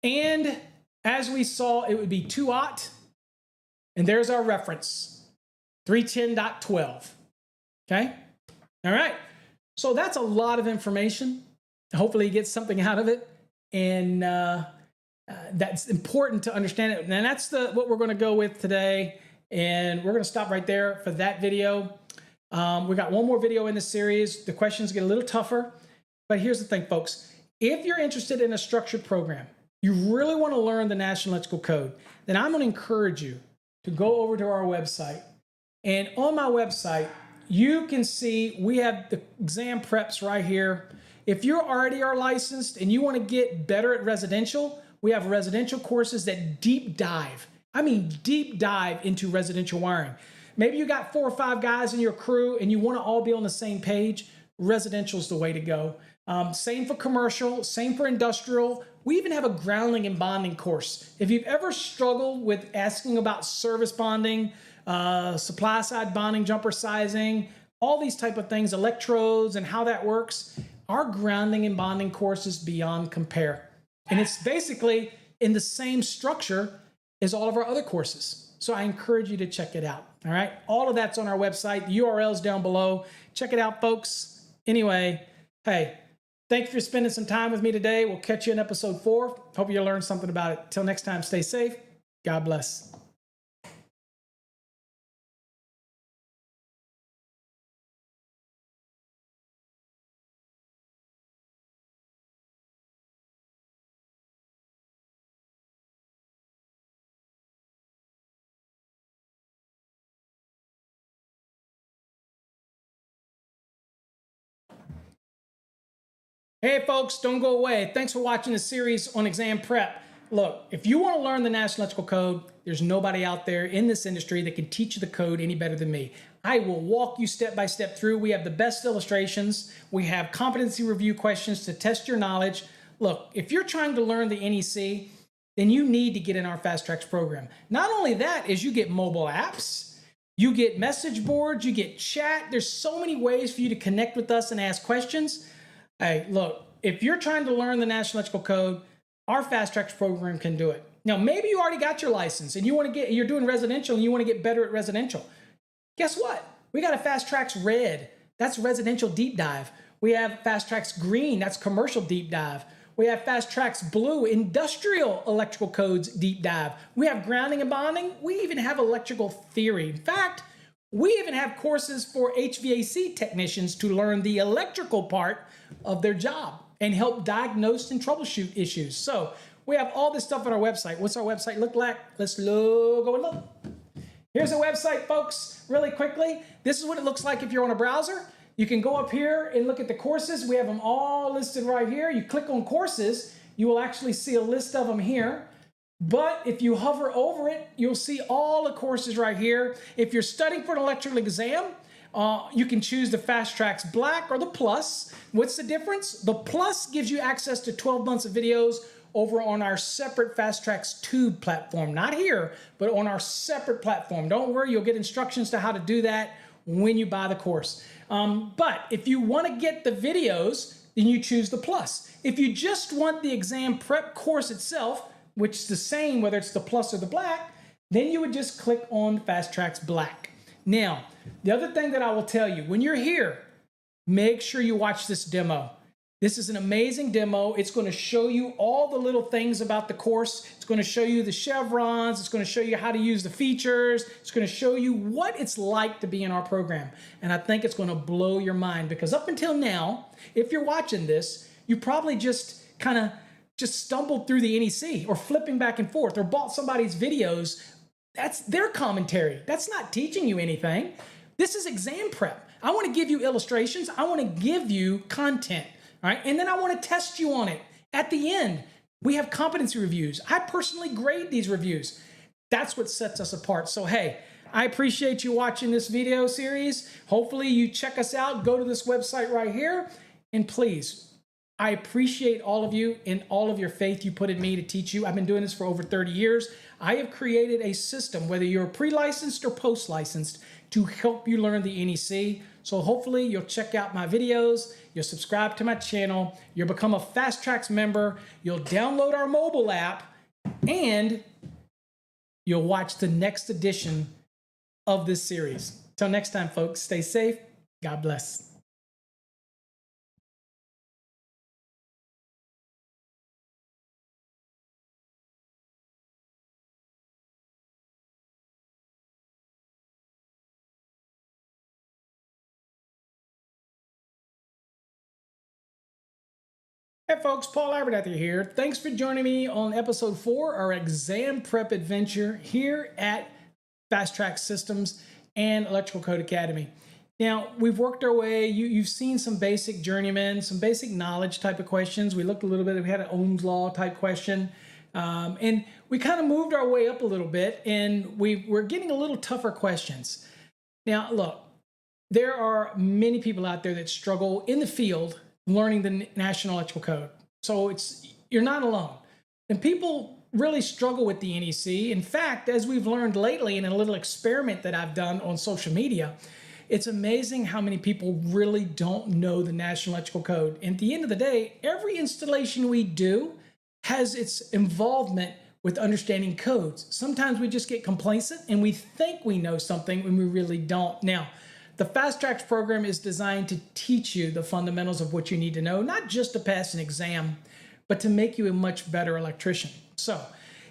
And as we saw, it would be 2-aught. And there's our reference, 310.12. Okay? All right. So that's a lot of information. Hopefully you get something out of it. And that's important to understand it. And that's what we're going to go with today. And we're going to stop right there for that video. We got one more video in this series. The questions get a little tougher. But here's the thing, folks. If you're interested in a structured program, you really want to learn the National Electrical Code, then I'm going to encourage you to go over to our website. And on my website, you can see we have the exam preps right here. If you already are licensed and you want to get better at residential, we have residential courses that deep dive. I mean, deep dive into residential wiring. Maybe you got 4 or 5 guys in your crew and you want to all be on the same page. Residential is the way to go. Same for commercial, same for industrial. We even have a grounding and bonding course. If you've ever struggled with asking about service bonding, supply side bonding, jumper sizing, all these type of things, electrodes and how that works, our grounding and bonding course is beyond compare. And it's basically in the same structure as all of our other courses. So I encourage you to check it out. All right. All of that's on our website. The URL's down below. Check it out, folks. Anyway, hey, thanks for spending some time with me today. We'll catch you in episode 4. Hope you learned something about it. Till next time, stay safe. God bless. Hey folks, don't go away. Thanks for watching the series on exam prep. Look, if you want to learn the National Electrical Code, there's nobody out there in this industry that can teach you the code any better than me. I will walk you step by step through. We have the best illustrations. We have competency review questions to test your knowledge. Look, if you're trying to learn the NEC, then you need to get in our Fast Trax program. Not only that, is you get mobile apps, you get message boards, you get chat. There's so many ways for you to connect with us and ask questions. Hey, look, if you're trying to learn the National Electrical Code, our Fast Trax program can do it. Now, maybe you already got your license and you're doing residential and you want to get better at residential. Guess what? We got a Fast Trax Red. That's residential deep dive. We have Fast Trax Green. That's commercial deep dive. We have Fast Trax Blue, industrial electrical codes deep dive. We have grounding and bonding. We even have electrical theory. In fact, we even have courses for HVAC technicians to learn the electrical part of their job and help diagnose and troubleshoot issues. So we have all this stuff on our website. What's our website look like? Let's go and look. Here's a website, folks, really quickly. This is what it looks like if you're on a browser. You can go up here and look at the courses. We have them all listed right here. You click on courses, you will actually see a list of them here. But if you hover over it, you'll see all the courses right here. If you're studying for an electrical exam, you can choose the Fast Trax Black or the Plus. What's the difference? The Plus gives you access to 12 months of videos over on our separate Fast Trax Tube platform. Not here, but on our separate platform. Don't worry, you'll get instructions to how to do that when you buy the course. But if you want to get the videos, then you choose the Plus. If you just want the exam prep course itself, which is the same whether it's the Plus or the Black, then you would just click on Fast Trax Black. Now, the other thing that I will tell you, when you're here, make sure you watch this demo. This is an amazing demo. It's going to show you all the little things about the course. It's going to show you the chevrons. It's going to show you how to use the features. It's going to show you what it's like to be in our program. And I think it's going to blow your mind because up until now, if you're watching this, you probably just stumbled through the NEC or flipping back and forth or bought somebody's videos. That's their commentary. That's not teaching you anything. This is exam prep. I want to give you illustrations. I want to give you content. All right, and then I want to test you on it. At the end, we have competency reviews. I personally grade these reviews. That's what sets us apart. So, hey, I appreciate you watching this video series. Hopefully you check us out. Go to this website right here. And please, I appreciate all of you and all of your faith you put in me to teach you. I've been doing this for over 30 years. I have created a system, whether you're pre-licensed or post-licensed, to help you learn the NEC. So hopefully you'll check out my videos, you'll subscribe to my channel, you'll become a Fast Trax member, you'll download our mobile app, and you'll watch the next edition of this series. Till next time, folks, stay safe. God bless. Hey folks, Paul Abernathy here. Thanks for joining me on episode 4, our exam prep adventure here at Fast Trax Systems and Electrical Code Academy. Now, we've worked our way, you've seen some basic journeyman, some basic knowledge type of questions. We looked a little bit, we had an Ohm's Law type question. And we kind of moved our way up a little bit and we're getting a little tougher questions. Now, look, there are many people out there that struggle in the field learning the National Electrical Code. So you're not alone. And people really struggle with the NEC. In fact, as we've learned lately in a little experiment that I've done on social media, it's amazing how many people really don't know the National Electrical Code. And at the end of the day, every installation we do has its involvement with understanding codes. Sometimes we just get complacent and we think we know something when we really don't. Now, the Fast Trax program is designed to teach you the fundamentals of what you need to know, not just to pass an exam, but to make you a much better electrician. So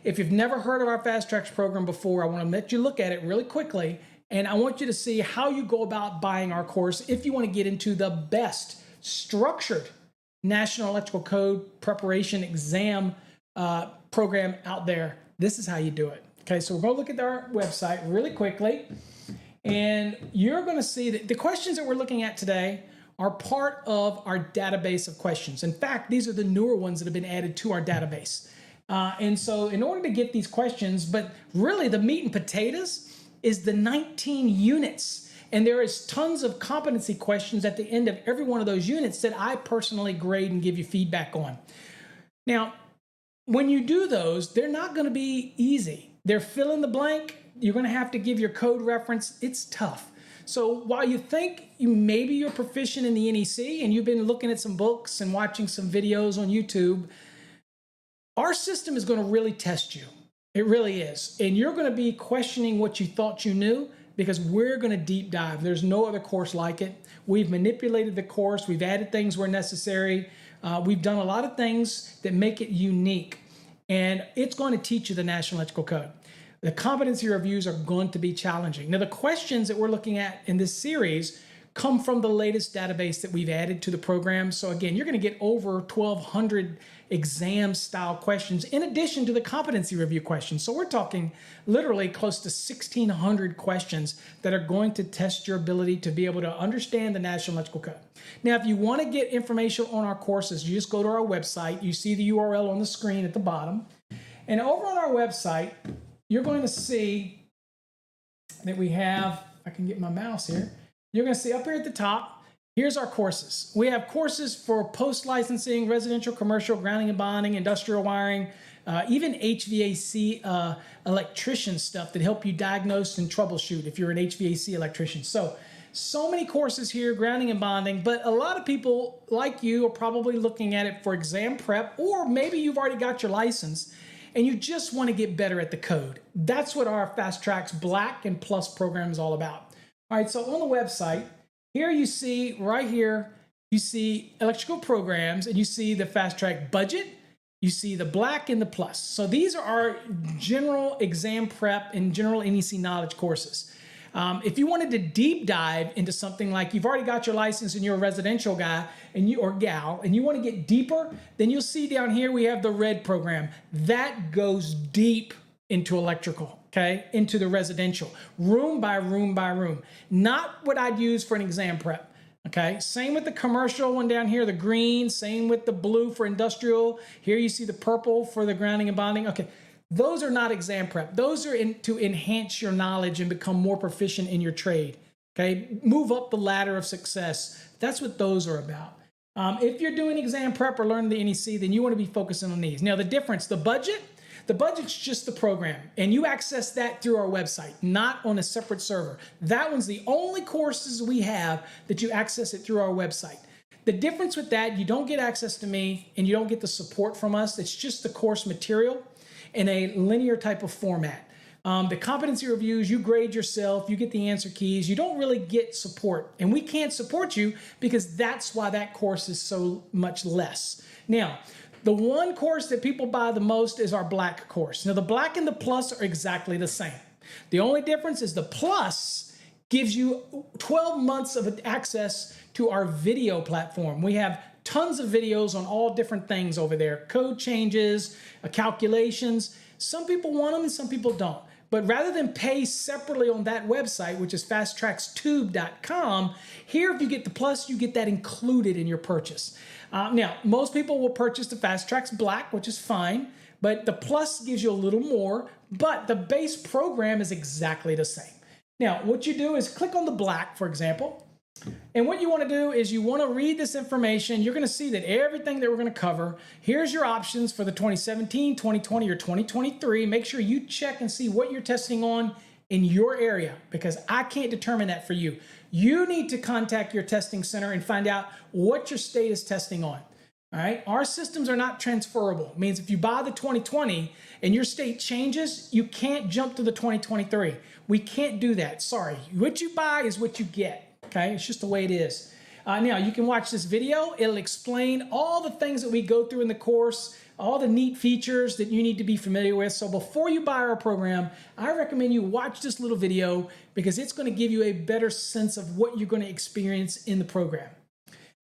if you've never heard of our Fast Trax program before, I want to let you look at it really quickly, and I want you to see how you go about buying our course if you want to get into the best structured National Electrical Code preparation exam program out there. This is how you do it. Okay, so we're going to look at our website really quickly, and you're going to see that the questions that we're looking at today are part of our database of questions. In fact, these are the newer ones that have been added to our database. And so in order to get these questions, but really the meat and potatoes is the 19 units. And there is tons of competency questions at the end of every one of those units that I personally grade and give you feedback on. Now, when you do those, they're not going to be easy. They're fill in the blank. You're going to have to give your code reference. It's tough. So while you think maybe you're proficient in the NEC and you've been looking at some books and watching some videos on YouTube, our system is going to really test you. It really is. And you're going to be questioning what you thought you knew, because we're going to deep dive. There's no other course like it. We've manipulated the course. We've added things where necessary. We've done a lot of things that make it unique. And it's going to teach you the National Electrical Code. The competency reviews are going to be challenging. Now, the questions that we're looking at in this series come from the latest database that we've added to the program. So again, you're going to get over 1,200 exam style questions in addition to the competency review questions. So we're talking literally close to 1,600 questions that are going to test your ability to be able to understand the National Electrical Code. Now, if you want to get information on our courses, you just go to our website. You see the URL on the screen at the bottom. And over on our website, you're going to see that we have, I can get my mouse here. You're going to see up here at the top, here's our courses. We have courses for post-licensing, residential, commercial, grounding and bonding, industrial wiring, even HVAC electrician stuff that help you diagnose and troubleshoot if you're an HVAC electrician. So many courses here, grounding and bonding, but a lot of people like you are probably looking at it for exam prep, or maybe you've already got your license and you just want to get better at the code. That's what our Fast Trax Black and Plus program is all about. All right, so on the website, here you see, right here, you see electrical programs, and you see the Fast Trax budget, you see the Black and the Plus. So these are our general exam prep and general NEC knowledge courses. If you wanted to deep dive into something like you've already got your license and you're a residential guy or gal, and you want to get deeper, then you'll see down here we have the red program. That goes deep into electrical. Okay, into the residential, room by room by room. Not what I'd use for an exam prep. Okay, same with the commercial one down here, the green, same with the blue for industrial. Here you see the purple for the grounding and bonding. Okay, those are not exam prep. Those are to enhance your knowledge and become more proficient in your trade. Okay, move up the ladder of success. That's what those are about. If you're doing exam prep or learning the NEC, then you want to be focusing on these. Now the difference, the budget's just the program, and you access that through our website, not on a separate server. That one's the only courses we have that you access it through our website. The difference with that, you don't get access to me and you don't get the support from us. It's just the course material in a linear type of format. The competency reviews, you grade yourself, you get the answer keys, you don't really get support. And we can't support you because that's why that course is so much less. Now, the one course that people buy the most is our Black course. Now, the Black and the Plus are exactly the same. The only difference is the Plus gives you 12 months of access to our video platform. We have tons of videos on all different things over there. Code changes, calculations. Some people want them and some people don't. But rather than pay separately on that website, which is fasttraxtube.com, here if you get the Plus, you get that included in your purchase. Now, most people will purchase the Fast Trax Black, which is fine, but the Plus gives you a little more, but the base program is exactly the same. Now, what you do is click on the Black, for example, And what you want to do is you want to read this information. You're going to see that everything that we're going to cover, here's your options for the 2017, 2020, or 2023. Make sure you check and see what you're testing on in your area, because I can't determine that for you. You need to contact your testing center and find out what your state is testing on. All right, our systems are not transferable. It means if you buy the 2020 and your state changes, you can't jump to the 2023. We can't do that. Sorry. What you buy is what you get. Okay, it's just the way it is. Now, you can watch this video. It'll explain all the things that we go through in the course, all the neat features that you need to be familiar with. So before you buy our program, I recommend you watch this little video because it's going to give you a better sense of what you're going to experience in the program.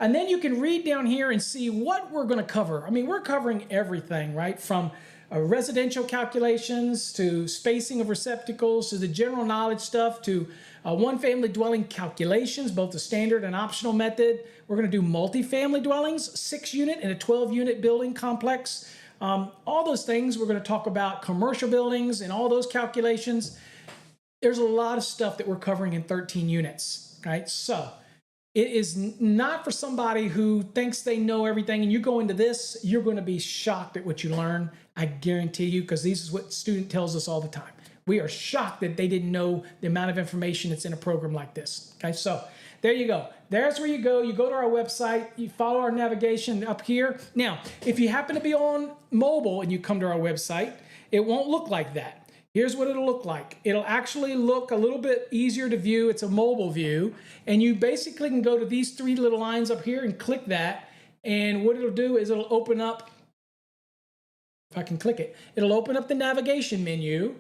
And then you can read down here and see what we're going to cover. I mean, we're covering everything, right? From residential calculations to spacing of receptacles to the general knowledge stuff to one family dwelling calculations, both the standard and optional method. We're going to do multi-family dwellings, 6-unit and a 12-unit building complex. All those things. We're going to talk about commercial buildings and all those calculations. There's a lot of stuff that we're covering in 13 units, right? So it is not for somebody who thinks they know everything, and you go into this, you're going to be shocked at what you learn. I guarantee you, because this is what student tells us all the time. We are shocked that they didn't know the amount of information that's in a program like this. Okay, so there you go. There's where you go. You go to our website, you follow our navigation up here. Now, if you happen to be on mobile and you come to our website, it won't look like that. Here's what it'll look like. It'll actually look a little bit easier to view. It's a mobile view. And you basically can go to these 3 little lines up here and click that. And what it'll do is it'll open up, if I can click it, it'll open up the navigation menu.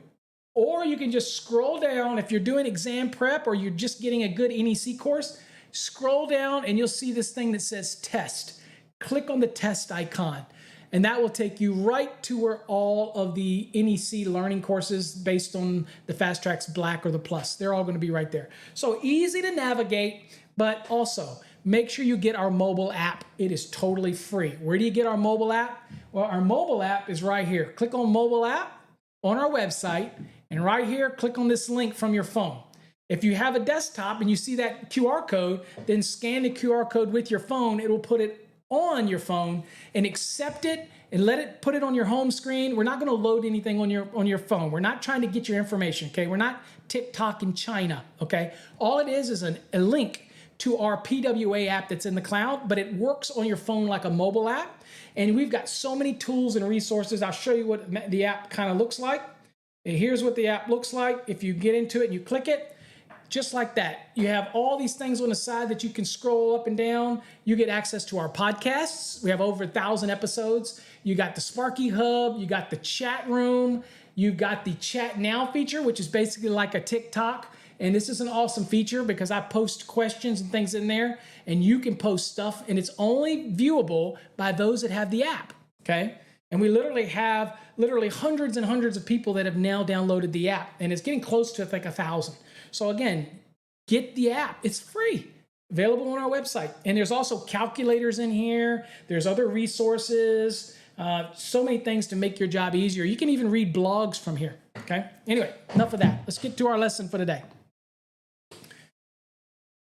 Or you can just scroll down. If you're doing exam prep or you're just getting a good NEC course, scroll down and you'll see this thing that says test. Click on the test icon. And that will take you right to where all of the NEC learning courses based on the Fast Trax Black or the Plus, they're all going to be right there. So easy to navigate, but also make sure you get our mobile app. It is totally free. Where do you get our mobile app? Well, our mobile app is right here. Click on mobile app on our website, and right here, click on this link from your phone. If you have a desktop and you see that QR code, then scan the QR code with your phone. It will put it on your phone and accept it and let it put it on your home screen. We're not going to load anything on your phone. We're not trying to get your information, okay? We're not TikTok in China, okay? All it is a link to our PWA app that's in the cloud, but it works on your phone like a mobile app. And we've got so many tools and resources. I'll show you what the app kind of looks like. And here's what the app looks like. If you get into it and you click it, just like that. You have all these things on the side that you can scroll up and down. You get access to our podcasts. We have over 1,000 episodes. You got the Sparky Hub. You got the chat room. You got the Chat Now feature, which is basically like a TikTok. And this is an awesome feature because I post questions and things in there, and you can post stuff, and it's only viewable by those that have the app, okay? And we literally have hundreds and hundreds of people that have now downloaded the app, and it's getting close to, I think, 1,000. So again, get the app. It's free, available on our website. And there's also calculators in here. There's other resources, so many things to make your job easier. You can even read blogs from here, okay? Anyway, enough of that. Let's get to our lesson for today.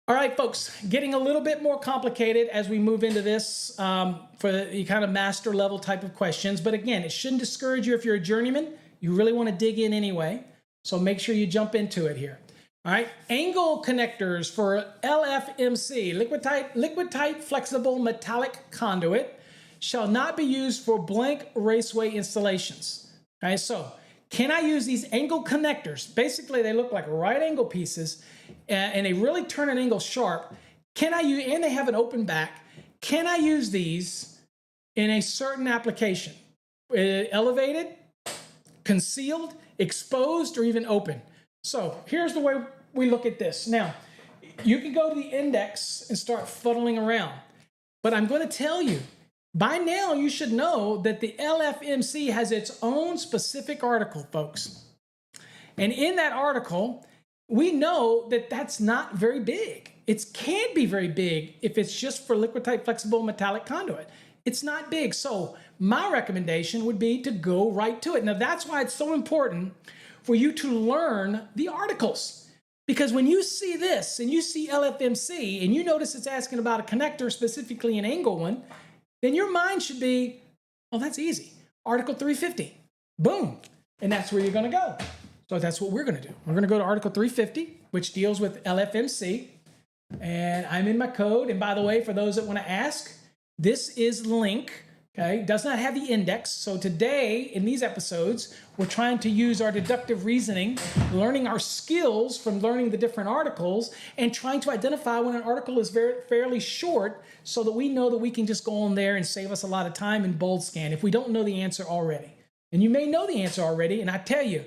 All right, folks, getting a little bit more complicated as we move into this for the kind of master level type of questions. But again, it shouldn't discourage you if you're a journeyman. You really want to dig in anyway. So make sure you jump into it here. All right, angle connectors for LFMC, liquid tight flexible metallic conduit, shall not be used for blank Raceway installations. All right, so can I use these angle connectors? Basically, they look like right angle pieces, and they really turn an angle sharp. Can I use, and they have an open back. Can I use these in a certain application? Elevated, concealed, exposed, or even open? So here's the way we look at this. Now, you can go to the index and start fuddling around. But I'm going to tell you, by now you should know that the LFMC has its own specific article, folks. And in that article, we know that that's not very big. It can be very big if it's just for liquid tight flexible metallic conduit. It's not big. So my recommendation would be to go right to it. Now that's why it's so important for you to learn the articles. Because when you see this and you see LFMC and you notice it's asking about a connector, specifically an angle one, then your mind should be, oh, that's easy. Article 350, boom. And that's where you're gonna go. So that's what we're gonna do. We're gonna go to Article 350, which deals with LFMC. And I'm in my code. And by the way, for those that wanna ask, this is link, okay? Does not have the index. So today, in these episodes, we're trying to use our deductive reasoning, learning our skills from learning the different articles, and trying to identify when an article is fairly short so that we know that we can just go on there and save us a lot of time and bold scan if we don't know the answer already. And you may know the answer already, and I tell you,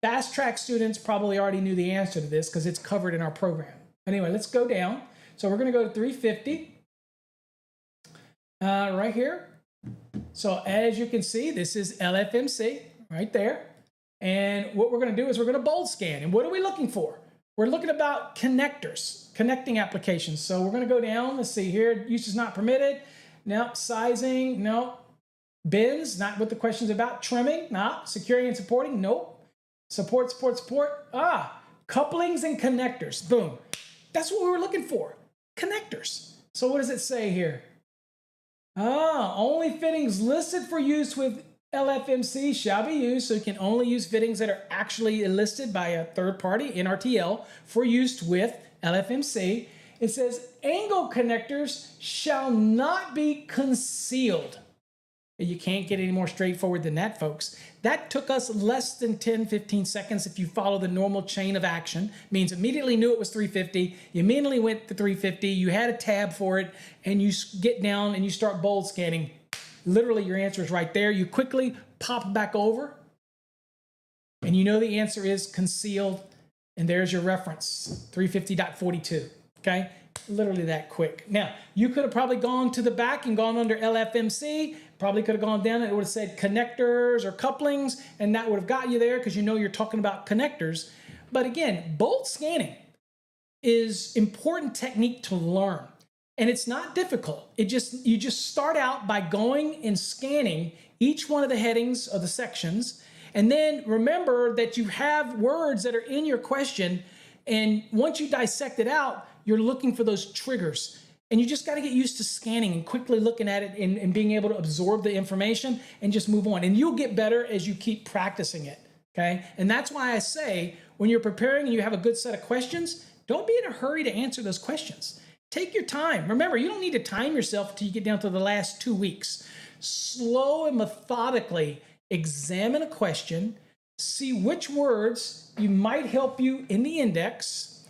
Fast Trax students probably already knew the answer to this because it's covered in our program. Anyway, let's go down. So we're gonna go to 350. Right here. So as you can see, this is LFMC right there. And what we're going to do is we're going to bold scan. And what are we looking for? We're looking about connectors, connecting applications. So we're going to go down. Let's see here. Use is not permitted. No. Sizing. No. Bins. Not what the question's about. Trimming. No. Securing and supporting. Nope. Support. Couplings and connectors. Boom. That's what we were looking for. Connectors. So what does it say here? Only fittings listed for use with LFMC shall be used. So you can only use fittings that are actually listed by a third party, NRTL, for use with LFMC. It says angle connectors shall not be concealed. You can't get any more straightforward than that, folks. That took us less than 10, 15 seconds if you follow the normal chain of action. Means immediately knew it was 350. You immediately went to 350. You had a tab for it, and you get down and you start bold scanning. Literally, your answer is right there. You quickly pop back over, and you know the answer is concealed, and there's your reference, 350.42, okay? Literally that quick. Now, you could have probably gone to the back and gone under LFMC, probably could have gone down and it would have said connectors or couplings, and that would have got you there because you know you're talking about connectors. But again, bold scanning is important technique to learn. And it's not difficult. You just start out by going and scanning each one of the headings of the sections. And then remember that you have words that are in your question. And once you dissect it out, you're looking for those triggers. And you just got to get used to scanning and quickly looking at it and being able to absorb the information and just move on. And you'll get better as you keep practicing it, okay? And that's why I say when you're preparing and you have a good set of questions, don't be in a hurry to answer those questions. Take your time. Remember, you don't need to time yourself until you get down to the last 2 weeks. Slow and methodically examine a question, see which words you might help you in the index,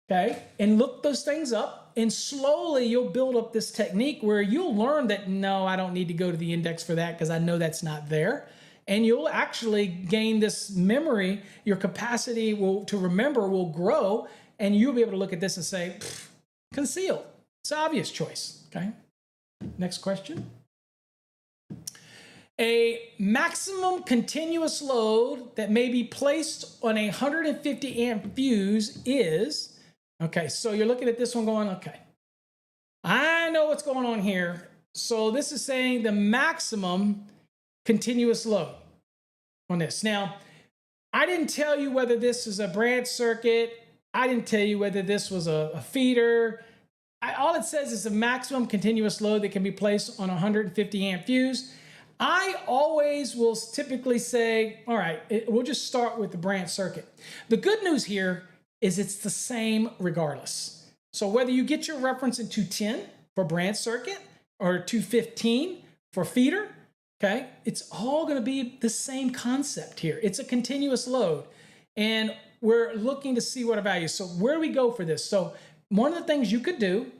okay? And look those things up. And slowly you'll build up this technique where you'll learn that, no, I don't need to go to the index for that because I know that's not there. And you'll actually gain this memory. Your capacity to remember will grow, and you'll be able to look at this and say, concealed. It's an obvious choice, okay? Next question. A maximum continuous load that may be placed on a 150 amp fuse is... Okay, so you're looking at this one going, okay, I know what's going on here. So this is saying the maximum continuous load on this. Now, I didn't tell you whether this is a branch circuit. I didn't tell you whether this was a feeder. All it says is the maximum continuous load that can be placed on a 150 amp fuse. I always will typically say, all right, we'll just start with the branch circuit. The good news here is it's the same regardless. So whether you get your reference in 210 for branch circuit or 215 for feeder, okay, it's all gonna be the same concept here. It's a continuous load. And we're looking to see what our value is. So where do we go for this? So one of the things you could do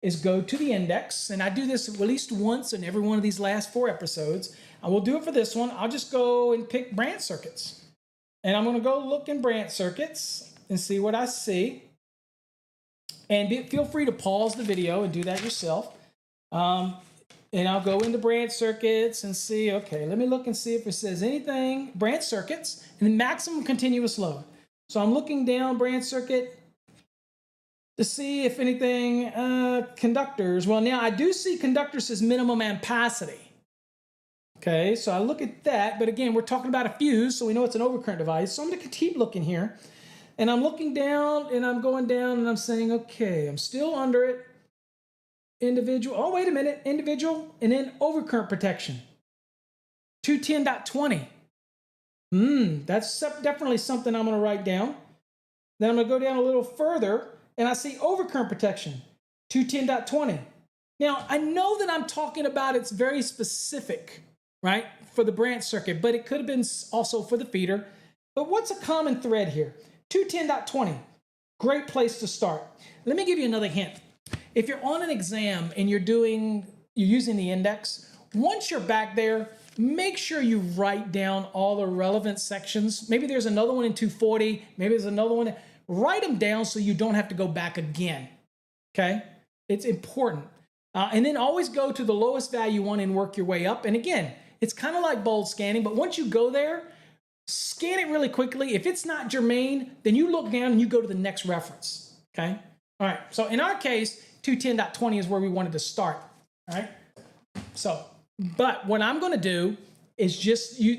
is go to the index, and I do this at least once in every one of these last 4 episodes. I will do it for this one. I'll just go and pick branch circuits. And I'm gonna go look in branch circuits and see what I see. And feel free to pause the video and do that yourself. And I'll go into branch circuits and see, okay, let me look and see if it says anything, branch circuits, and the maximum continuous load. So I'm looking down branch circuit to see if anything, conductors. Well, now I do see conductor says minimum ampacity. Okay, so I look at that, but again, we're talking about a fuse, so we know it's an overcurrent device. So I'm gonna keep looking here. And I'm looking down and I'm going down and I'm saying, okay, I'm still under it. Individual, oh, wait a minute, individual, and then overcurrent protection. 210.20. That's definitely something I'm going to write down. Then I'm going to go down a little further and I see overcurrent protection. 210.20. Now, I know that I'm talking about it's very specific, right, for the branch circuit, but it could have been also for the feeder. But what's a common thread here? 210.20. Great place to start. Let me give you another hint. If you're on an exam and you're using the index, once you're back there, make sure you write down all the relevant sections. Maybe there's another one in 240. Maybe there's another one. Write them down so you don't have to go back again. Okay? It's important. And then always go to the lowest value one and work your way up. And again, it's kind of like bold scanning, but once you go there, scan it really quickly. If it's not germane, then you look down and you go to the next reference. Okay? All right. So in our case, 210.20 is where we wanted to start. All right. So, but what I'm going to do is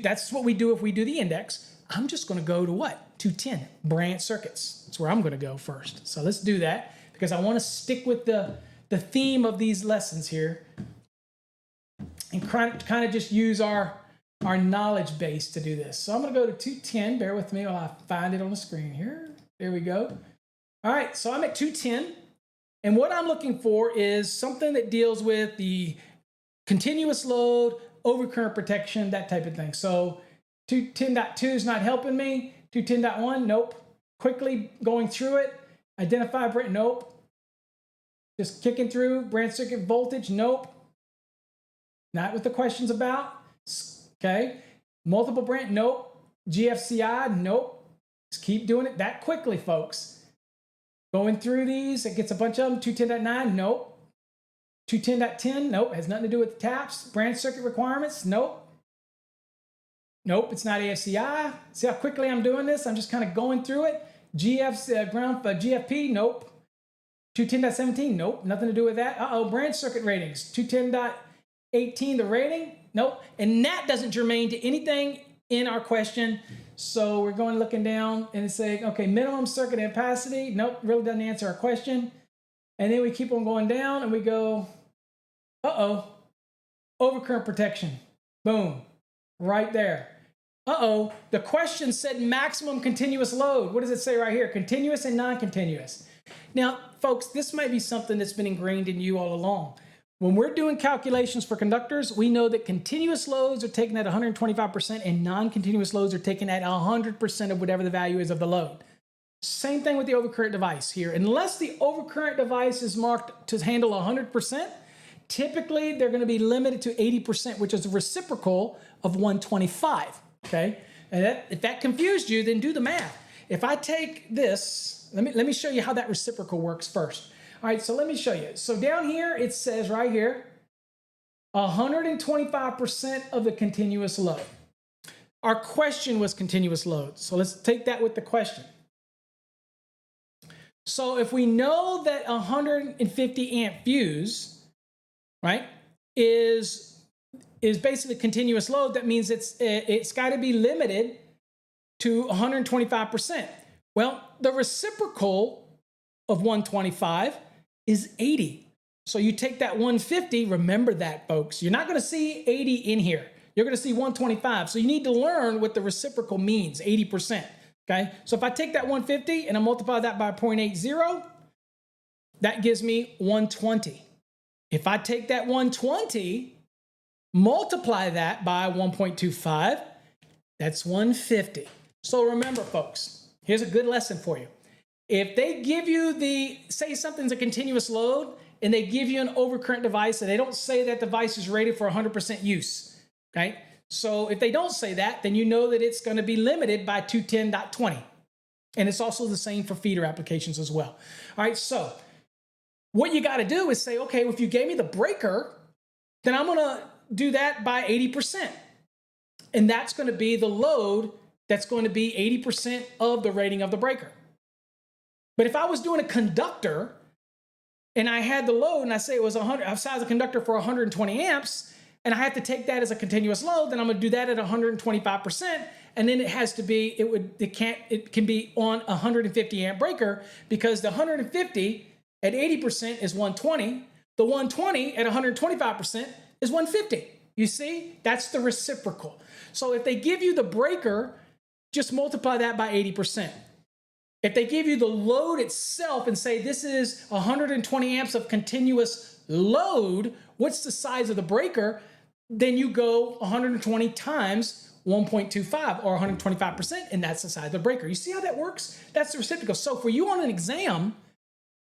that's what we do if we do the index. I'm just going to go to what? 210, branch circuits. That's where I'm going to go first. So let's do that because I want to stick with the theme of these lessons here and kind of just use our knowledge base to do this. So I'm going to go to 210. Bear with me while I find it on the screen here. There we go. All right. So I'm at 210. And what I'm looking for is something that deals with the continuous load, overcurrent protection, that type of thing. So 210.2 is not helping me. 210.1, nope. Quickly going through it. Identify branch, nope. Just kicking through. Branch circuit voltage, nope. Not what the question's about. Okay. Multiple branch, nope. GFCI, nope. Just keep doing it that quickly, folks. Going through these, it gets a bunch of them. 210.9, nope. 210.10, nope. Has nothing to do with the taps. Branch circuit requirements, nope. Nope, it's not AFCI. See how quickly I'm doing this? I'm just kind of going through it. GFP, nope. 210.17, nope. Nothing to do with that. Branch circuit ratings. 210.18, the rating, nope. And that doesn't germane to anything in our question. So we're going looking down and it's saying, okay, minimum circuit ampacity. Nope, really doesn't answer our question. And then we keep on going down and we go, overcurrent protection. Boom, right there. The question said maximum continuous load. What does it say right here? Continuous and non-continuous. Now, folks, this might be something that's been ingrained in you all along. When we're doing calculations for conductors, we know that continuous loads are taken at 125% and non-continuous loads are taken at 100% of whatever the value is of the load. Same thing with the overcurrent device here. Unless the overcurrent device is marked to handle 100%, typically they're going to be limited to 80%, which is a reciprocal of 125. Okay? And if that confused you, then do the math. If I take this, let me show you how that reciprocal works first. All right, so let me show you. So down here, it says right here, 125% of the continuous load. Our question was continuous load. So let's take that with the question. So if we know that 150 amp fuse, right, is basically continuous load, that means it's got to be limited to 125%. Well, the reciprocal of 125 is 80. So you take that 150, remember that, folks. You're not going to see 80 in here. You're going to see 125. So you need to learn what the reciprocal means, 80%. Okay? So if I take that 150 and I multiply that by 0.80, that gives me 120. If I take that 120, multiply that by 1.25, that's 150. So remember, folks, here's a good lesson for you. If they give you say something's a continuous load and they give you an overcurrent device and they don't say that device is rated for 100% use, okay? So if they don't say that, then you know that it's going to be limited by 210.20. And it's also the same for feeder applications as well. All right, so what you got to do is say, okay, well, if you gave me the breaker, then I'm going to do that by 80%. And that's going to be the load that's going to be 80% of the rating of the breaker. But if I was doing a conductor and I had the load and I say it was 100, I've sized a conductor for 120 amps and I have to take that as a continuous load, then I'm going to do that at 125% and then it has to be, it can be on a 150 amp breaker, because the 150 at 80% is 120. The 120 at 125% is 150. You see, that's the reciprocal. So if they give you the breaker, just multiply that by 80%. If they give you the load itself and say this is 120 amps of continuous load, what's the size of the breaker? Then you go 120 times 1.25 or 125%, and that's the size of the breaker. You see how that works? That's the reciprocal. So for you on an exam,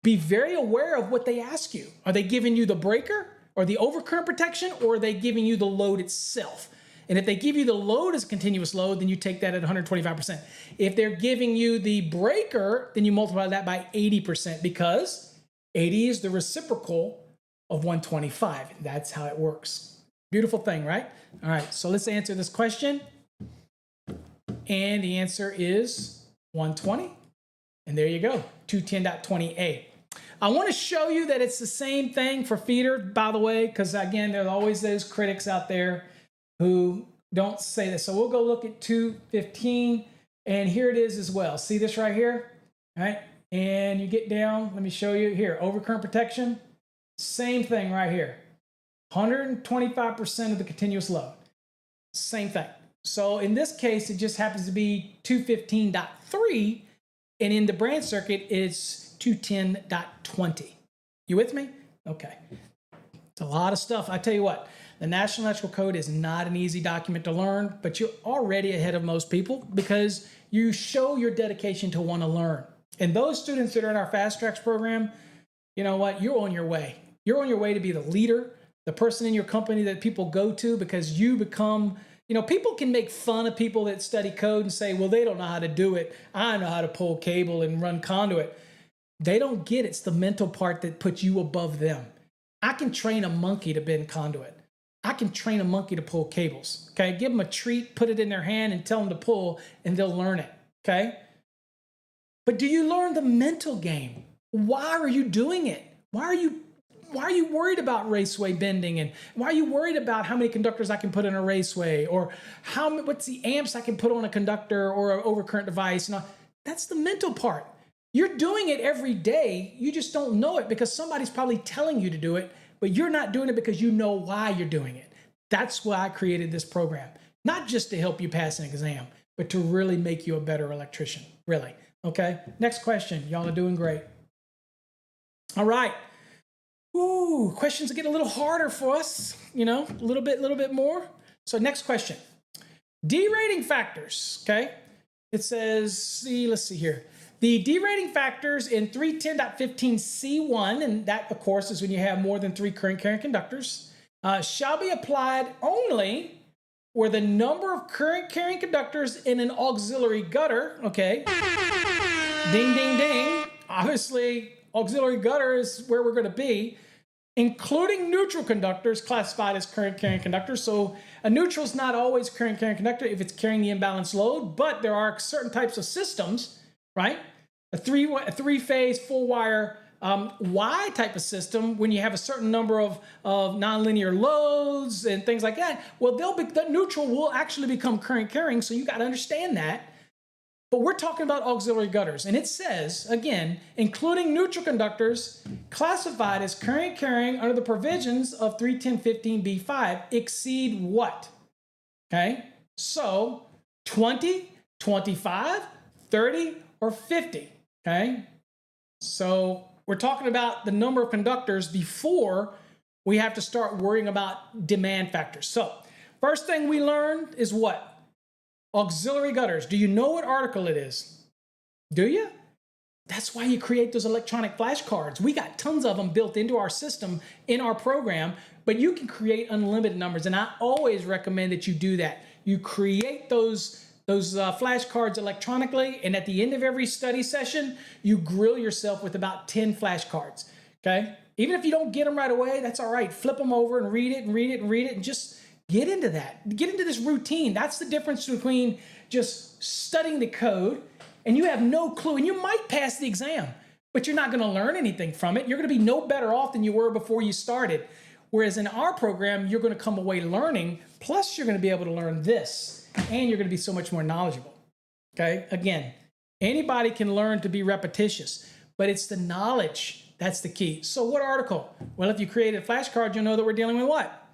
be very aware of what they ask you. Are they giving you the breaker or the overcurrent protection, or are they giving you the load itself? And if they give you the load as a continuous load, then you take that at 125%. If they're giving you the breaker, then you multiply that by 80%, because 80 is the reciprocal of 125. That's how it works. Beautiful thing, right? All right, so let's answer this question. And the answer is 120. And there you go, 210.20a. I want to show you that it's the same thing for feeder, by the way, because again, there's always those critics out there who don't say this. So we'll go look at 215, and here it is as well. See this right here? All right, and you get down, let me show you here, overcurrent protection, same thing right here. 125% of the continuous load, same thing. So in this case, it just happens to be 215.3, and in the branch circuit, it's 210.20. You with me? Okay. It's a lot of stuff. I tell you what, the National Electrical Code is not an easy document to learn, but you're already ahead of most people because you show your dedication to want to learn. And those students that are in our Fast Trax program, you know what? You're on your way. You're on your way to be the leader, the person in your company that people go to, because you become, you know, people can make fun of people that study code and say, well, they don't know how to do it. I know how to pull cable and run conduit. They don't get it. It's the mental part that puts you above them. I can train a monkey to bend conduit. I can train a monkey to pull cables. Okay, give them a treat, put it in their hand and tell them to pull, and they'll learn it. Okay, but do you learn the mental game? Why are you doing it? Why are you worried about raceway bending, and why are you worried about how many conductors I can put in a raceway, or what's the amps I can put on a conductor or an overcurrent device? You know, that's the mental part. You're doing it every day. You just don't know it because somebody's probably telling you to do it, but you're not doing it because you know why you're doing it. That's why I created this program. Not just to help you pass an exam, but to really make you a better electrician, really. Okay, next question. Y'all are doing great. All right. Ooh, questions get a little harder for us, you know, a little bit more. So next question. Derating factors, okay? It says, let's see here. The derating factors in 310.15c1, and that, of course, is when you have more than 3 current-carrying conductors, shall be applied only where the number of current-carrying conductors in an auxiliary gutter, okay? Ding, ding, ding. Obviously, auxiliary gutter is where we're going to be, including neutral conductors classified as current-carrying conductors. So a neutral is not always current-carrying conductor if it's carrying the imbalanced load, but there are certain types of systems, right? A three-phase, full-wire Y type of system, when you have a certain number of nonlinear loads and things like that, well, the neutral will actually become current-carrying, so you got to understand that. But we're talking about auxiliary gutters, and it says, again, including neutral conductors classified as current-carrying under the provisions of 310.15b5 exceed what? Okay, so 20, 25, 30, or 50, okay? So we're talking about the number of conductors before we have to start worrying about demand factors. So first thing we learned is what? Auxiliary gutters. Do you know what article it is? Do you? That's why you create those electronic flashcards. We got tons of them built into our system in our program, but you can create unlimited numbers, and I always recommend that you do that. You create those flashcards electronically, and at the end of every study session, you grill yourself with about 10 flashcards, okay? Even if you don't get them right away, that's all right. Flip them over and read it and read it and read it, and just get into that. Get into this routine. That's the difference between just studying the code and you have no clue, and you might pass the exam, but you're not going to learn anything from it. You're going to be no better off than you were before you started. Whereas in our program, you're going to come away learning, plus you're going to be able to learn this. and you're going to be so much more knowledgeable. Okay, again, anybody can learn to be repetitious, but it's the knowledge that's the key. So what article? Well, if you created a flashcard, you'll know that we're dealing with what?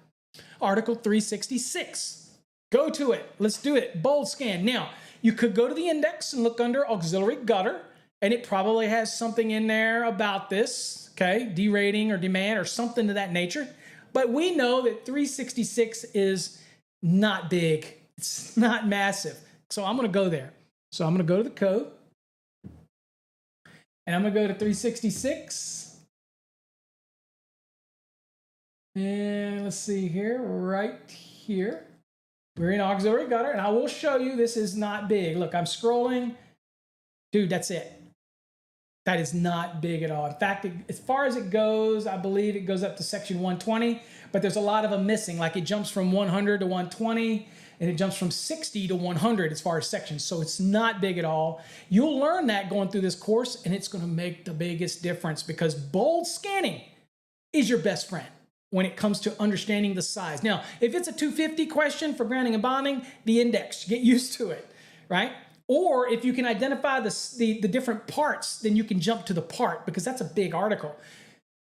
Article 366. Go to it. Let's do it. Bold scan. Now, you could go to the index and look under auxiliary gutter, and it probably has something in there about this, okay? Derating or demand or something to that nature. But we know that 366 is not big. It's not massive. So I'm going to go there. So I'm going to go to the code, and I'm going to go to 366. And let's see here, right here. We're in auxiliary gutter, and I will show you this is not big. Look, I'm scrolling. Dude, that's it. That is not big at all. In fact, as far as it goes, I believe it goes up to section 120, but there's a lot of them missing. Like it jumps from 100 to 120, and it jumps from 60 to 100 as far as sections. So it's not big at all. You'll learn that going through this course, and it's going to make the biggest difference because bold scanning is your best friend when it comes to understanding the size. Now, if it's a 250 question for grounding and bonding, the index, get used to it, right? Or if you can identify the different parts, then you can jump to the part because that's a big article.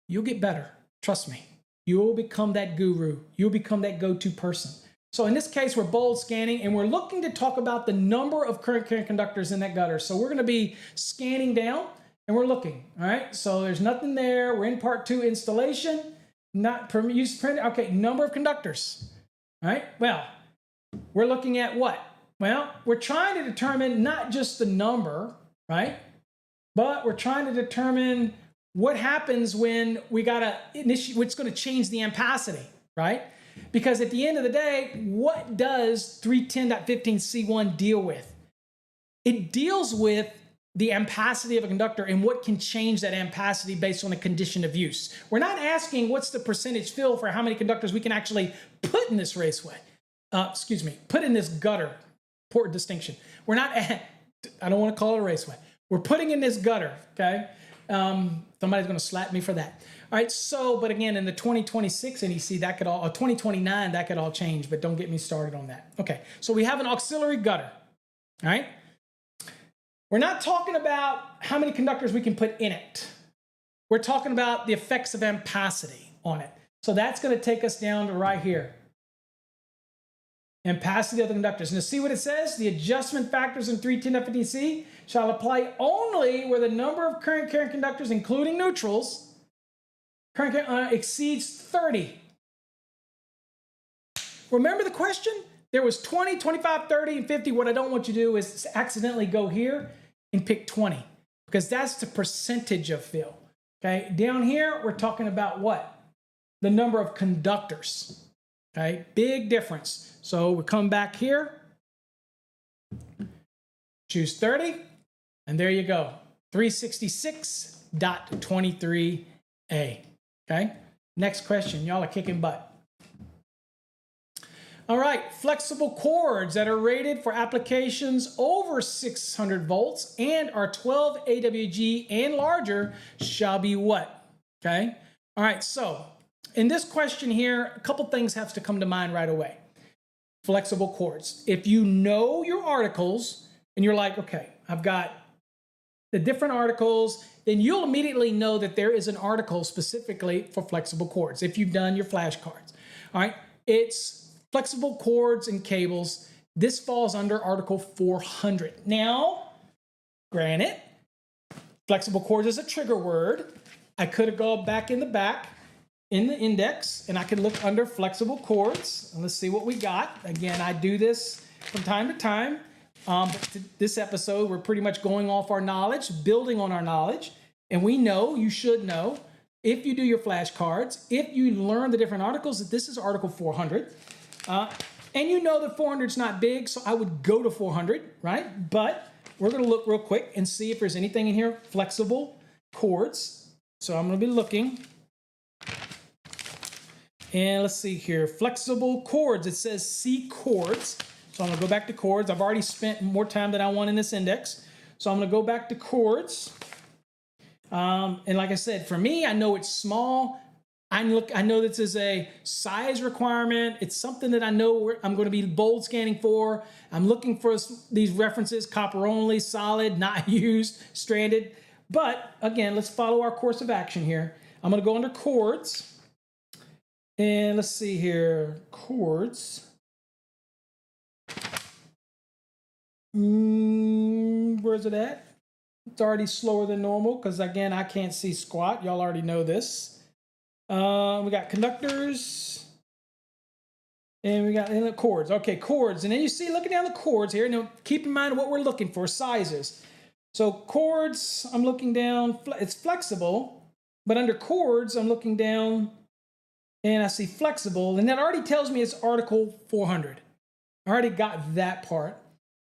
You'll get better. Trust me. You'll become that guru. You'll become that go-to person. So in this case, we're bold scanning, and we're looking to talk about the number of current carrying conductors in that gutter. So we're going to be scanning down, and we're looking. All right. So there's nothing there. We're in part 2 installation. Not use print. Okay. Number of conductors. All right. Well, we're looking at what? Well, we're trying to determine not just the number, right? But we're trying to determine what happens when we got to initiate, what's going to change the ampacity, right? Because at the end of the day, what does 310.15c1 deal with? It deals with the ampacity of a conductor and what can change that ampacity based on the condition of use. We're not asking what's the percentage fill for how many conductors we can actually put in this raceway. Put in this gutter. Important distinction. We're not, I don't want to call it a raceway. We're putting in this gutter, okay? Somebody's going to slap me for that. All right, so, but again, in the 2026 NEC, that could all, or 2029, that could all change, but don't get me started on that. Okay, so we have an auxiliary gutter, all right? We're not talking about how many conductors we can put in it. We're talking about the effects of ampacity on it. So that's going to take us down to right here. Ampacity of the conductors. And to see what it says, the adjustment factors in 310.15c shall apply only where the number of current carrying conductors, including neutrals, exceeds 30. Remember the question? There was 20, 25, 30, and 50. What I don't want you to do is accidentally go here and pick 20 because that's the percentage of fill. Okay, down here, we're talking about what? The number of conductors. Okay, big difference. So we come back here, choose 30, and there you go, 366.23a. Okay, next question. Y'all are kicking butt. All right, flexible cords that are rated for applications over 600 volts and are 12 AWG and larger shall be what? Okay, all right, so in this question here, a couple things have to come to mind right away. Flexible cords. If you know your articles and you're like, okay, I've got the different articles, then you'll immediately know that there is an article specifically for flexible cords if you've done your flashcards. All right, it's flexible cords and cables. This falls under Article 400. Now, granted, flexible cords is a trigger word. I could have gone back in the back in the index, and I can look under flexible cords, and let's see what we got. Again, I do this from time to time. But this episode, we're pretty much going off our knowledge, building on our knowledge, and we know, you should know, if you do your flashcards, if you learn the different articles, that this is Article 400, and you know that 400 is not big, so I would go to 400, right? But we're going to look real quick and see if there's anything in here, flexible cords. So I'm going to be looking. And let's see here, flexible cords. It says C cords. So I'm gonna go back to cords. I've already spent more time than I want in this index. So I'm gonna go back to cords. And like I said, for me, I know it's small. I know this is a size requirement. It's something that I know I'm going to be bold scanning for. I'm looking for these references: copper only, solid, not used, stranded. But again, let's follow our course of action here. I'm going to go under chords, and let's see here, chords. Where's it at? It's already slower than normal because, again, I can't see squat. Y'all already know this. We got conductors, and we got the chords. Okay, chords. And then you see, looking down the chords here, now keep in mind what we're looking for, sizes. So chords, I'm looking down, it's flexible, but under chords, I'm looking down, and I see flexible, and that already tells me it's article 400. I already got that part.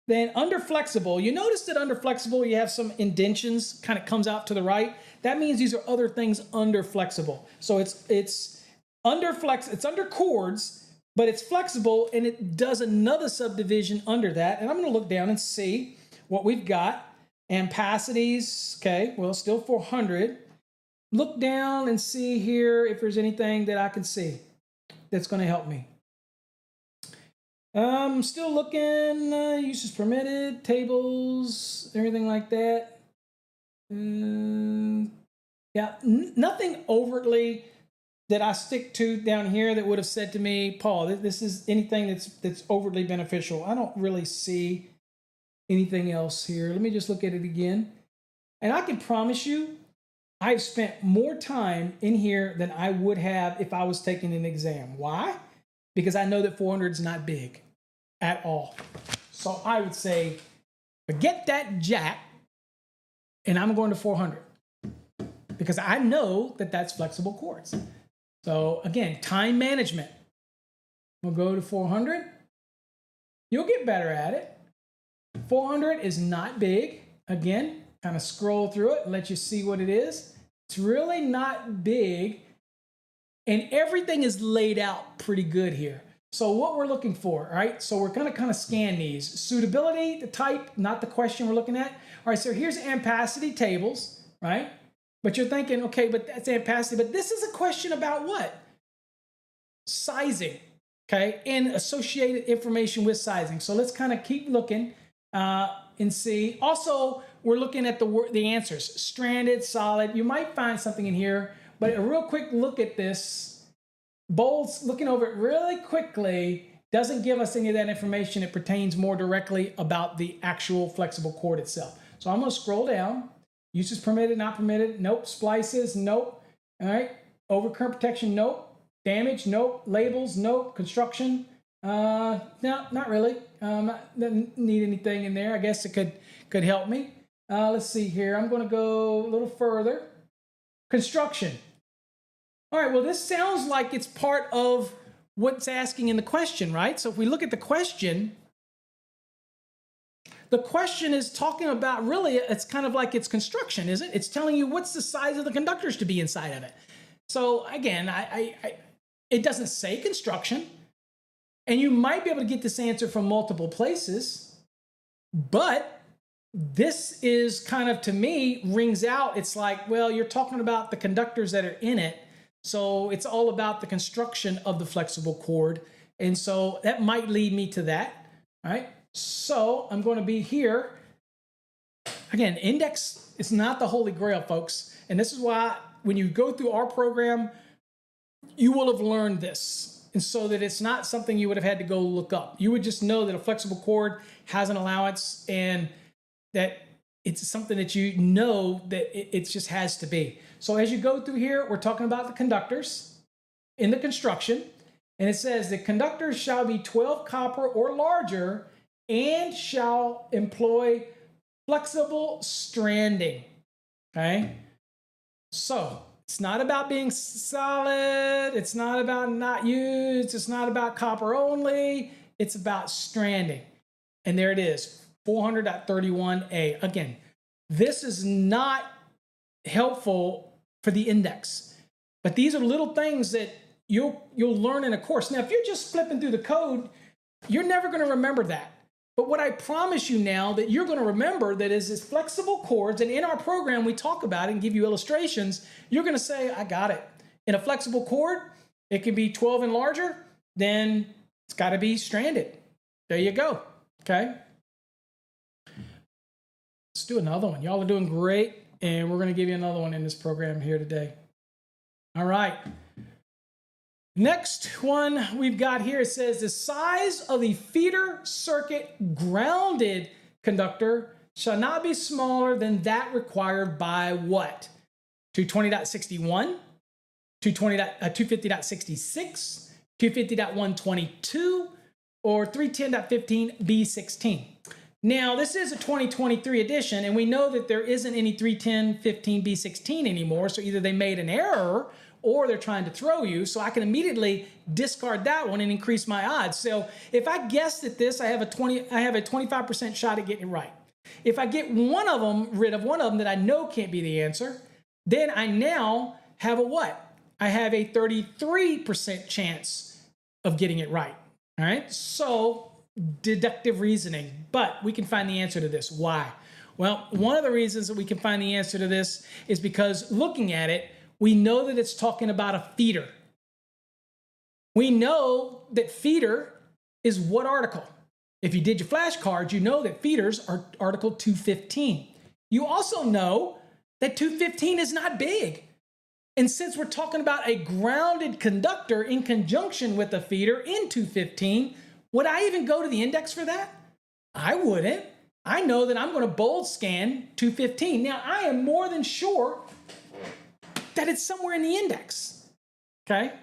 Then under flexible, you notice that under flexible, you have some indentions, kind of comes out to the right. That means these are other things under flexible. So it's under chords, but it's flexible, and it does another subdivision under that. And I'm going to look down and see what we've got. Ampacities, okay, well, still 400. Look down and see here if there's anything that I can see that's going to help me. Still looking, uses permitted, tables, everything like that. Yeah, nothing overtly that I stick to down here that would have said to me, Paul, this is anything that's overtly beneficial. I don't really see anything else here. Let me just look at it again. And I can promise you, I've spent more time in here than I would have if I was taking an exam. Why? Because I know that 400 is not big at all. So I would say, forget that jack, and I'm going to 400. Because I know that that's flexible chords. So again, time management. We'll go to 400. You'll get better at it. 400 is not big. Again, kind of scroll through it and let you see what it is. It's really not big. And everything is laid out pretty good here. So what we're looking for, all right? So we're gonna kind of scan these. Suitability, the type, not the question we're looking at. All right, so here's ampacity tables, right? But you're thinking, okay, but that's ampacity. But this is a question about what? Sizing, okay? And associated information with sizing. So let's kind of keep looking and see. Also, we're looking at the answers. Stranded, solid. You might find something in here, but a real quick look at this. Bolts, looking over it really quickly, doesn't give us any of that information. It pertains more directly about the actual flexible chord itself. So I'm going to scroll down. Uses permitted, not permitted. Nope. Splices, nope. All right. Overcurrent protection, nope. Damage, nope. Labels, nope. Construction, no, not really. Doesn't need anything in there. I guess it could help me. Let's see here. I'm going to go a little further. Construction. All right, well, this sounds like it's part of what's asking in the question, right? So if we look at the question is talking about, really, it's kind of like it's construction, isn't it? It's telling you what's the size of the conductors to be inside of it. So again, it doesn't say construction, and you might be able to get this answer from multiple places, but this is kind of, to me, rings out. It's like, well, you're talking about the conductors that are in it. So it's all about the construction of the flexible chord. And so that might lead me to that, all right? So I'm going to be here. Again, index is not the holy grail, folks. And this is why when you go through our program, you will have learned this. And so that it's not something you would have had to go look up. You would just know that a flexible chord has an allowance and that it's something that you know that it just has to be. So as you go through here, we're talking about the conductors in the construction. And it says the conductors shall be 12 copper or larger and shall employ flexible stranding. Okay? So it's not about being solid. It's not about not used. It's not about copper only. It's about stranding. And there it is, 400.31a. Again, this is not helpful for the index, but these are little things that you'll learn in a course. Now, if you're just flipping through the code, you're never going to remember that. But what I promise you now that you're going to remember that is this flexible chords, and in our program we talk about it and give you illustrations. You're going to say, I got it. In a flexible cord, it can be 12 and larger, then it's got to be stranded. There you go. Okay. Let's do another one. Y'all are doing great, and we're going to give you another one in this program here today. All right. Next one we've got here, it says the size of the feeder circuit grounded conductor shall not be smaller than that required by what? 220.61, 250.66, 250.122, or 310.15 B16. Now, this is a 2023 edition, and we know that there isn't any 310.15 B16 anymore, so either they made an error or they're trying to throw you, so I can immediately discard that one and increase my odds. So if I guessed at this, I have a 25% shot at getting it right. If I get rid of one of them that I know can't be the answer, then I now have a what? I have a 33% chance of getting it right. All right, so deductive reasoning, but we can find the answer to this. Why? Well, one of the reasons that we can find the answer to this is because looking at it, we know that it's talking about a feeder. We know that feeder is what article? If you did your flashcards, you know that feeders are Article 215. You also know that 215 is not big. And since we're talking about a grounded conductor in conjunction with a feeder in 215, would I even go to the index for that? I wouldn't. I know that I'm going to bold scan 215. Now, I am more than sure that it's somewhere in the index, okay?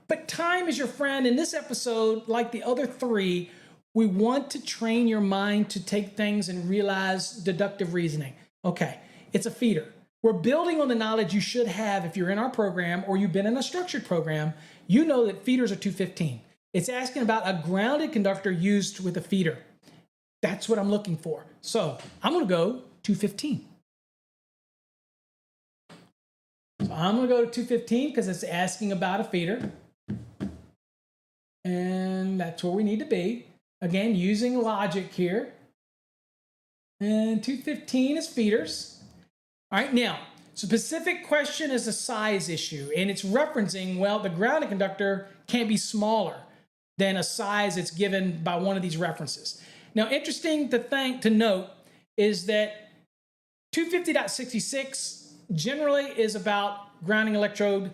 But time is your friend. In this episode, like the other three, we want to train your mind to take things and realize deductive reasoning. Okay, it's a feeder. We're building on the knowledge you should have if you're in our program or you've been in a structured program. You know that feeders are 215. It's asking about a grounded conductor used with a feeder. That's what I'm looking for. So I'm going to go 215. So I'm going to go to 215 because it's asking about a feeder. And that's where we need to be. Again, using logic here. And 215 is feeders. All right, now, specific question is a size issue, and it's referencing, well, the grounded conductor can't be smaller than a size that's given by one of these references. Now, interesting to note is that 250.66 generally is about grounding electrodes,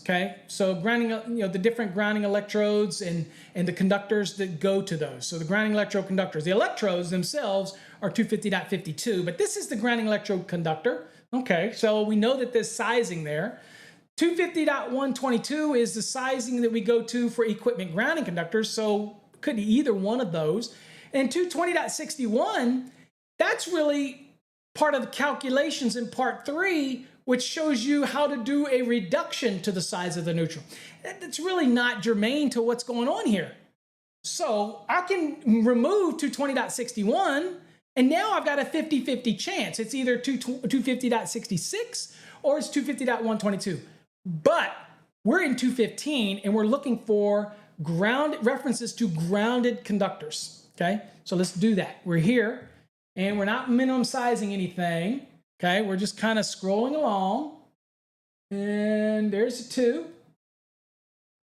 okay? So grounding, the different grounding electrodes and the conductors that go to those. So the grounding electrode conductors. The electrodes themselves are 250.52, but this is the grounding electrode conductor. Okay, so we know that there's sizing there. 250.122 is the sizing that we go to for equipment grounding conductors, so could be either one of those. And 220.61, that's really part of the calculations in part 3, which shows you how to do a reduction to the size of the neutral. That's really not germane to what's going on here. So I can remove 220.61, and now I've got a 50-50 chance. It's either 250.66 or it's 250.122. But we're in 215, and we're looking for references to grounded conductors, okay? So let's do that. We're here, and we're not minimum sizing anything. Okay, we're just kind of scrolling along, and there's a 2,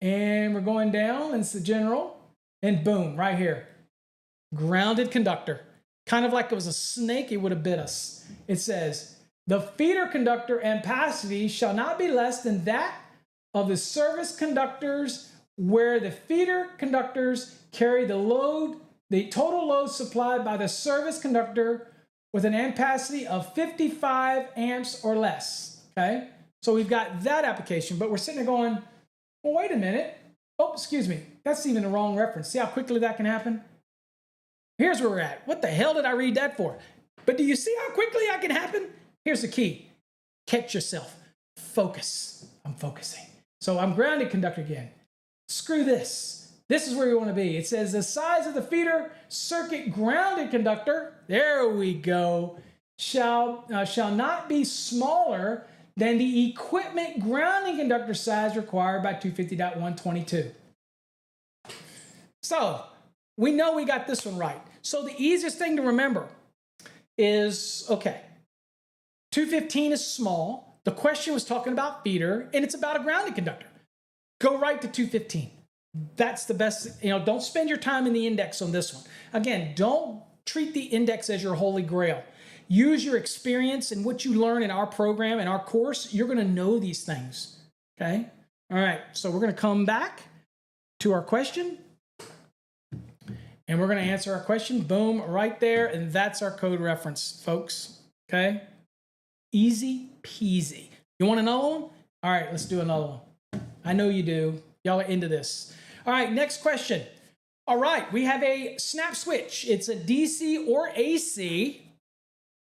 and we're going down, and it's the general, and boom, right here, grounded conductor. Kind of like it was a snake, it would have bit us. It says, the feeder conductor ampacity shall not be less than that of the service conductors where the feeder conductors carry the total load supplied by the service conductor with an ampacity of 55 amps or less, okay? So we've got that application, but we're sitting there going, well, wait a minute. Oh, excuse me. That's even the wrong reference. See how quickly that can happen? Here's where we're at. What the hell did I read that for? But do you see how quickly that can happen? Here's the key. Catch yourself. Focus. I'm focusing. So I'm grounded conductor again. Screw this. This is where we want to be. It says the size of the feeder circuit grounded conductor, there we go, shall not be smaller than the equipment grounding conductor size required by 250.122. So we know we got this one right. So the easiest thing to remember is, okay, 215 is small. The question was talking about feeder, and it's about a grounded conductor. Go right to 215. That's the best. Don't spend your time in the index on this one. Again, don't treat the index as your holy grail. Use your experience and what you learn in our program and our course. You're going to know these things. Okay? All right. So we're going to come back to our question. And we're going to answer our question. Boom, right there. And that's our code reference, folks. Okay? Easy peasy. You want another one? All right, let's do another one. I know you do. Y'all are into this. All right, next question. All right, we have a snap switch. It's a DC or AC.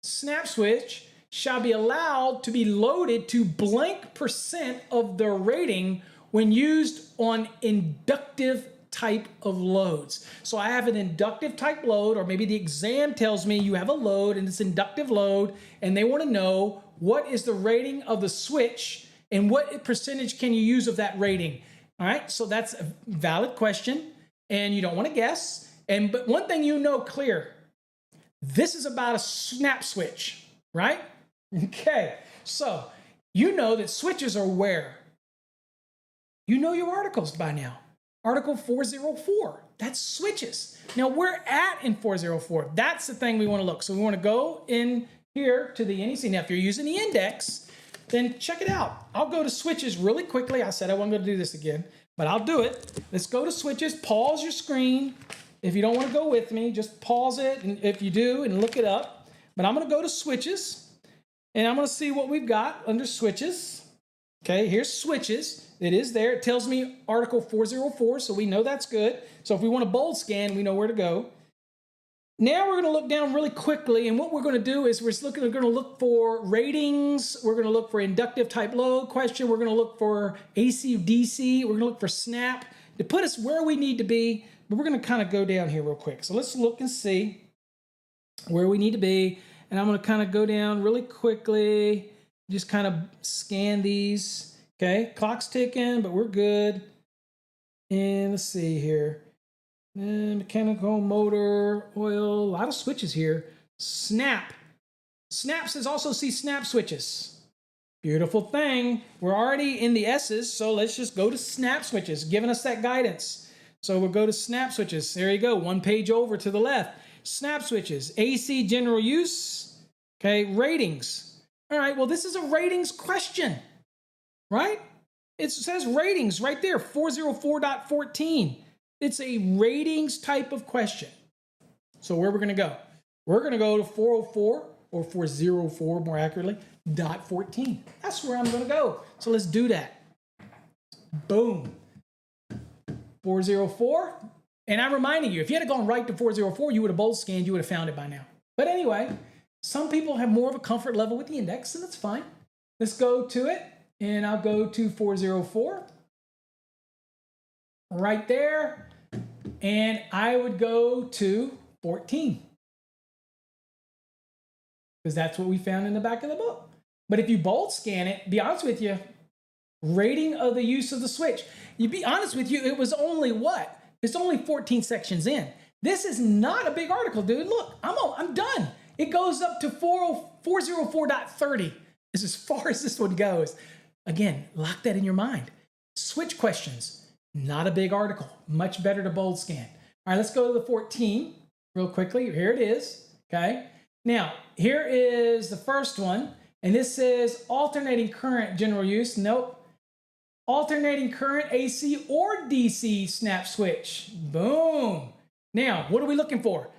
Snap switch shall be allowed to be loaded to blank percent of the rating when used on inductive type of loads. So I have an inductive type load, or maybe the exam tells me you have a load and it's inductive load, and they want to know what is the rating of the switch and what percentage can you use of that rating. All right, so that's a valid question, and you don't want to guess. But one thing you know clear, this is about a snap switch, right? Okay, so you know that switches are where? You know your articles by now. Article 404, that's switches. Now we're in 404. That's the thing we want to look. So we want to go in here to the NEC. Now if you're using the index, then check it out. I'll go to switches really quickly. I said I wasn't going to do this again, but I'll do it. Let's go to switches. Pause your screen. If you don't want to go with me, just pause it. And if you do, and look it up. But I'm going to go to switches, and I'm going to see what we've got under switches. Okay, here's switches. It is there. It tells me Article 404, so we know that's good. So if we want a bold scan, we know where to go. Now we're going to look down really quickly, and what we're going to do is we're going to look for ratings. We're going to look for inductive type load question. We're going to look for AC, DC. We're going to look for snap to put us where we need to be. But we're going to kind of go down here real quick. So let's look and see where we need to be. And I'm going to kind of go down really quickly, just kind of scan these. Okay, clock's ticking, but we're good. And let's see here. Mechanical, motor, oil, a lot of switches here. Snap. Snap says also see snap switches. Beautiful thing. We're already in the S's, so let's just go to snap switches, giving us that guidance. So we'll go to snap switches. There you go, one page over to the left. Snap switches, AC general use. Okay, ratings. All right, well, this is a ratings question. Right? It says ratings right there, 404.14. It's a ratings type of question. So where we're going to go? We're going to go to 404, or 404 more accurately, .14. That's where I'm going to go. So let's do that. Boom. 404. And I'm reminding you, if you had gone right to 404, you would have bold scanned, you would have found it by now. But anyway, some people have more of a comfort level with the index, and that's fine. Let's go to it. And I'll go to 404 right there. And I would go to 14 because that's what we found in the back of the book. But if you bold scan it, be honest with you, rating of the use of the switch, you be honest with you, it was only what? It's only 14 sections in. This is not a big article, dude. Look, I'm done. It goes up to 404.30 is as far as this one goes. Again, lock that in your mind. Switch questions, not a big article. Much better to bold scan. All right, let's go to the 14 real quickly. Here it is, okay? Now, here is the first one, and this says alternating current general use. Nope. Alternating current AC or DC snap switch. Boom. Now, what are we looking for?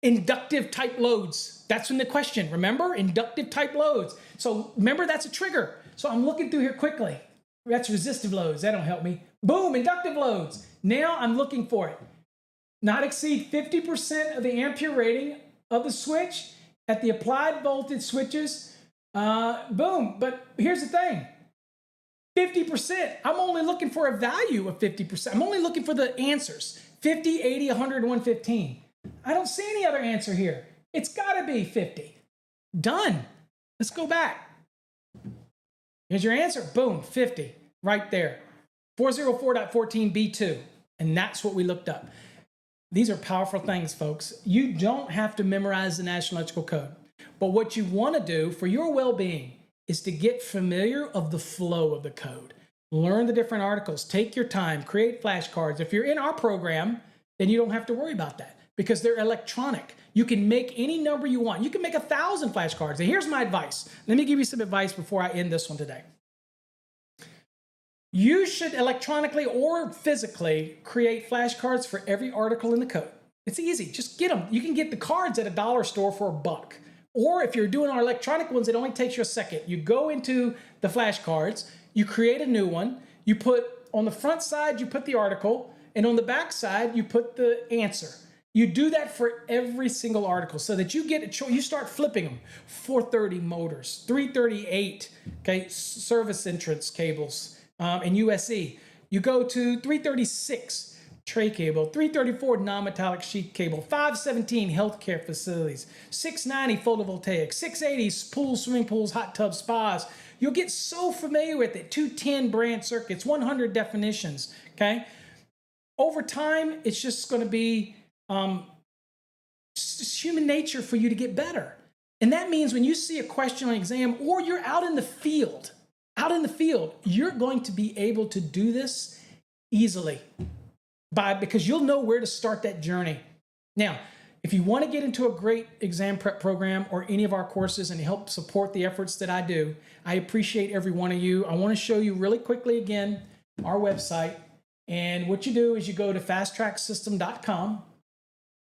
Inductive type loads. That's in the question, remember? Inductive type loads. So remember, that's a trigger. So I'm looking through here quickly. That's resistive loads. That don't help me. Boom, inductive loads. Now I'm looking for it. Not exceed 50% of the ampere rating of the switch at the applied voltage switches. Boom. But here's the thing. 50%. I'm only looking for a value of 50%. I'm only looking for the answers. 50, 80, 100, 115. I don't see any other answer here. It's got to be 50. Done. Let's go back. Here's your answer. Boom, 50, right there. 404.14b2, and that's what we looked up. These are powerful things, folks. You don't have to memorize the National Electrical Code, but what you want to do for your well-being is to get familiar of the flow of the code. Learn the different articles, take your time, create flashcards. If you're in our program, then you don't have to worry about that because they're electronic. You can make any number you want. You can make 1,000 flashcards. And here's my advice. Let me give you some advice before I end this one today. You should electronically or physically create flashcards for every article in the code. It's easy, just get them. You can get the cards at a dollar store for $1. Or if you're doing our electronic ones, it only takes you a second. You go into the flashcards, you create a new one, you put on the front side, you put the article, and on the back side, you put the answer. You do that for every single article so that you get a choice. You start flipping them. 430 motors, 338, okay, service entrance cables, and USE. You go to 336 tray cable, 334 non-metallic sheet cable, 517 healthcare facilities, 690 photovoltaic, 680 pools, swimming pools, hot tubs, spas. You'll get so familiar with it. 210 branch circuits, 100 definitions, okay? Over time, it's just going to be just human nature for you to get better. And that means when you see a question on exam or you're out in the field, you're going to be able to do this easily because you'll know where to start that journey. Now, if you want to get into a great exam prep program or any of our courses and help support the efforts that I do, I appreciate every one of you. I want to show you really quickly again our website. And what you do is you go to fasttraxsystem.com.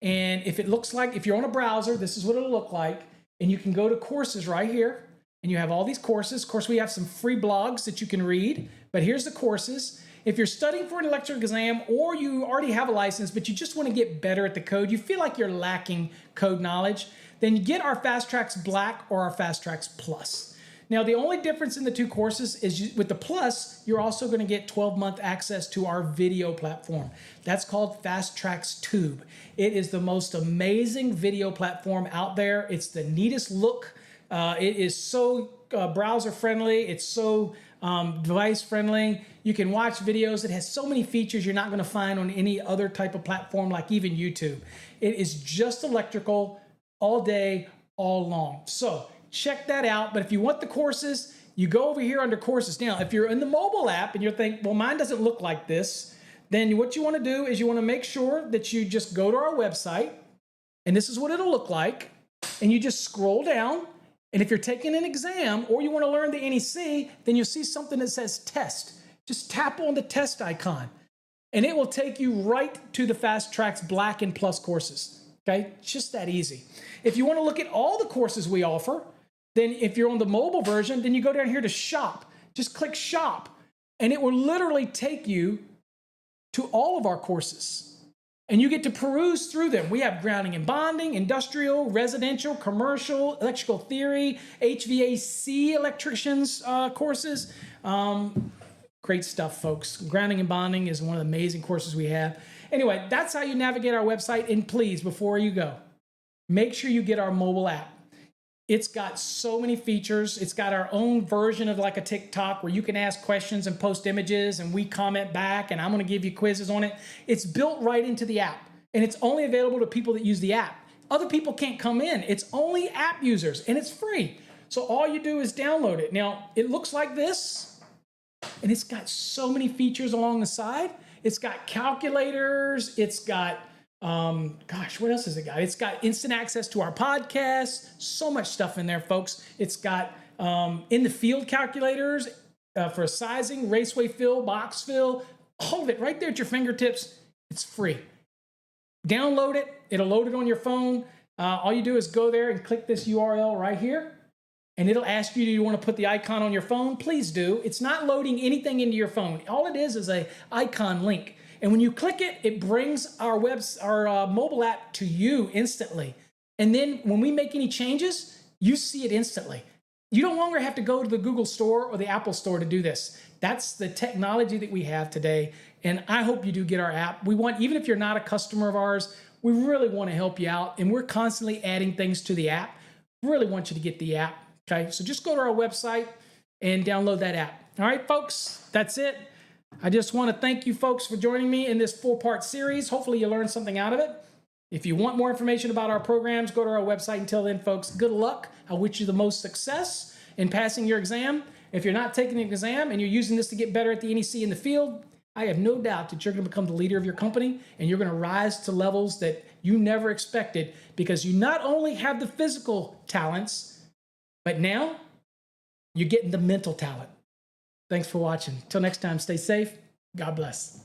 And if you're on a browser, this is what it'll look like. And you can go to courses right here. And you have all these courses. Of course, we have some free blogs that you can read. But here's the courses. If you're studying for an electrical exam or you already have a license, but you just want to get better at the code, you feel like you're lacking code knowledge, then get our Fast Trax Black or our Fast Trax Plus. Now, the only difference in the two courses is with the Plus, you're also going to get 12-month access to our video platform. That's called Fast Trax Tube. It is the most amazing video platform out there. It's the neatest look. It is so browser friendly. It's so device friendly. You can watch videos. It has so many features you're not going to find on any other type of platform like even YouTube. It is just electrical all day, all long. So check that out. But if you want the courses, you go over here under courses. Now, if you're in the mobile app and you're thinking, well, mine doesn't look like this, then what you want to do is you want to make sure that you just go to our website, and this is what it'll look like. And you just scroll down. And if you're taking an exam or you want to learn the NEC, then you'll see something that says test. Just tap on the test icon and it will take you right to the Fast Trax Black and Plus courses. Okay, just that easy. If you want to look at all the courses we offer, then if you're on the mobile version, then you go down here to shop. Just click shop and it will literally take you to all of our courses. And you get to peruse through them. We have grounding and bonding, industrial, residential, commercial, electrical theory, HVAC electricians courses. Great stuff, folks. Grounding and bonding is one of the amazing courses we have. Anyway, that's how you navigate our website. And please, before you go, make sure you get our mobile app. It's got so many features. It's got our own version of like a TikTok where you can ask questions and post images and we comment back and I'm going to give you quizzes on it. It's built right into the app and it's only available to people that use the app. Other people can't come in. It's only app users and it's free. So all you do is download it. Now, it looks like this and it's got so many features along the side. It's got calculators. It's got what else has it got? It's got instant access to our podcast. So much stuff in there, folks. It's got in the field calculators for sizing, Raceway fill, box fill, all of it right there at your fingertips. It's free. Download it. It'll load it on your phone. All you do is go there and click this URL right here. And it'll ask you, do you want to put the icon on your phone? Please do. It's not loading anything into your phone. All it is a icon link. And when you click it, it brings our mobile app to you instantly. And then when we make any changes, you see it instantly. You no longer have to go to the Google Store or the Apple Store to do this. That's the technology that we have today. And I hope you do get our app. Even if you're not a customer of ours, we really want to help you out. And we're constantly adding things to the app. We really want you to get the app. Okay, so just go to our website and download that app. All right, folks, that's it. I just want to thank you folks for joining me in this 4-part series. Hopefully you learned something out of it. If you want more information about our programs, go to our website. Until then, folks, good luck. I wish you the most success. in passing your exam. If you're not taking the exam and you're using this to get better at the NEC in the field, I have no doubt that you're going to become the leader of your company and you're going to rise to levels that you never expected, because you not only have the physical talents, but now you're getting the mental talent. Thanks for watching. Till next time, stay safe. God bless.